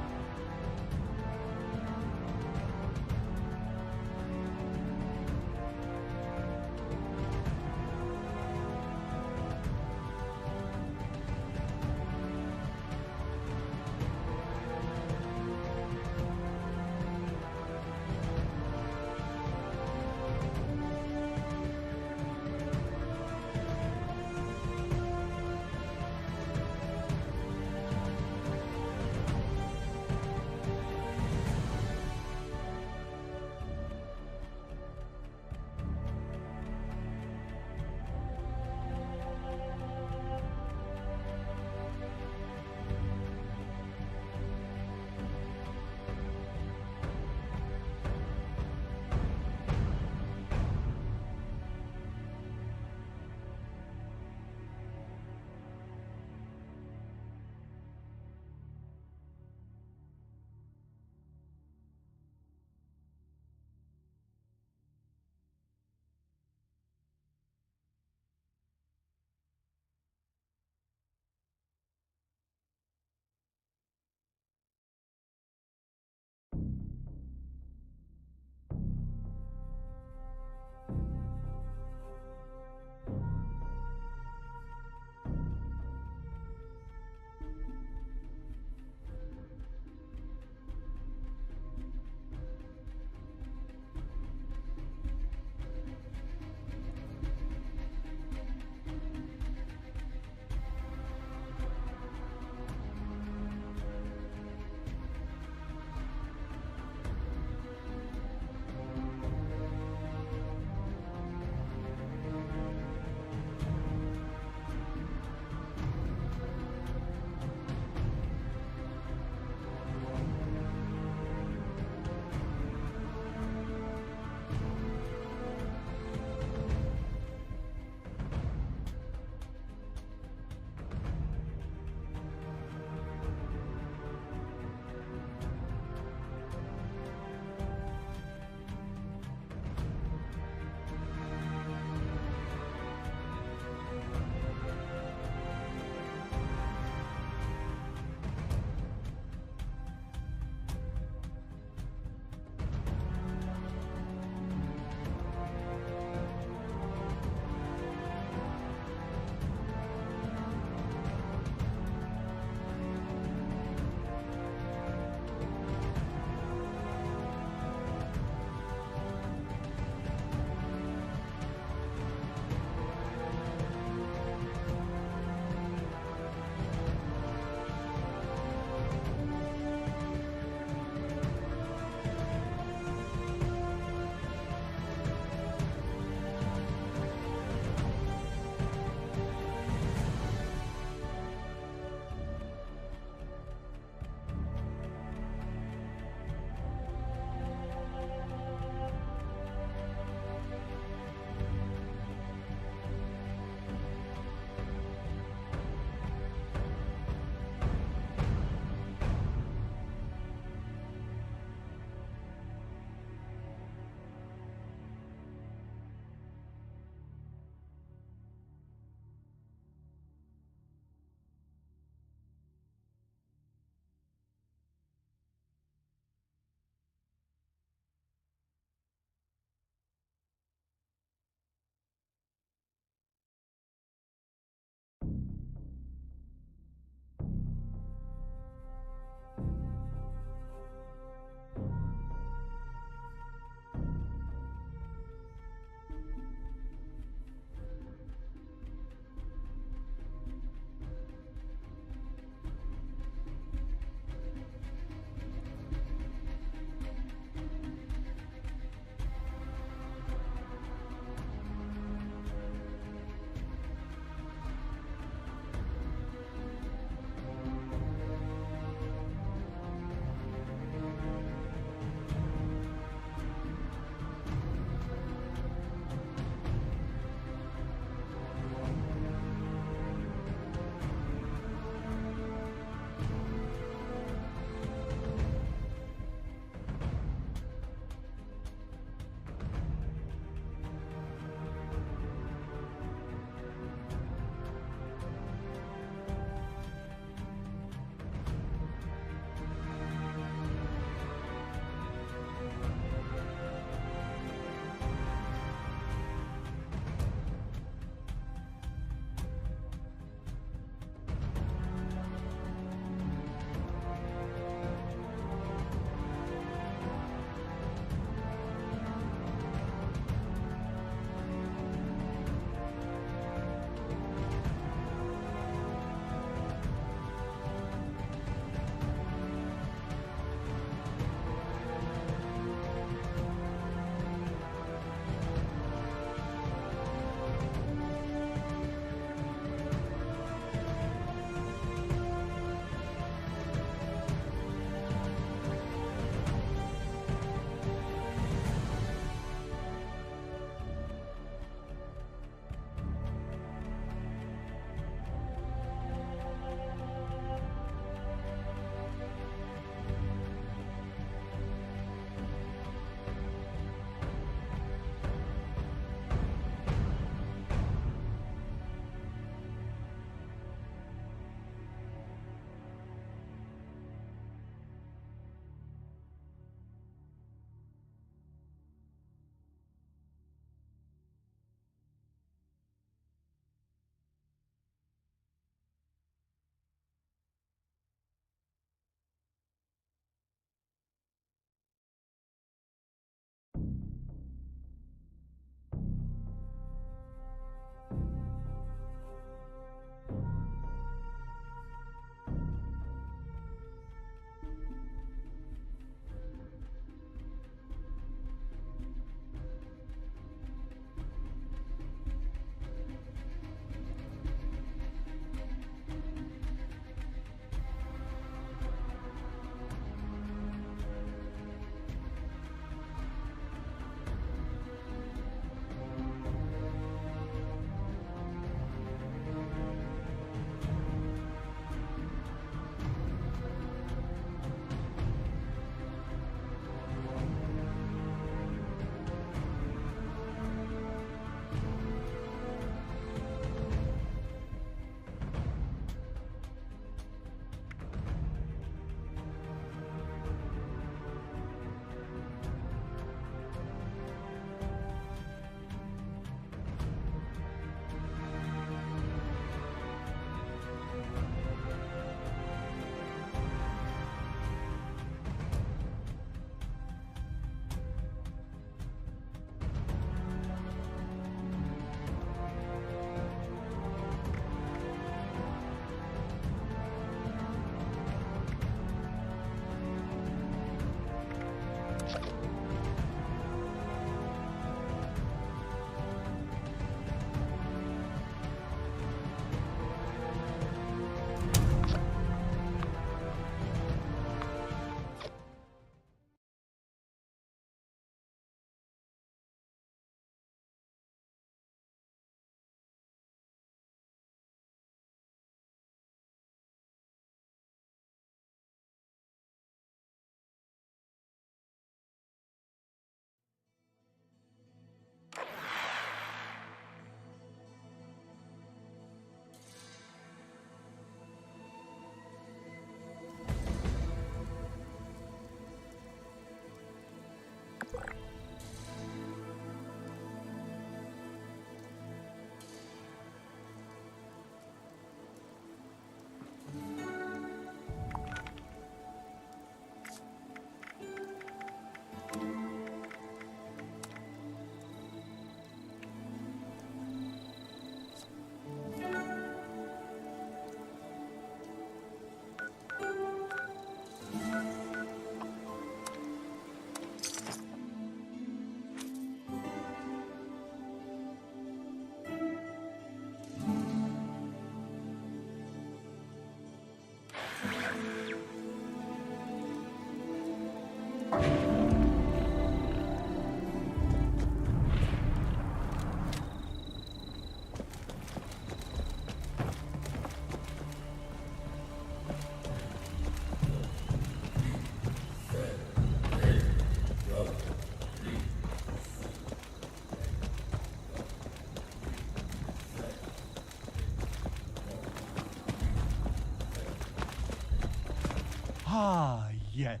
Ah, yes.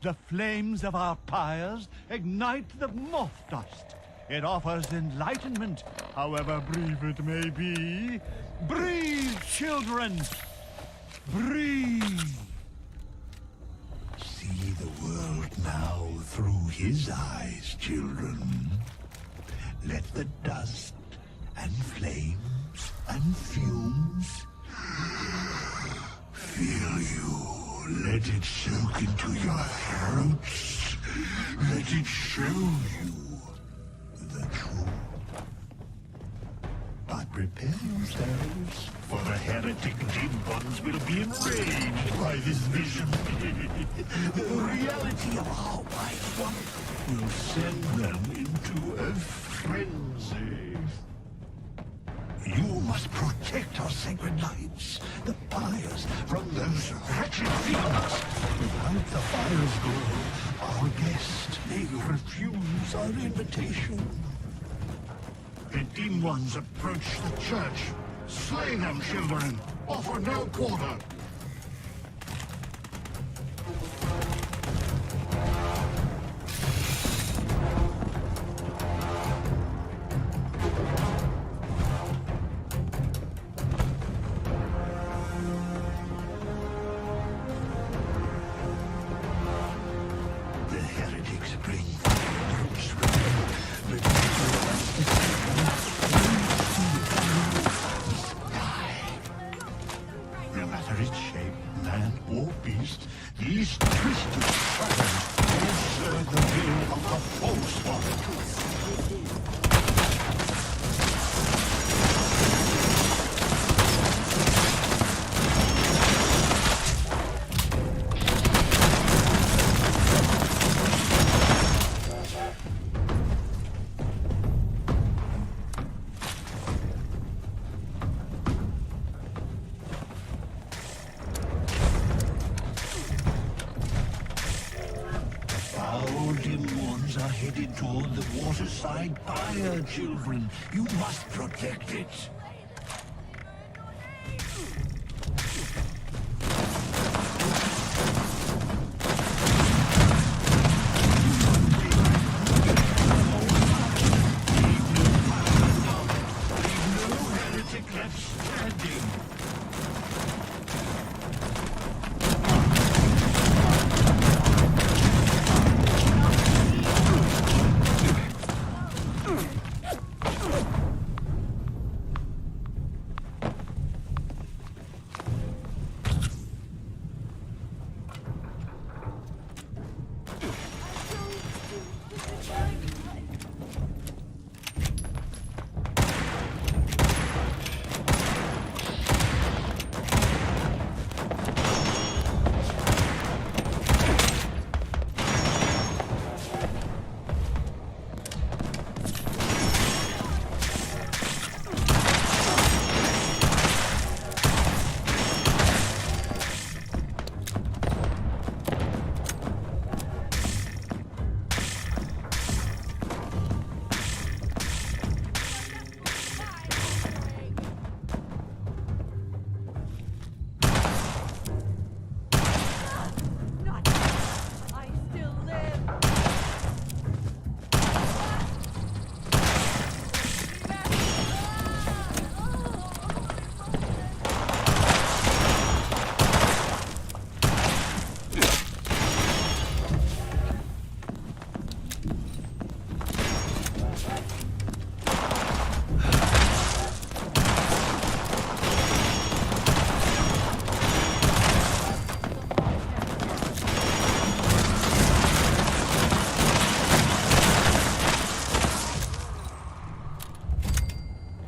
The flames of our pyres ignite the moth dust. It offers enlightenment, however brief it may be. Breathe, children! Breathe! See the world now through his eyes, children. Let the dust and flames and fumes fill you. Let it soak into your throats. Let it show you the truth. But prepare yourselves, for the heretic dim ones will be enraged by this vision. The reality of our white one will send them into a frenzy. You must protect our sacred lights, the pyres, from those wretched fiends. Without the fire's glow, our guest may refuse our invitation. The dim ones approach the church. Slay them, children. Offer no quarter. The heretics bring no matter its shape, man or beast, these twisted shadows will serve the will of the false one. Foul dim ones are headed toward the waterside pyre, children. You must protect it. Leave no heretic left standing.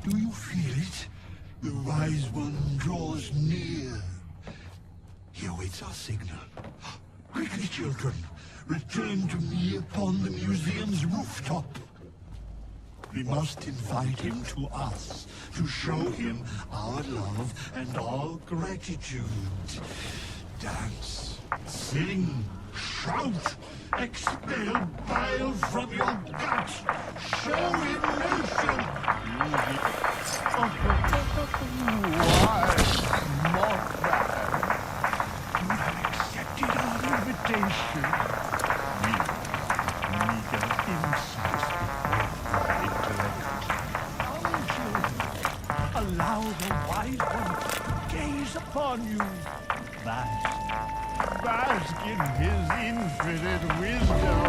Do you feel it? The Wise One draws near. He awaits our signal. Quickly, children, return to me upon the museum's rooftop. We must invite him to us to show him our love and our gratitude. Dance, sing, shout, expel bile from your gut. Show emotion. Why, Mothman? You have accepted Allow the wise one to gaze upon you. Bask in his infinite wisdom.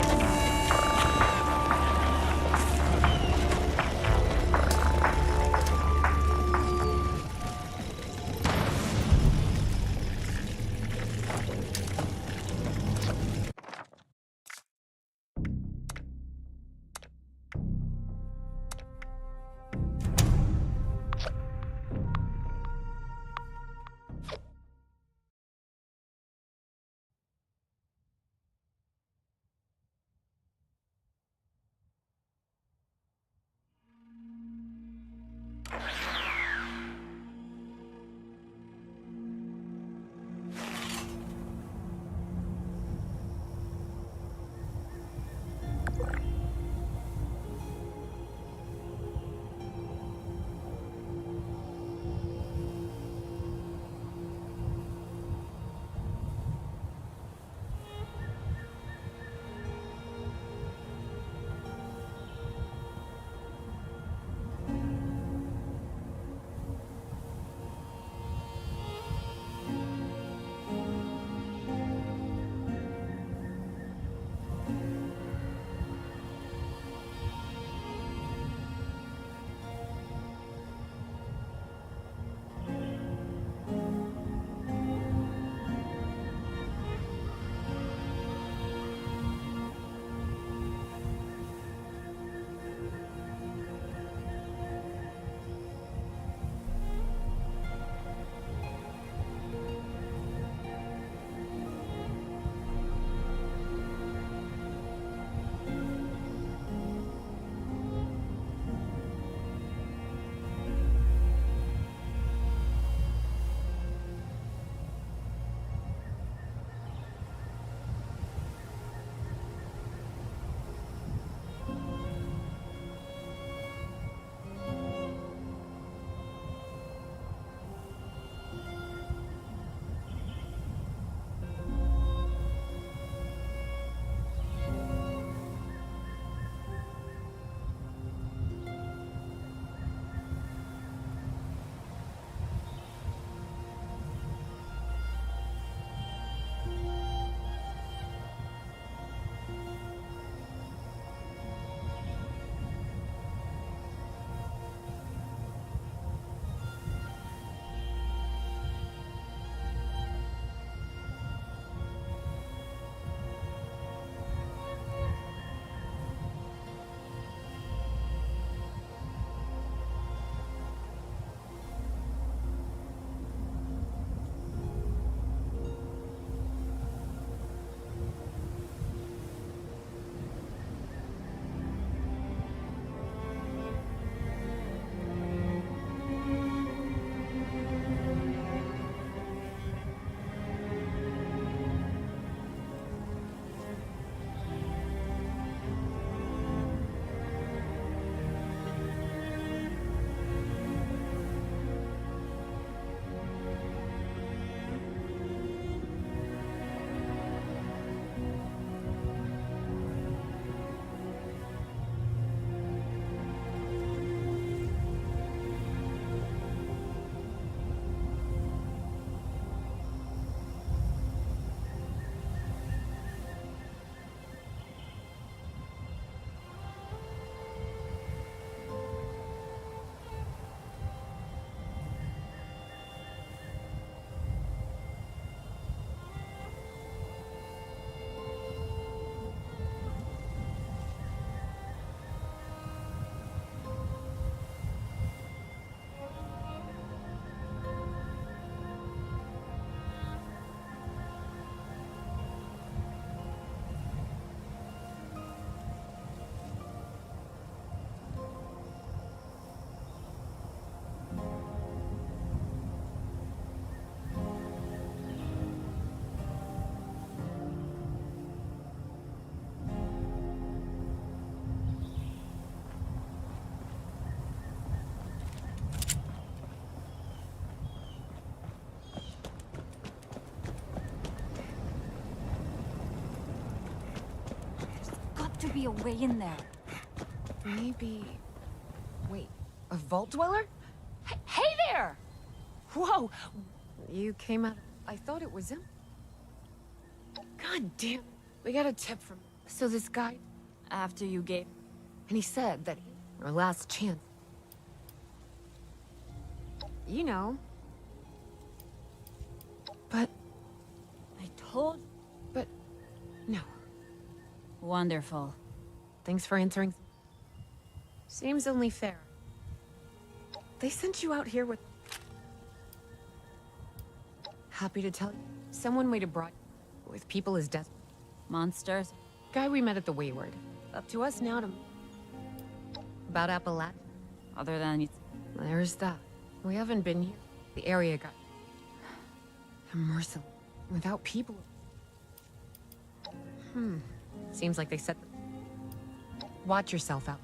To be a way in there. Maybe... Wait, a vault dweller? Hey here! Whoa! You came out. I thought it was him. God damn. We got a tip from. So this guy, after you gave. And he said that our last chance. You know. But. I told. But. No. Wonderful. Thanks for answering. Seems only fair. They sent you out here with... Happy to tell you. Someone made a broad... with people as desperate. Monsters? Guy we met at the Wayward. Up to us now to... About Appalachia. Other than... There's that. We haven't been here. The area got... merciless. Without people... Seems like they set... Watch yourself out.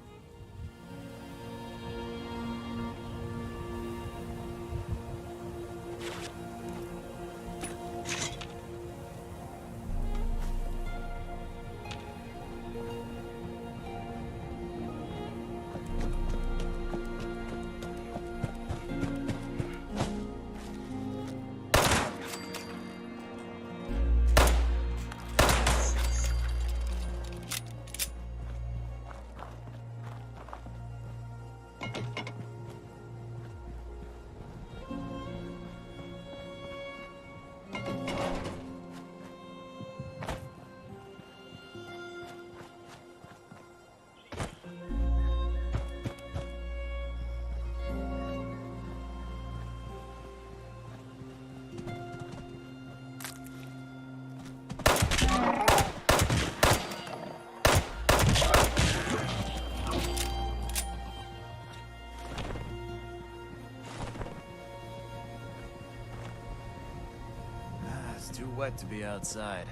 It's too wet to be outside.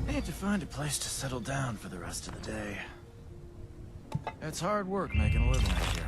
Need to find a place to settle down for the rest of the day. It's hard work making a living out here.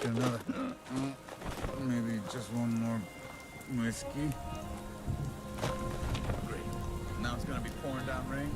Another. Maybe just one more whiskey. Great. Now it's gonna be pouring down rain.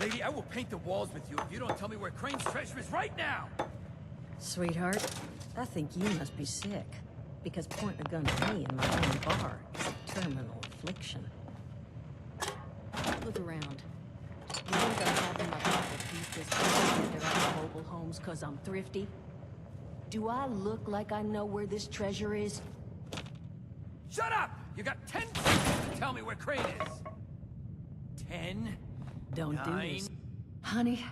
Lady, I will paint the walls with you if you don't tell me where Crane's treasure is right now! Sweetheart, I think you must be sick. Because pointing a gun at me in my own bar is a terminal affliction. Look around. You think I'm having my couple pieces they're out of mobile homes because I'm thrifty? Do I look like I know where this treasure is? Shut up! You got 10 seconds to tell me where Crane is! 10? Don't 9? do this. Honey,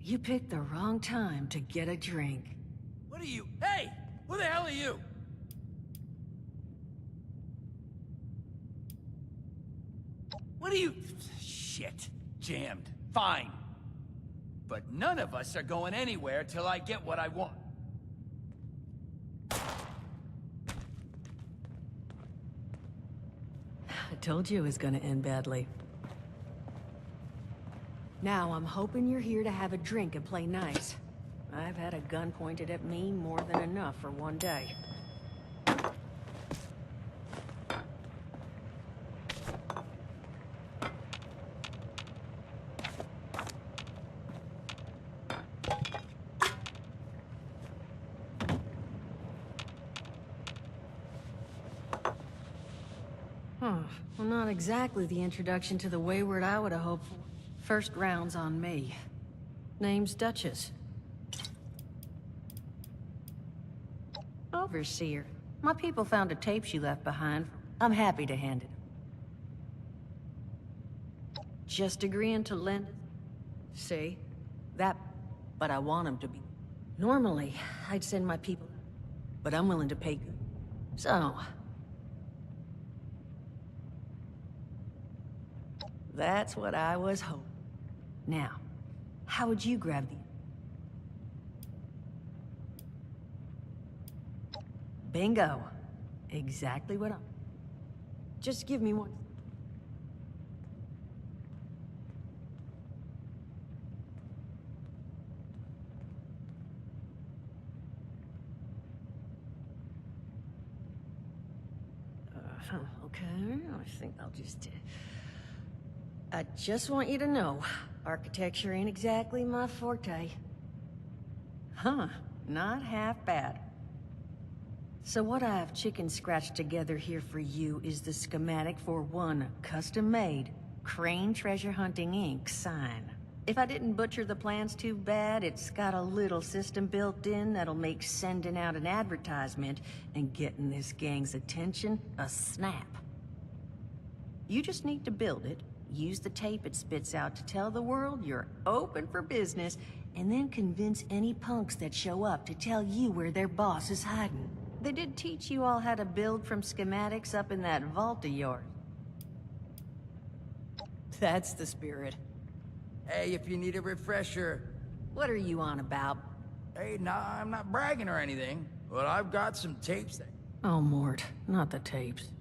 you picked the wrong time to get a drink. What are you? Hey! Who the hell are you? What are you? Shit. Jammed. Fine. But none of us are going anywhere till I get what I want. I told you it was gonna end badly. Now, I'm hoping you're here to have a drink and play nice. I've had a gun pointed at me more than enough for one day. Well, not exactly the introduction to the wayward I would have hoped for. First round's on me. Name's Duchess. Overseer. My people found a tape she left behind. I'm happy to hand it. Just agreeing to lend it. See? That... But I want him to be. Normally, I'd send my people... But I'm willing to pay good. So... That's what I was hoping. Now, how would you grab the... Bingo. Exactly what I'm... Just give me one. Okay, I think I'll just... I just want you to know, architecture ain't exactly my forte. Huh, not half bad. So what I've chicken scratched together here for you is the schematic for one custom-made Crane Treasure Hunting Inc. sign. If I didn't butcher the plans too bad, it's got a little system built in that'll make sending out an advertisement and getting this gang's attention a snap. You just need to build it, use the tape it spits out to tell the world you're open for business, and then convince any punks that show up to tell you where their boss is hiding. They did teach you all how to build from schematics up in that vault of yours. That's the spirit. Hey, if you need a refresher... What are you on about? Hey, nah, I'm not bragging or anything, but I've got some tapes that... Oh, Mort, not the tapes.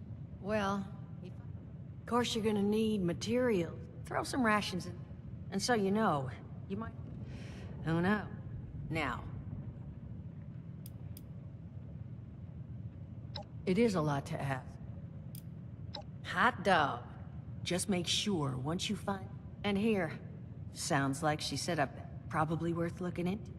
Well, of course you're gonna need material. Throw some rations in. And so you know, you might... Oh no. Now. It is a lot to ask. Hot dog. Just make sure once you find... And here. Sounds like she set up... Probably worth looking into.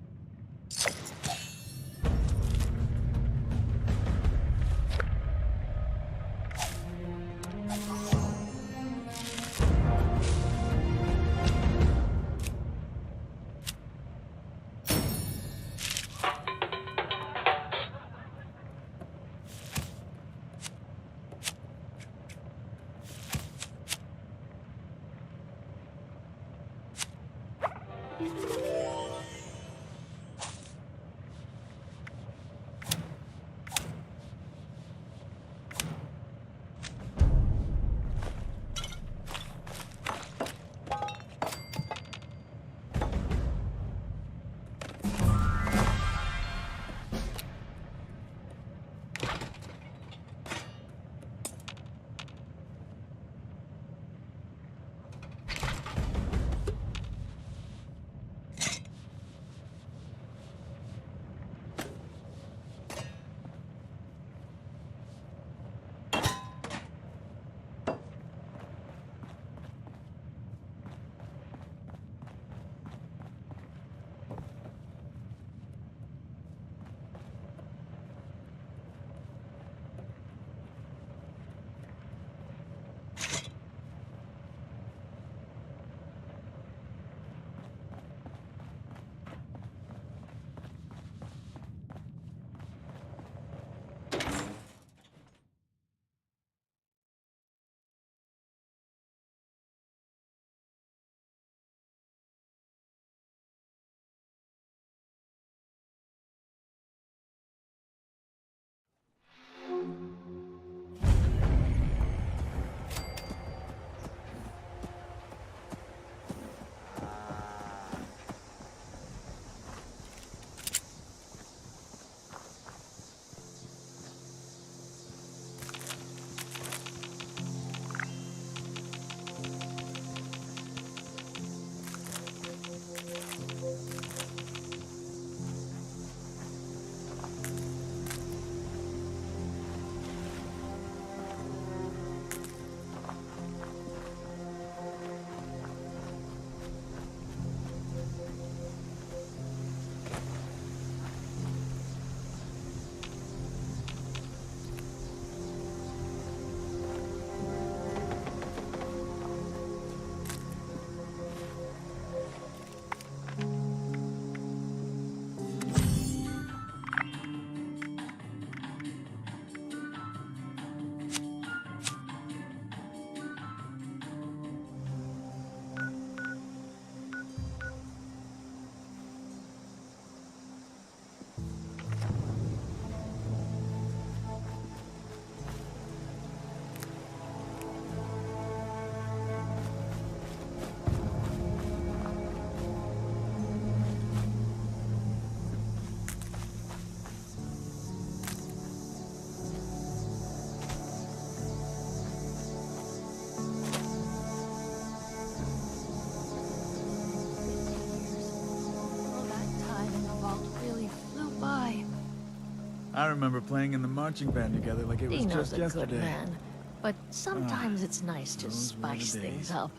I remember playing in the marching band together like it was Dino's just a good yesterday. man, but sometimes it's nice to those were the spice things days. up.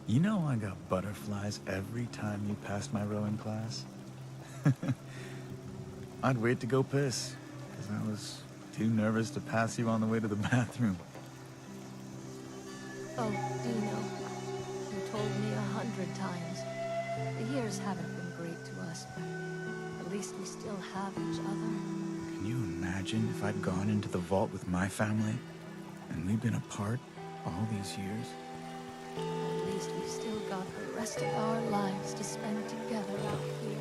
You know I got butterflies every time you passed my rowing class. I'd wait to go piss, because I was too nervous to pass you on the way to the bathroom. Oh, Dino, you told me 100 times. The years haven't been great to us, but at least we still have each other. Can you imagine if I'd gone into the vault with my family, and we'd been apart all these years? At least we've still got the rest of our lives to spend together out here.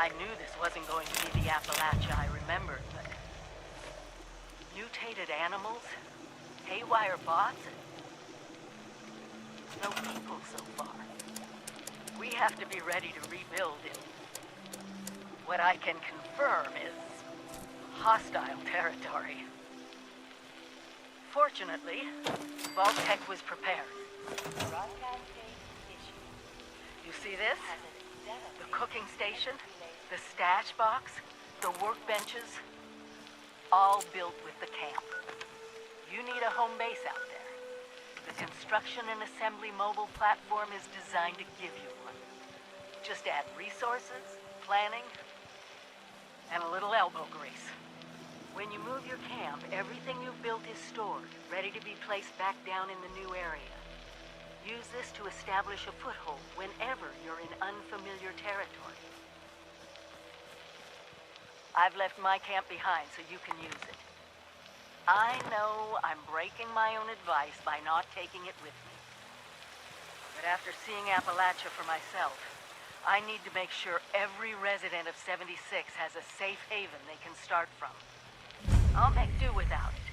I knew this wasn't going to be the Appalachia I remembered, but... mutated animals? Haywire bots? No people so far. We have to be ready to rebuild in what I can confirm is hostile territory. Fortunately, Vault Tech was prepared. You see this? The cooking station, the stash box, the workbenches, all built with the camp. You need a home base out there. The construction and assembly mobile platform is designed to give you one. Just add resources, planning, and a little elbow grease. When you move your camp, everything you've built is stored, ready to be placed back down in the new area. Use this to establish a foothold whenever you're in unfamiliar territory. I've left my camp behind so you can use it. I know I'm breaking my own advice by not taking it with me. But after seeing Appalachia for myself, I need to make sure every resident of 76 has a safe haven they can start from. I'll make do without it.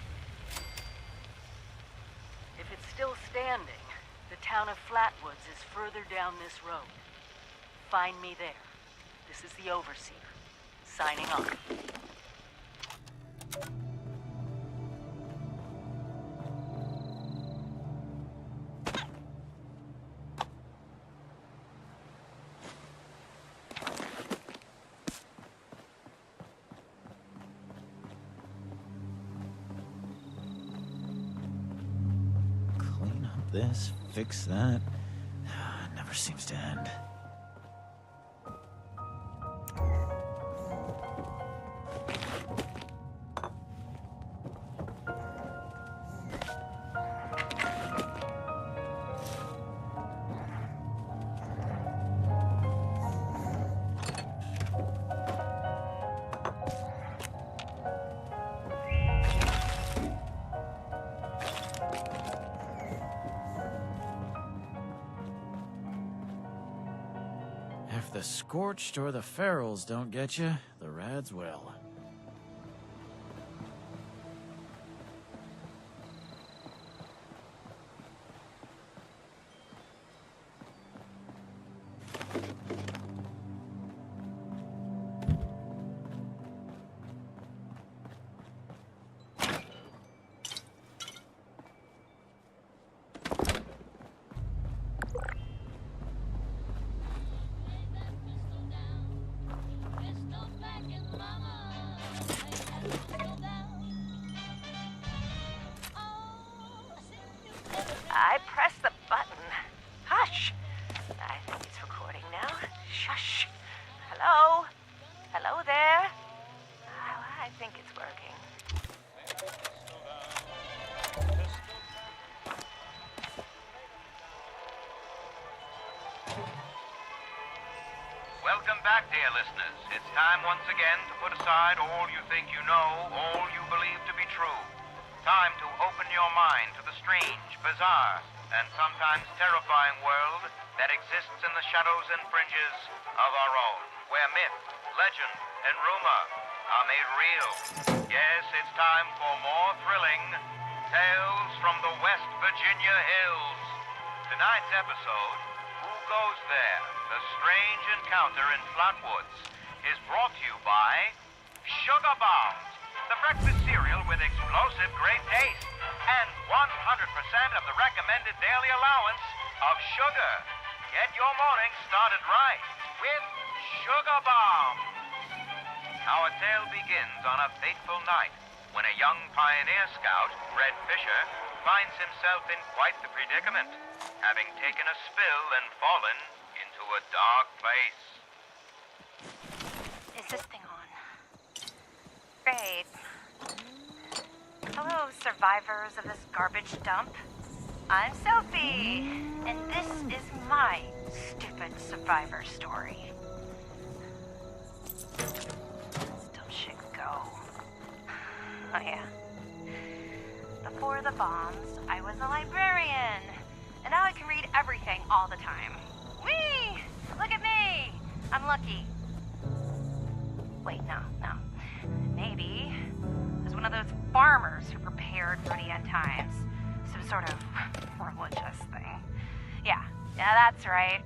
If it's still standing, the town of Flatwoods is further down this road. Find me there. This is the Overseer, signing off. This, fix that. Never seems to end. If the Scorched or the Ferals don't get you, the Rads will. I pressed the button. Hush! I think it's recording now. Shush! Hello? Hello there? I think it's working. Welcome back, dear listeners. It's time once again to put aside all you think you know, all you believe to be true. Time to open your mind to the strange, bizarre, and sometimes terrifying world that exists in the shadows and fringes of our own, where myth, legend, and rumor are made real. Yes, it's time for more thrilling tales from the West Virginia hills. Tonight's episode, Who Goes There? The Strange Encounter in Flatwoods, is brought to you by Sugar Bombs, the breakfast cereal with explosive great taste and 100% of the recommended daily allowance of sugar. Get your morning started right with Sugar Bombs. Our tale begins on a fateful night when a young pioneer scout, Red Fisher, finds himself in quite the predicament, having taken a spill and fallen into a dark place. Is this thing on? Great. Hello, survivors of this garbage dump. I'm Sophie, and this is my stupid survivor story. Still should go. Oh yeah. Before the bombs, I was a librarian, and now I can read everything all the time. Whee! Look at me! I'm lucky. Wait, no. Maybe it was one of those farmers who prepared for the end times. Some sort of religious thing. Yeah, that's right.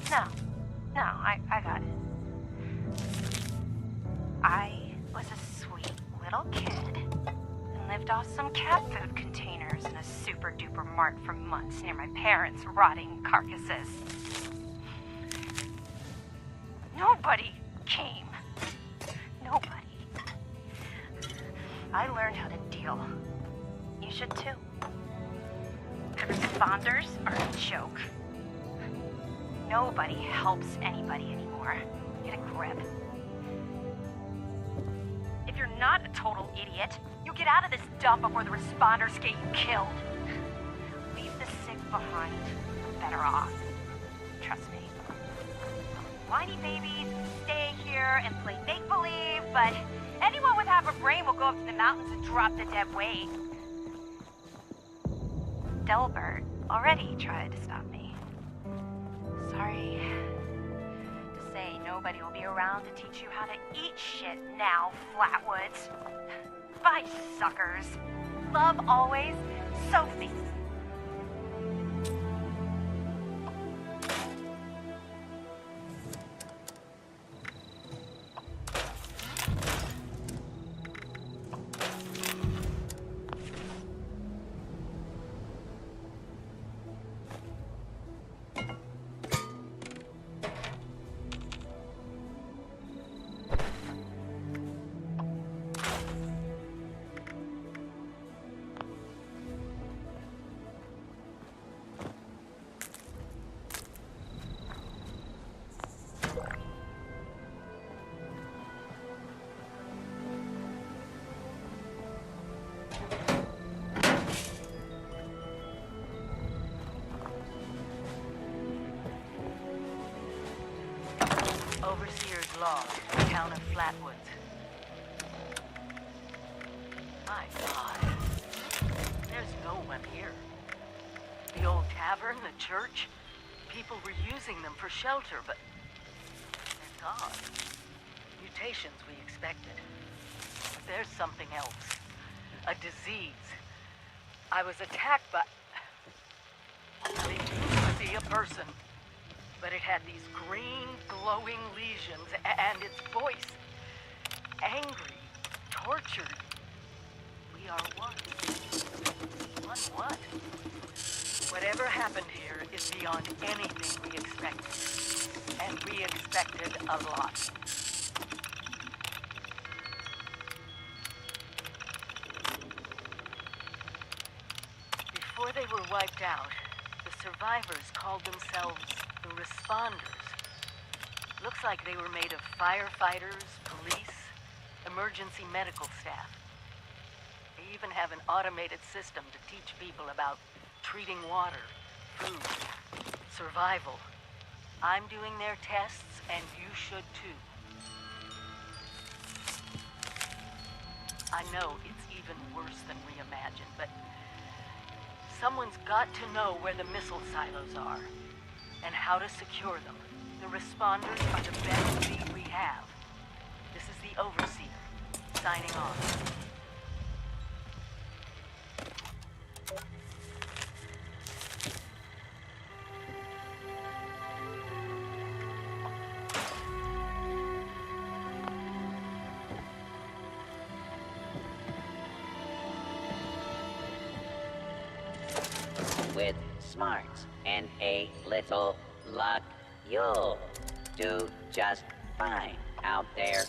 No, I got it. I was a sweet little kid and lived off some cat food containers in a super-duper mart for months near my parents' rotting carcasses. Nobody came. Nobody. I learned how to deal. You should too. The responders are a joke. Nobody helps anybody anymore. Get a grip. If you're not a total idiot, you get out of this dump before the responders get you killed. Leave the sick behind. You're better off. Trust me. Whiny babies stay here and play make-believe, but anyone with half a brain will go up to the mountains and drop the dead weight. Delbert already tried to stop me. Sorry to say, nobody will be around to teach you how to eat shit now, Flatwoods. Bye, suckers. Love always, Sophie. Overseer's Log, town of Flatwoods. My God. There's no one here. The old tavern, the church, people were using them for shelter, but they're gone. Mutations we expected. But there's something else. A disease. I was attacked by... They used to see a person. But it had these green, glowing lesions, and its voice. Angry, tortured. We are one. One what? Whatever happened here is beyond anything we expected. And we expected a lot. Before they were wiped out, the survivors called themselves the responders. Looks like they were made of firefighters, police, emergency medical staff. They even have an automated system to teach people about treating water, food, survival. I'm doing their tests, and you should too. I know it's even worse than we imagined, but someone's got to know where the missile silos are. And how to secure them. The responders are the best lead we have. This is the Overseer, signing off. With smarts and a little luck, you'll do just fine out there.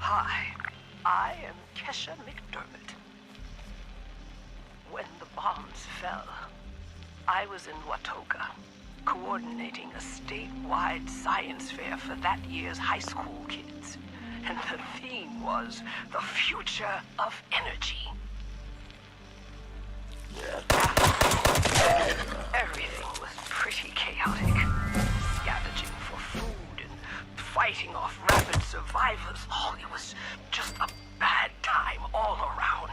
Hi, I am Kesha McDermott. When the bombs fell, I was in Watoga, coordinating a statewide science fair for that year's high school kids. And the theme was the future of energy. Everything was pretty chaotic. Scavenging for food and fighting off rabid survivors. Oh, it was just a bad time all around.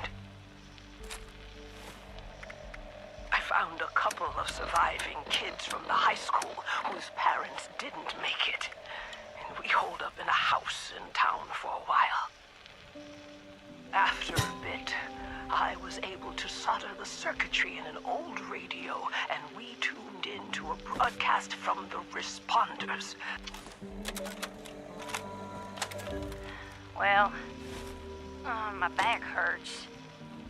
I found a couple of surviving kids from the high school whose parents didn't make it. And we holed up in a house in town for a while. After a bit, I was able to solder the circuitry in an old radio, and we tuned into a broadcast from the responders. Well, my back hurts.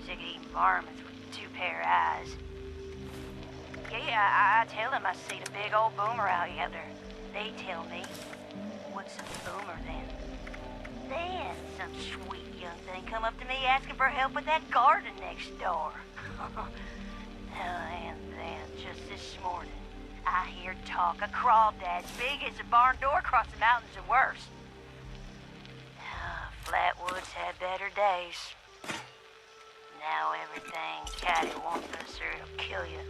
Sick of eating varmints with 2 pair of eyes. Yeah, I tell them I see the big old boomer out yonder. They tell me, what's a boomer then? Then some sweet young thing come up to me asking for help with that garden next door. And then, just this morning, I hear talk of crawdads big as a barn door across the mountains and worse. Flatwoods had better days. Now everything Caddy wants us or it'll kill you.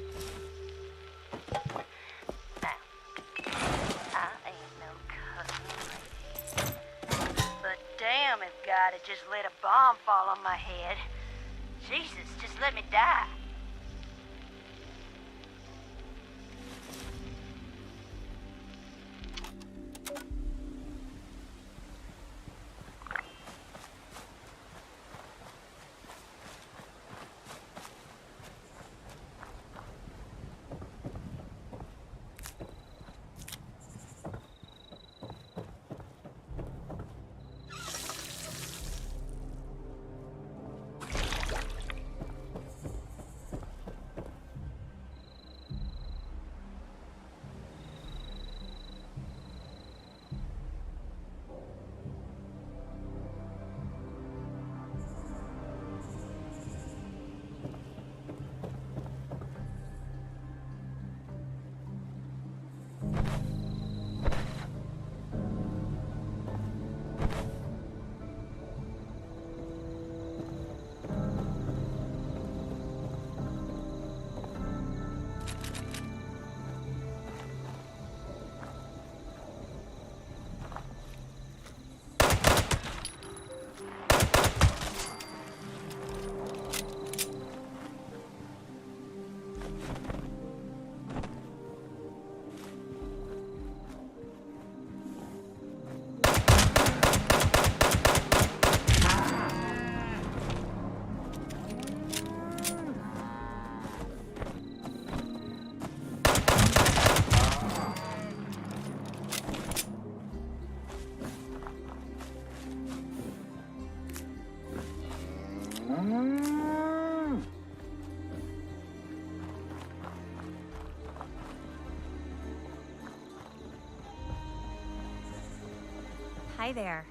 Now, I ain't no cousin. But damn if God had just let a bomb fall on my head. Jesus, just let me die. Hi there.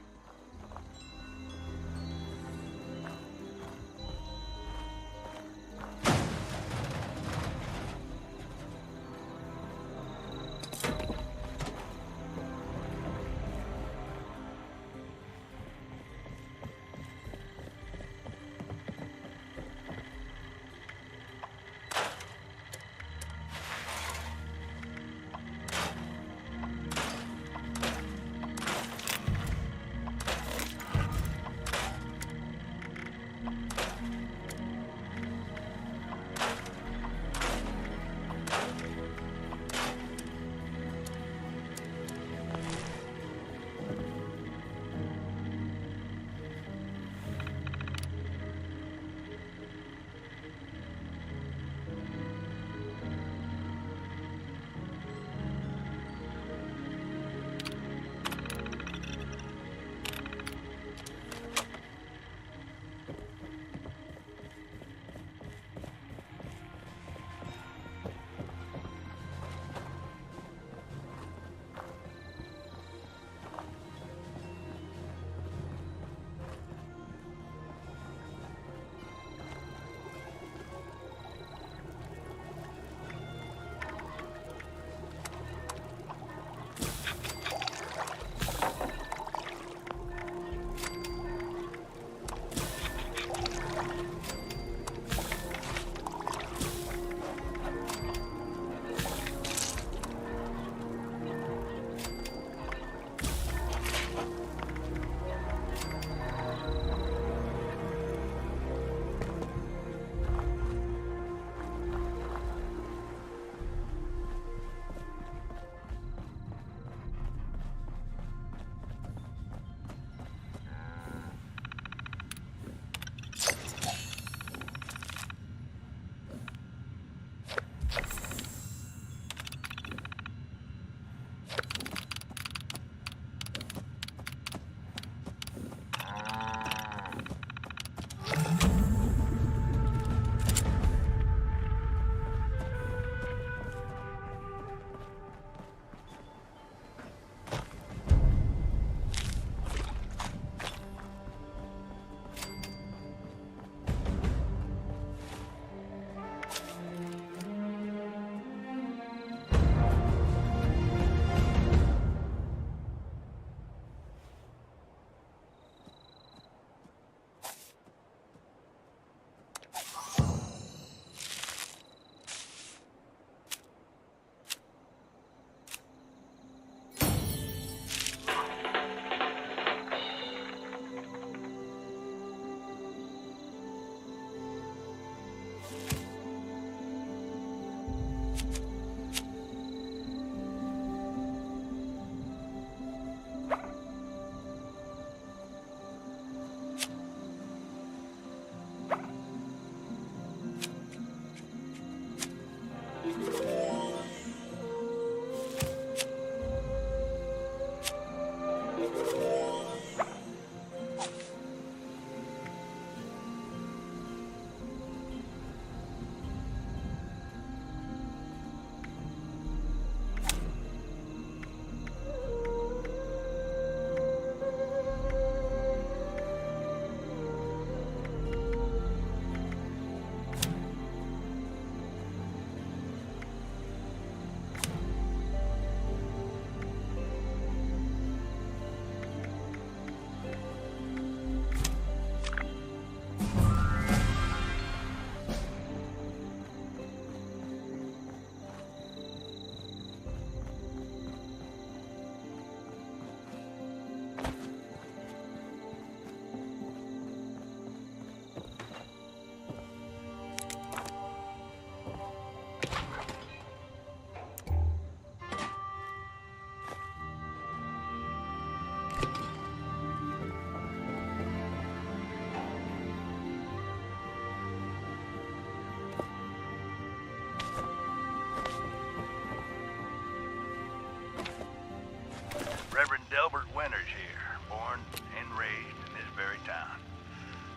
Albert Winters here, born and raised in this very town.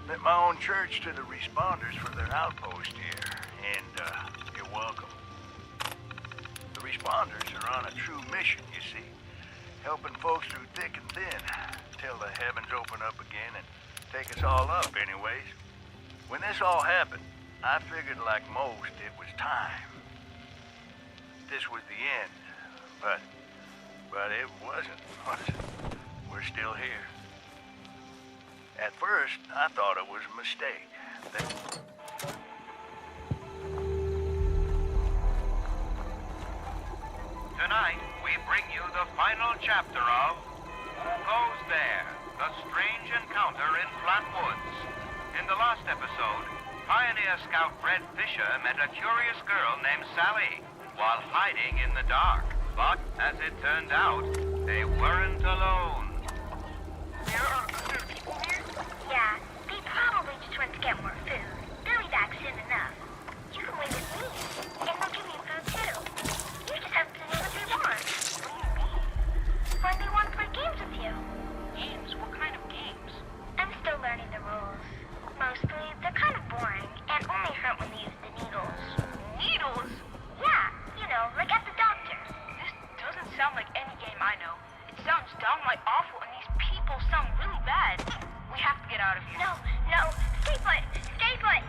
Lent my own church to the responders for their outpost here, and you're welcome. The responders are on a true mission, you see, helping folks through thick and thin, till the heavens open up again and take us all up anyways. When this all happened, I figured like most it was time. This was the end, but it wasn't, was it? We're still here. At first, I thought it was a mistake. Tonight, we bring you the final chapter of Who Goes There? The Strange Encounter in Flat Woods. In the last episode, Pioneer Scout Red Fisher met a curious girl named Sally while hiding in the dark. But, as it turned out, they weren't alone. There are other people here? Yeah, they probably just went to get more food. They'll be back soon enough. You can wait with me, and they'll give you food too. You just have to do what they want. When they want to play games with you. Games? What kind of games? I'm still learning the rules. Mostly, they're kind of boring, and only hurt when they use the needles. Needles? Yeah, you know, like at the doctor. This doesn't sound like any game I know. It sounds downright awful, and these people sound really bad. We have to get out of here. No, stay put! Stay put!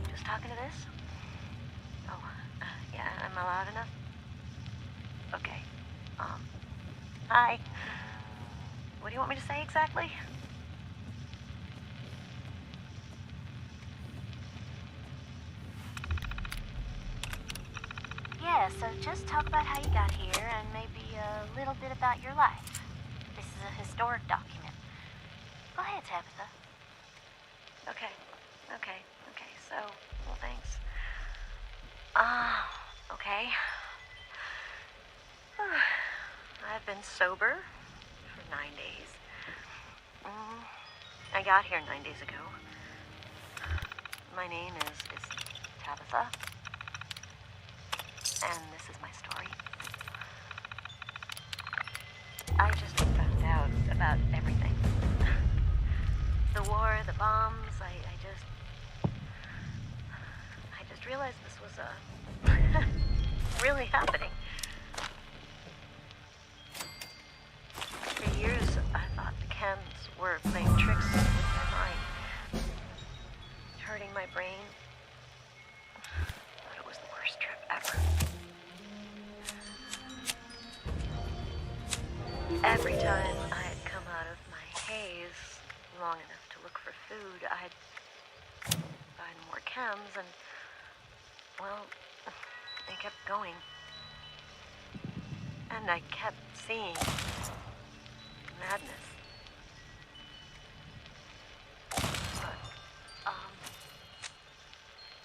Just talking to this? Oh, yeah, am I loud enough? Okay. Hi. What do you want me to say exactly? Yeah, so just talk about how you got here and maybe a little bit about your life. This is a historic document. Go ahead, Tabitha. Okay, so, well, thanks. Okay. I've been sober for 9 days. I got here 9 days ago. My name is Tabitha. And this is my story. I just found out about everything. The war, the bombs, I just realized this was really happening. For years, I thought the chems were playing tricks with my mind, hurting my brain. But it was the worst trip ever. Every time I had come out of my haze long enough to look for food, I'd find more chems and, well, they kept going. And I kept seeing madness. But,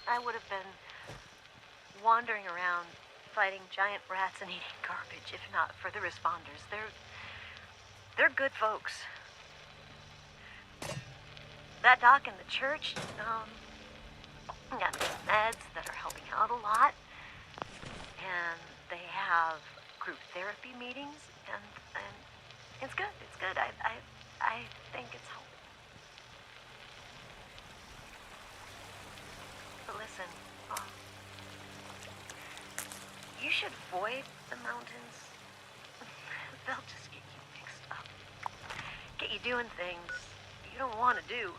I would have been wandering around fighting giant rats and eating garbage if not for the responders. They're good folks. That doc in the church, got these meds that are helping out a lot. And they have group therapy meetings, and it's good. I think it's helping. But listen, you should avoid the mountains. They'll just get you mixed up. Get you doing things you don't want to do.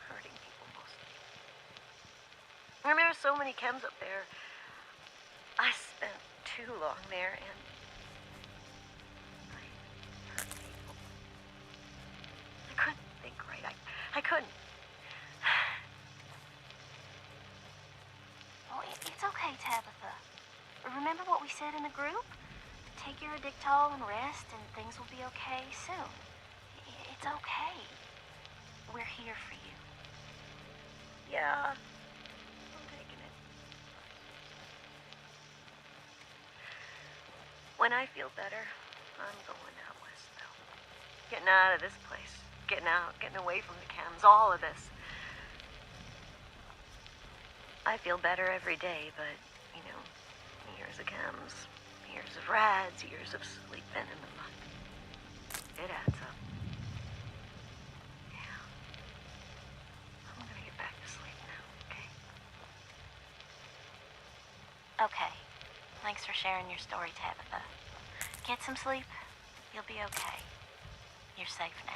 Hurting people mostly. And there are so many chems up there. I spent too long there, and I hurt people. I couldn't think right. I couldn't. Oh, it's okay, Tabitha. Remember what we said in the group? Take your Addictol and rest, and things will be okay soon. It's okay. We're here for you. Yeah, I'm taking it. When I feel better, I'm going out west, though. Getting out of this place. Getting away from the chems, all of this. I feel better every day, but, years of chems, years of rides, years of sleeping in the mud. It adds up. Yeah. I'm gonna get back to sleep now, okay? Okay. Thanks for sharing your story, Tabitha. Get some sleep. You'll be okay. You're safe now.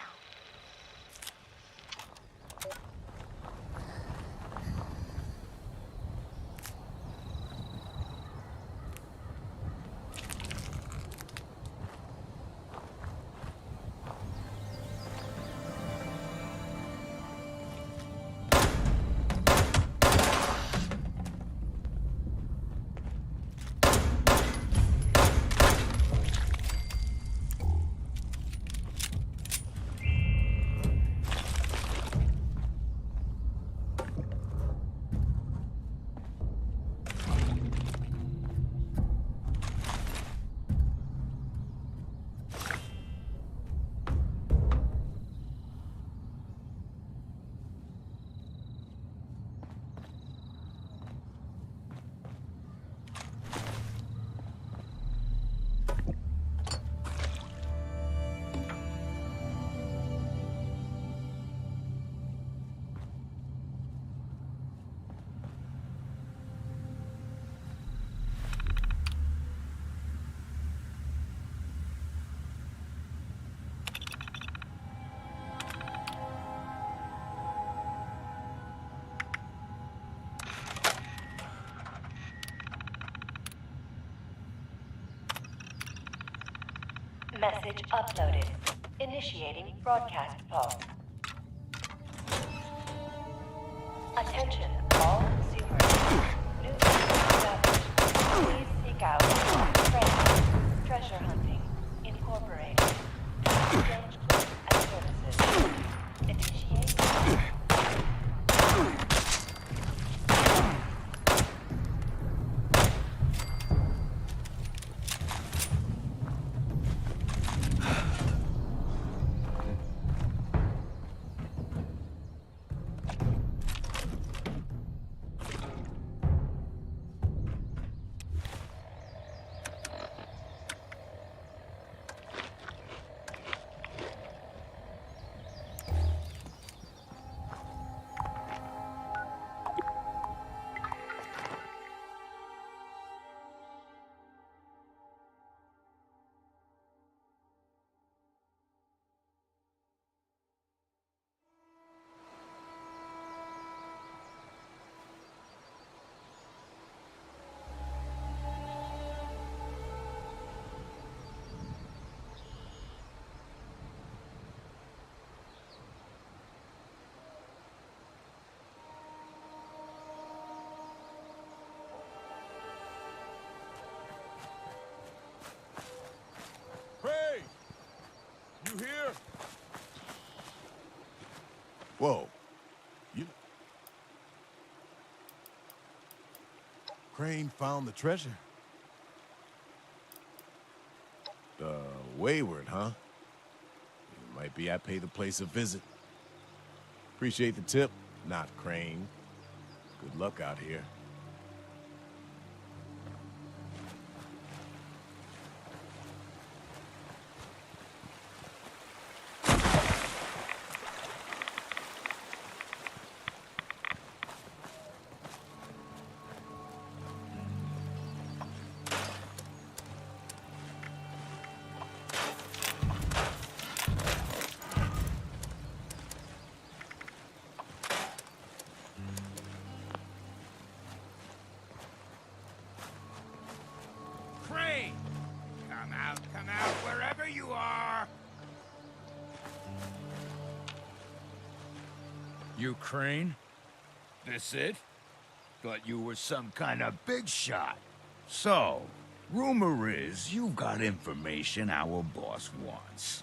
Message uploaded. Initiating broadcast pause. Attention, all consumers. New established. Please seek out Friends, Treasure Hunting, Incorporated. Strange goods and services. Initiate. Hey! You here? Whoa. You... Crane found the treasure? Wayward, huh? It might be I pay the place a visit. Appreciate the tip, not Crane. Good luck out here. Crane! Come out, wherever you are! You Crane? This it? Thought you were some kind of big shot. So, rumor is you've got information our boss wants.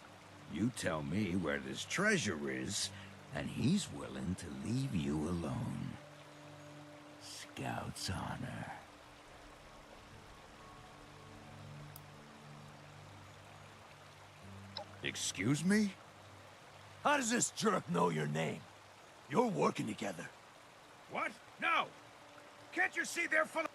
You tell me where this treasure is, and he's willing to leave you alone. Scout's honor. Excuse me? How does this jerk know your name? You're working together. What? No! Can't you see they're full of...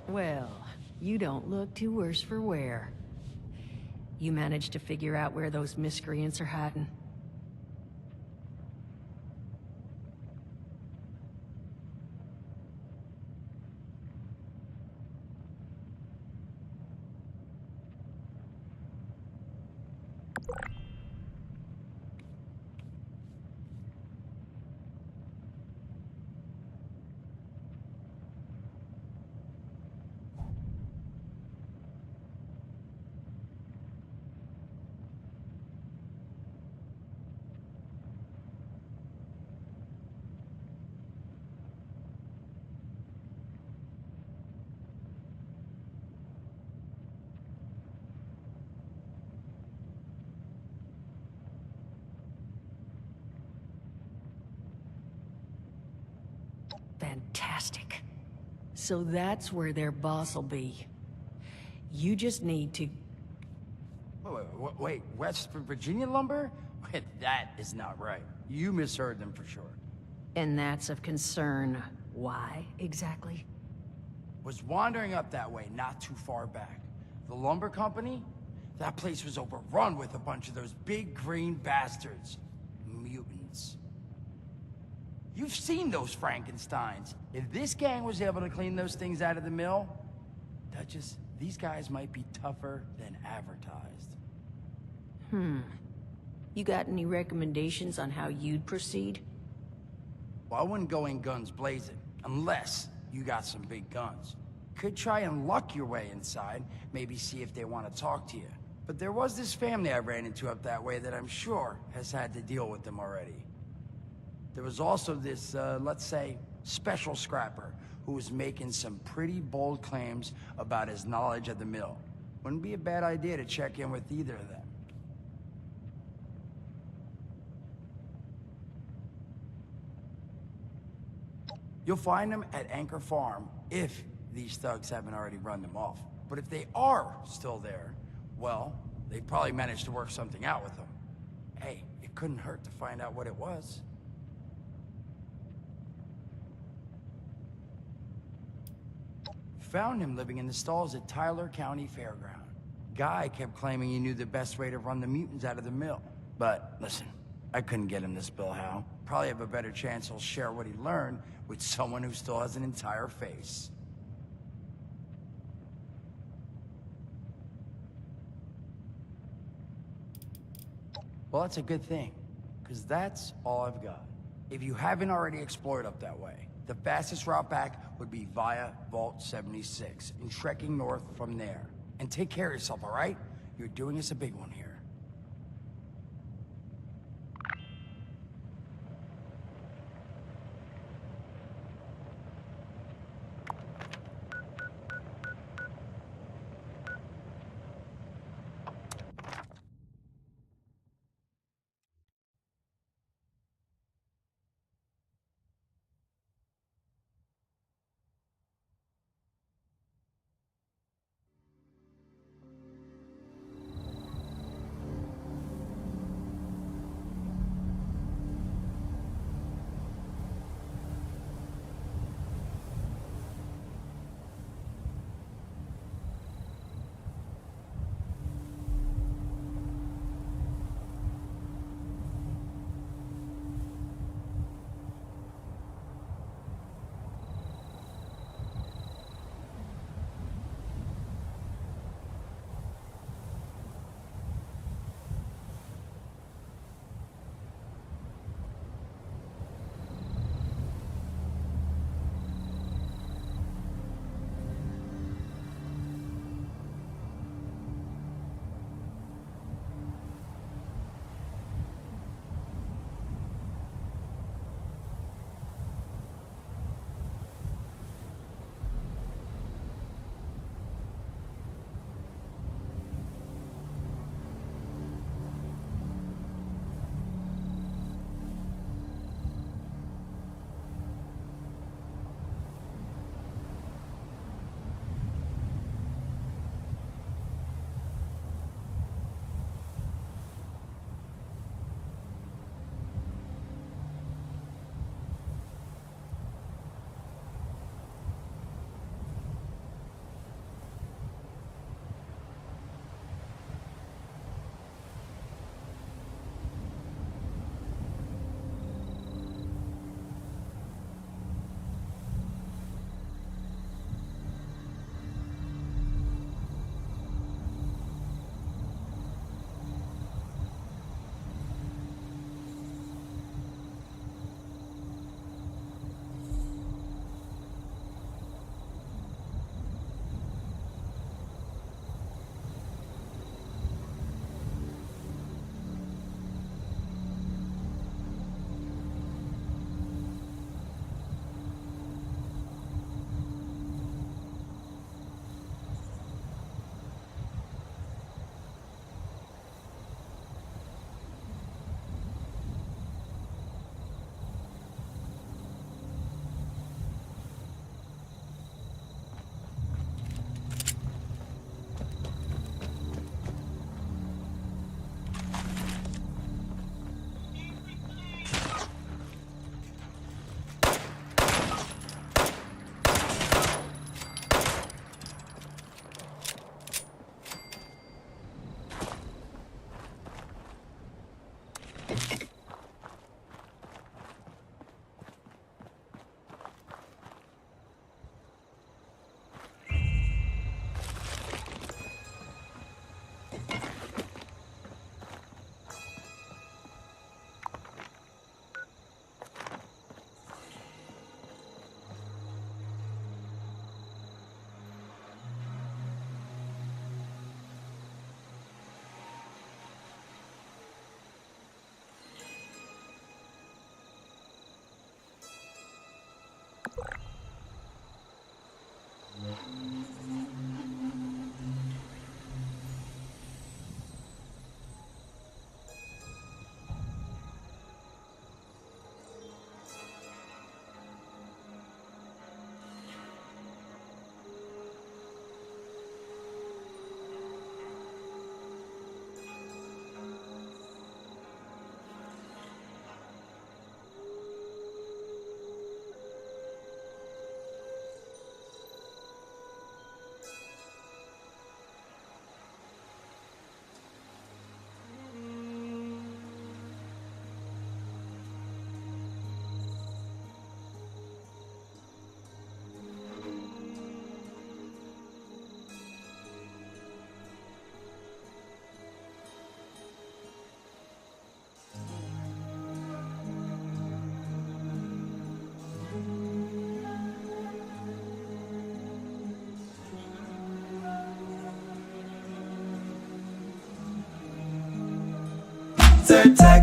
Well, you don't look too worse for wear. You managed to figure out where those miscreants are hiding? Fantastic. So that's where their boss will be. You just need to... Wait, West Virginia lumber? Wait, that is not right. You misheard them for sure. And that's of concern. Why, exactly? Was wandering up that way not too far back. The lumber company? That place was overrun with a bunch of those big green bastards. Mutants. You've seen those Frankensteins. If this gang was able to clean those things out of the mill, Duchess, these guys might be tougher than advertised. You got any recommendations on how you'd proceed? Well, I wouldn't go in guns blazing, unless you got some big guns. Could try and luck your way inside, maybe see if they want to talk to you. But there was this family I ran into up that way that I'm sure has had to deal with them already. There was also this, let's say, special scrapper who was making some pretty bold claims about his knowledge of the mill. Wouldn't be a bad idea to check in with either of them. You'll find them at Anchor Farm, if these thugs haven't already run them off. But if they are still there, well, they probably managed to work something out with them. Hey, it couldn't hurt to find out what it was. Found him living in the stalls at Tyler County Fairground. Guy kept claiming he knew the best way to run the mutants out of the mill. But listen, I couldn't get him to spill how. Probably have a better chance he'll share what he learned with someone who still has an entire face. Well, that's a good thing, because that's all I've got. If you haven't already explored up that way, the fastest route back would be via Vault 76 and trekking north from there. And take care of yourself, all right? You're doing us a big one here.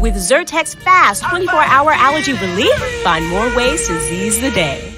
With Zyrtec's fast 24-hour allergy relief, find more ways to seize the day.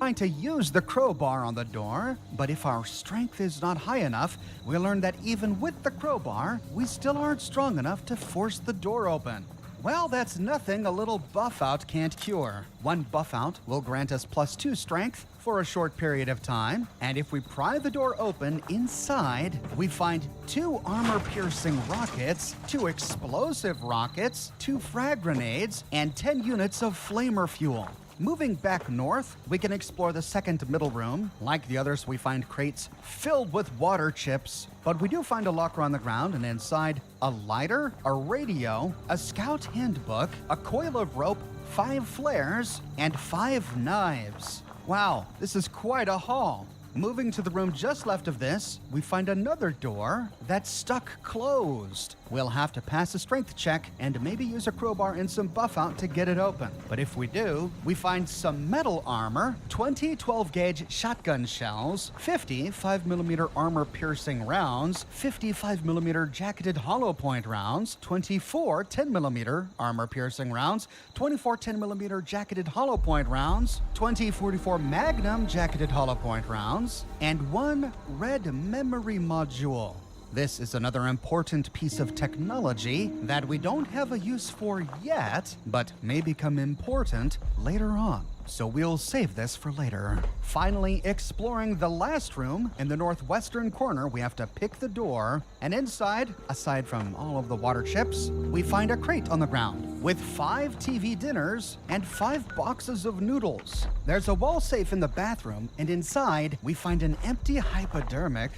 trying to use the crowbar on the door, but if our strength is not high enough, we learn that even with the crowbar, we still aren't strong enough to force the door open. Well, that's nothing a little buff out can't cure. One buff out will grant us +2 strength for a short period of time, and if we pry the door open inside, we find 2 armor-piercing rockets, 2 explosive rockets, 2 frag grenades, and 10 units of flamer fuel. Moving back north, we can explore the second middle room. Like the others, we find crates filled with water chips. But we do find a locker on the ground, and inside, a lighter, a radio, a scout handbook, a coil of rope, 5 flares, and 5 knives. Wow, this is quite a haul. Moving to the room just left of this, we find another door that's stuck closed. We'll have to pass a strength check and maybe use a crowbar and some buff out to get it open. But if we do, we find some metal armor, 20 12-gauge shotgun shells, 50 5mm armor-piercing rounds, 50 5mm jacketed hollow point rounds, 24 10mm armor-piercing rounds, 24 10mm jacketed hollow point rounds, 20 44 Magnum jacketed hollow point rounds, and 1 red memory module. This is another important piece of technology that we don't have a use for yet, but may become important later on. So we'll save this for later. Finally, exploring the last room in the northwestern corner, we have to pick the door, and inside, aside from all of the water chips, we find a crate on the ground with 5 TV dinners and 5 boxes of noodles. There's a wall safe in the bathroom, and inside, we find an empty hypodermic,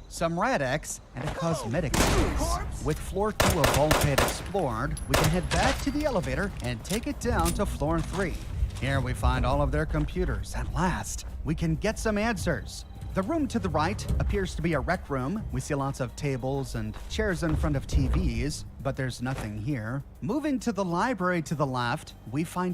some Rad-X, and a cosmetic case. With floor 2 of Vault-Pit explored, we can head back to the elevator and take it down to floor 3. Here we find all of their computers. At last, we can get some answers. The room to the right appears to be a rec room. We see lots of tables and chairs in front of TVs, but there's nothing here. Moving to the library to the left, we find